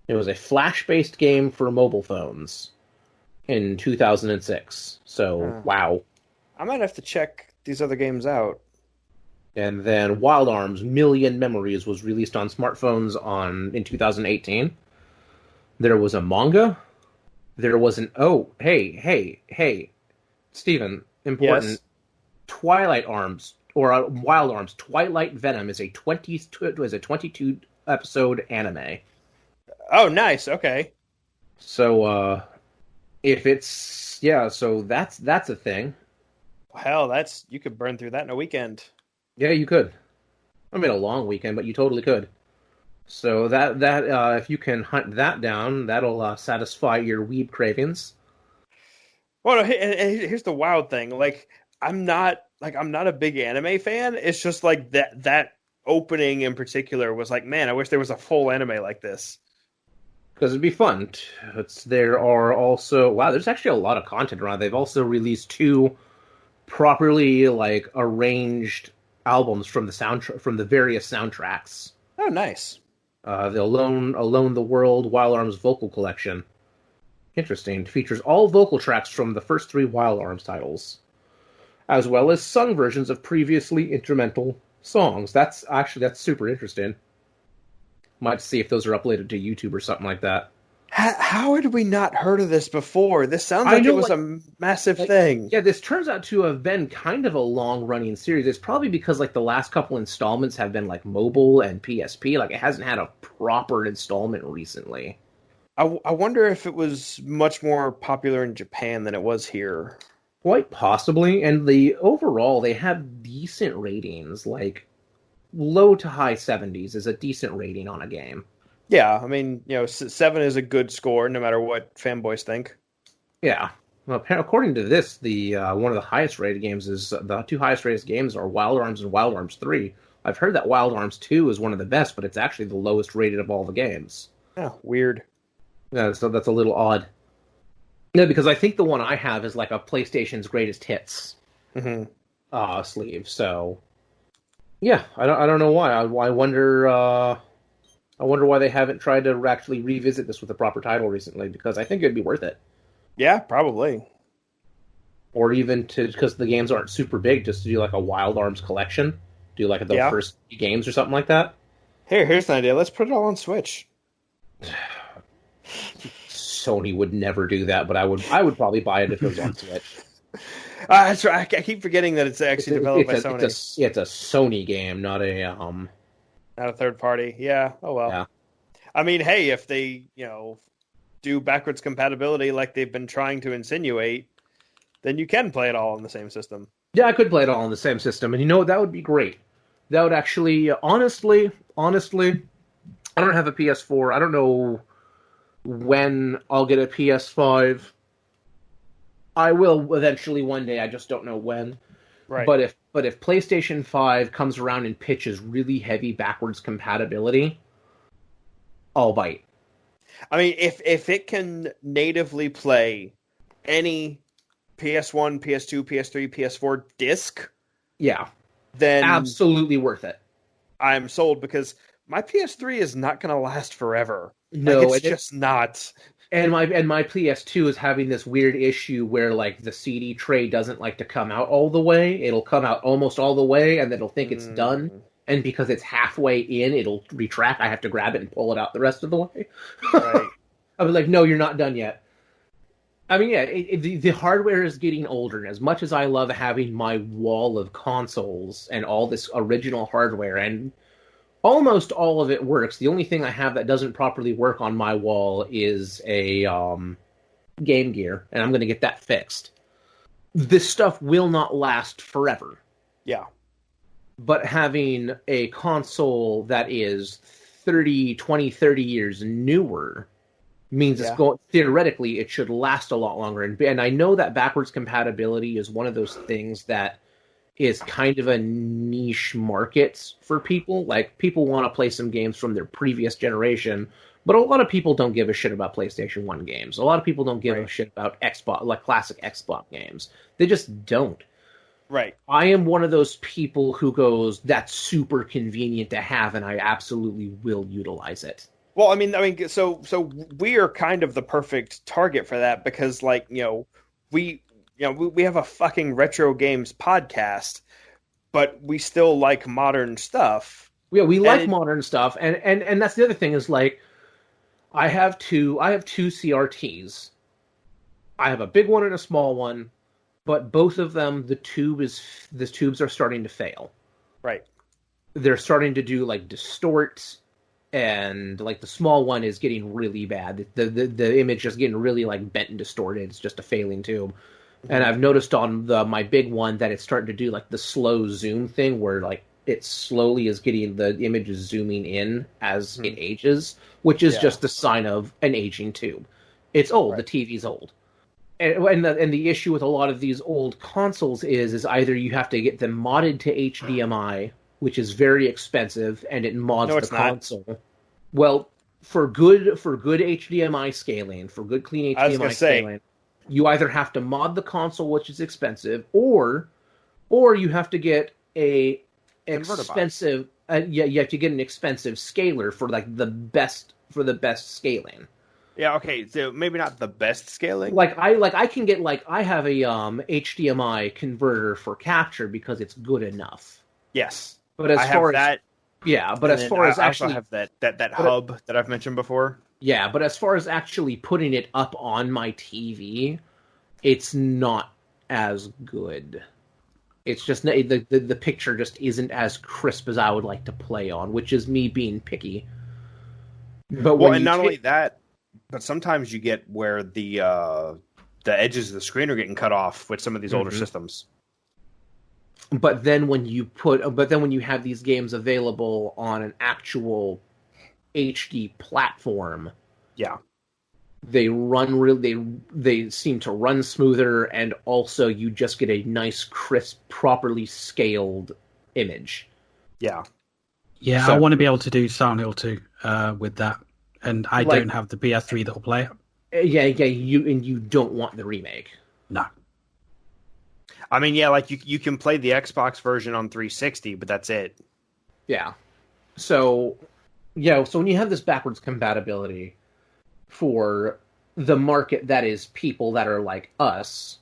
It was a Flash-based game for mobile phones in 2006. So, wow. I might have to check these other games out. And then Wild Arms Million Memories was released on smartphones in 2018. There was a manga. There was an... Oh, hey, Steven, important. Yes. Twilight Arms, or Wild Arms, Twilight Venom is a 22-episode anime. Oh, nice. Okay. So, if it's... Yeah, so that's a thing. Hell, you could burn through that in a weekend. Yeah, you could. I mean, a long weekend, but you totally could. So that if you can hunt that down, that'll satisfy your weeb cravings. Well, here's the wild thing. I'm not a big anime fan. It's just like that opening in particular was like, man, I wish there was a full anime like this. Because it'd be fun. There are also... Wow, there's actually a lot of content around. They've also released 2 properly arranged albums from the various soundtracks. Oh, nice. The Alone the World Wild Arms vocal collection. Interesting. Features all vocal tracks from the first 3 Wild Arms titles, as well as sung versions of previously instrumental songs. That's super interesting. Might see if those are uploaded to YouTube or something like that. How had we not heard of this before? This sounds like it was a massive thing. Yeah, this turns out to have been kind of a long-running series. It's probably because the last couple installments have been mobile and PSP. It hasn't had a proper installment recently. I wonder if it was much more popular in Japan than it was here. Quite possibly. And overall, they have decent ratings. Low to high 70s is a decent rating on a game. Yeah, I mean, 7 is a good score, no matter what fanboys think. Yeah. Well, according to this, one of the highest rated games is... The 2 highest rated games are Wild Arms and Wild Arms 3. I've heard that Wild Arms 2 is one of the best, but it's actually the lowest rated of all the games. Oh, weird. Yeah, so that's a little odd. No, because I think the one I have is like a PlayStation's greatest hits sleeve. So yeah, I don't know why. I wonder. I wonder why they haven't tried to actually revisit this with a proper title recently. Because I think it'd be worth it. Yeah, probably. Or even because the games aren't super big, just to do like a Wild Arms collection, do like the first games or something like that. Here's an idea. Let's put it all on Switch. Sony would never do that, but I would probably buy it if it was on Switch. That's right. I keep forgetting that it's actually developed by Sony. It's a Sony game, not a third party. Yeah. Oh well. Yeah. I mean, hey, if they do backwards compatibility like they've been trying to insinuate, then you can play it all on the same system. Yeah, I could play it all on the same system, and that would be great. That would actually, honestly, I don't have a PS4. I don't know when I'll get a PS5. I will eventually one day. I just don't know when. Right. But if PlayStation 5 comes around and pitches really heavy backwards compatibility, I'll bite. I mean, if it can natively play any PS1, PS2, PS3, PS4 disc, yeah, then absolutely worth it. I'm sold, because my PS3 is not going to last forever. No, it's just not. And my PS2 is having this weird issue where like the CD tray doesn't like to come out all the way. It'll come out almost all the way, and then it'll think it's done. And because it's halfway in, it'll retract. I have to grab it and pull it out the rest of the way. Right. I was like, no, you're not done yet. I mean, yeah, the hardware is getting older. And as much as I love having my wall of consoles and all this original hardware, and almost all of it works, the only thing I have that doesn't properly work on my wall is a Game Gear, and I'm going to get that fixed. This stuff will not last forever. Yeah. But having a console that is 30 years newer means it's going, theoretically, it should last a lot longer. And I know that backwards compatibility is one of those things that is kind of a niche market for people. Like, people want to play some games from their previous generation, but a lot of people don't give a shit about PlayStation 1 games. A lot of people don't give a shit about Xbox, like classic Xbox games. They just don't. Right. I am one of those people who goes, that's super convenient to have, and I absolutely will utilize it. Well, I mean, so we are kind of the perfect target for that, because, like, we have a fucking retro games podcast, but we still like modern stuff. Yeah, we like modern stuff, and that's the other thing is, like, I have two CRTs. I have a big one and a small one, but both of them, the tubes are starting to fail. Right. They're starting to do like distort, and like the small one is getting really bad. The image is getting really like bent and distorted. It's just a failing tube. And I've noticed on my big one that it's starting to do like the slow zoom thing, where like it slowly is getting the image is zooming in as it ages, which is just a sign of an aging tube. It's old. Right. The TV's old. And the issue with a lot of these old consoles is either you have to get them modded to HDMI, which is very expensive, and it mods the console. Not. Well, for good HDMI scaling, for good clean HDMI scaling, you either have to mod the console, which is expensive, or you have to get you have to get an expensive scaler for like the best scaling. Yeah, okay, so maybe not the best scaling. I have a HDMI converter for capture because it's good enough. Yes. But as far as I also have that hub that I've mentioned before. Yeah, but as far as actually putting it up on my TV, it's not as good. It's just the picture just isn't as crisp as I would like to play on, which is me being picky. But only that, but sometimes you get where the edges of the screen are getting cut off with some of these older systems. But then when you have these games available on an actual HD platform, they run they seem to run smoother, and also you just get a nice, crisp, properly scaled image. Yeah, so, I want to be able to do Silent Hill 2 with that, and I don't have the PS3 that'll play it. you don't want the remake. No. I mean, yeah, like you can play the Xbox version on 360, but that's it. Yeah. So when you have this backwards compatibility for the market that is people that are like us,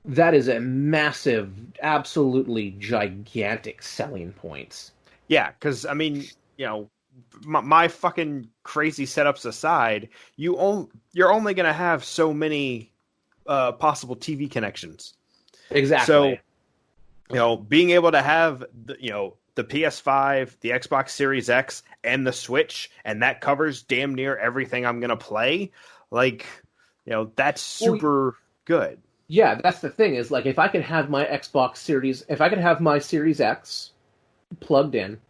that is a massive, absolutely gigantic selling point. Yeah, because, I mean, my fucking crazy setups aside, you're only going to have so many possible TV connections. Exactly. So, being able to have the PS5, the Xbox Series X, and the Switch, and that covers damn near everything I'm gonna play. Like, that's super good. Yeah, that's the thing is like if I could have my Series X plugged in,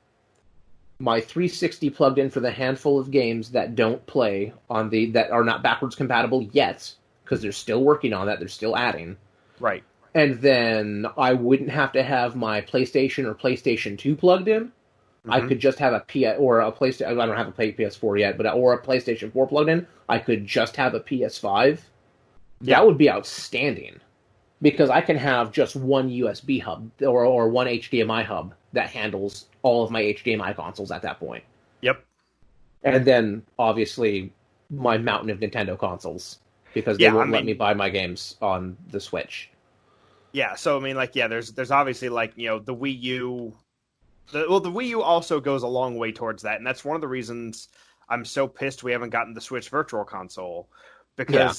my 360 plugged in for the handful of games that don't play that are not backwards compatible yet, because they're still working on that, they're still adding. Right. And then I wouldn't have to have my PlayStation or PlayStation 2 plugged in. Mm-hmm. I could just have a PlayStation. I don't have a PS4 yet, or a PlayStation 4 plugged in. I could just have a PS5. Yeah. That would be outstanding, because I can have just one USB hub or one HDMI hub that handles all of my HDMI consoles at that point. Yep. And then obviously my mountain of Nintendo consoles, because they won't let me buy my games on the Switch. Yeah, so I mean, there's obviously the Wii U. The Wii U also goes a long way towards that, and that's one of the reasons I'm so pissed we haven't gotten the Switch Virtual Console, because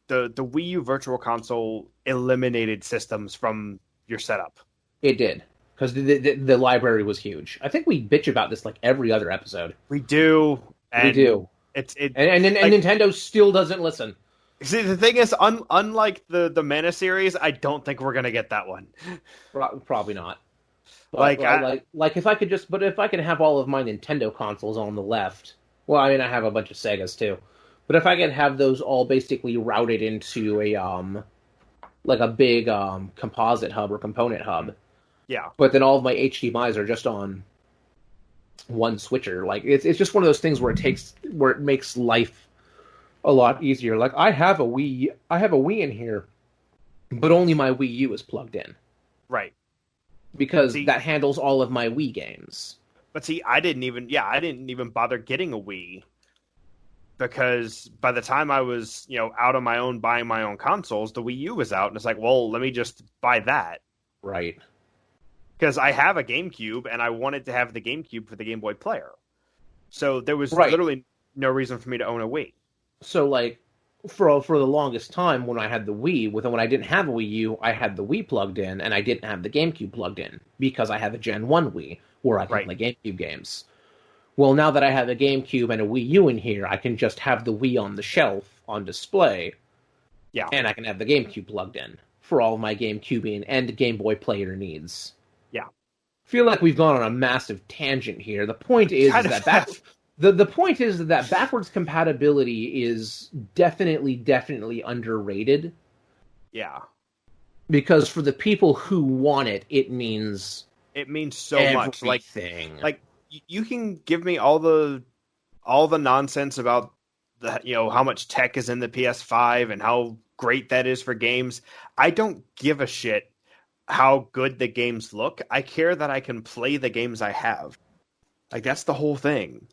the Wii U Virtual Console eliminated systems from your setup. It did, because the library was huge. I think we bitch about this like every other episode. We do. And Nintendo still doesn't listen. See, the thing is, unlike the Mana series, I don't think we're gonna get that one. Probably not. But if I could have all of my Nintendo consoles on the left, well, I mean, I have a bunch of Segas too, but if I could have those all basically routed into a big composite hub or component hub, yeah. But then all of my HDMIs are just on one switcher. Like it's just one of those things where it makes life a lot easier. Like I have a Wii in here, but only my Wii U is plugged in. Right. Because that handles all of my Wii games. But see, I didn't even bother getting a Wii, because by the time I was, out on my own buying my own consoles, the Wii U was out, and it's like, well, let me just buy that. Right. Because I have a GameCube, and I wanted to have the GameCube for the Game Boy Player. So there was literally no reason for me to own a Wii. So, like, for the longest time, when I had the Wii, when I didn't have a Wii U, I had the Wii plugged in, and I didn't have the GameCube plugged in, because I have a Gen 1 Wii, where I can play GameCube games. Well, now that I have a GameCube and a Wii U in here, I can just have the Wii on the shelf, on display, and I can have the GameCube plugged in, for all of my GameCubing and Game Boy Player needs. Yeah. I feel like we've gone on a massive tangent here. The point is that The point is that backwards compatibility is definitely underrated. Yeah. Because for the people who want it, it means so much. Like you can give me all the nonsense about how much tech is in the PS5 and how great that is for games. I don't give a shit how good the games look. I care that I can play the games I have. Like that's the whole thing.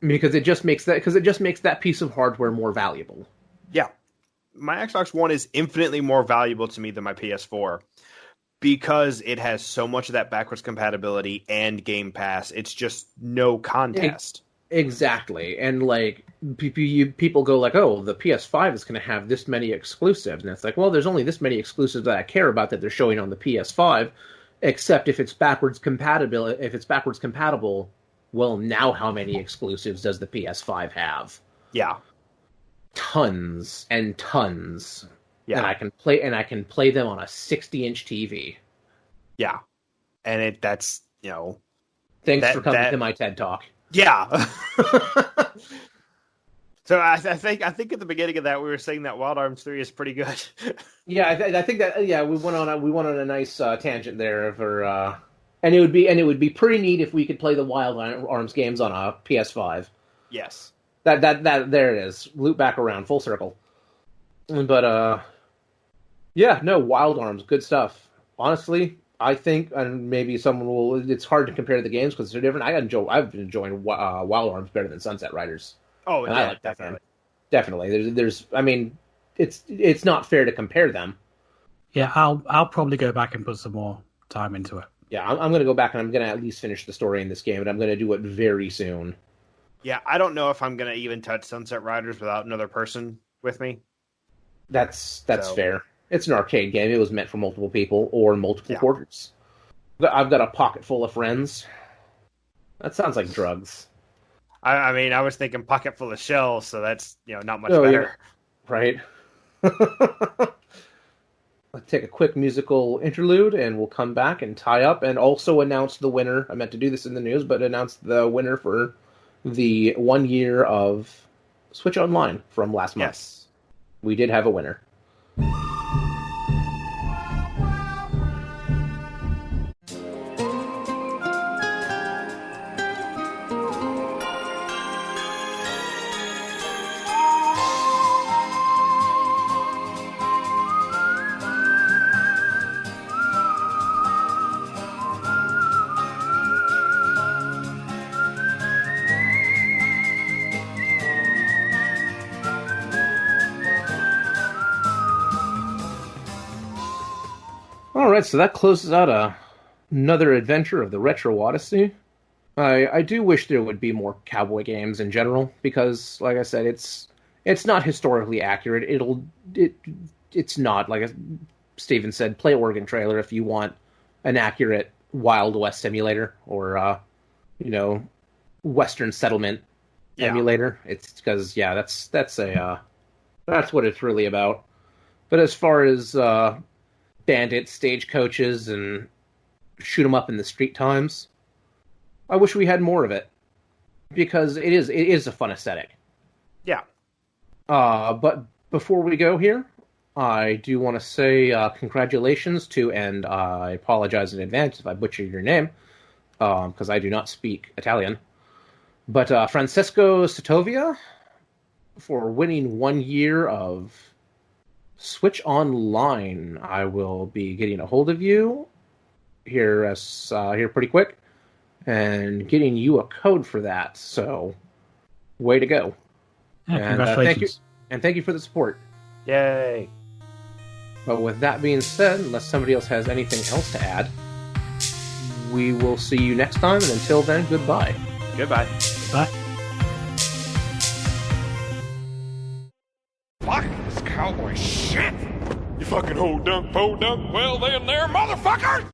Because it just makes that piece of hardware more valuable. Yeah. My Xbox One is infinitely more valuable to me than my PS4, because it has so much of that backwards compatibility and Game Pass. It's just no contest. Exactly. And like people go like, oh, the PS5 is going to have this many exclusives. And it's like, well, there's only this many exclusives that I care about that they're showing on the PS5, except if it's backwards compatible. Well, now how many exclusives does the PS5 have? Yeah. Tons and tons. Yeah. And I can play them on a 60-inch TV. Yeah. And that's. Thanks for coming to my TED Talk. Yeah. So I think at the beginning of that we were saying that Wild Arms 3 is pretty good. Yeah, I think that we went on a nice tangent there for and it would be pretty neat if we could play the Wild Arms games on a PS5. Yes. That there it is. Loop back around, full circle. But yeah, no, Wild Arms, good stuff. Honestly, I think, and maybe someone will. It's hard to compare the games because they're different. I've been enjoying Wild Arms better than Sunset Riders, Oh, and yeah, I like that game. definitely. Definitely. I mean, it's not fair to compare them. Yeah, I'll probably go back and put some more time into it. Yeah, I'm going to go back and I'm going to at least finish the story in this game, and I'm going to do it very soon. Yeah, I don't know if I'm going to even touch Sunset Riders without another person with me. That's So- fair. It's an arcade game. It was meant for multiple people or multiple Yeah. quarters. I've got a pocket full of friends. That sounds like drugs, I mean, I was thinking pocket full of shells, so that's not much Oh, better. right? Let's take a quick musical interlude, and we'll come back and tie up and also announce the winner. I meant to do this in the news, but announce the winner for the 1 year of Switch Online from last month. Yes. We did have a winner. All right, so that closes out another adventure of the Retro Odyssey. I do wish there would be more cowboy games in general because, like I said, it's not historically accurate. It's not like Steven said. Play Oregon Trailer if you want an accurate Wild West simulator or Western settlement Yeah. emulator. It's because that's what it's really about. But as far as bandits, stagecoaches, and shoot 'em up in the street times, I wish we had more of it because it is a fun aesthetic. Yeah. But before we go here, I do want to say congratulations to, and I apologize in advance if I butcher your name because I do not speak Italian. But Francesco Setovia for winning 1 year of Switch Online. I will be getting a hold of you here pretty quick and getting you a code for that. So, way to go! Yeah, And congratulations. thank you for the support. Yay. But with that being said, unless somebody else has anything else to add, we will see you next time. And until then, goodbye. Goodbye. Bye. Fuck this cowboy shit! You fucking ho dunk, po dunk, well then there, motherfucker!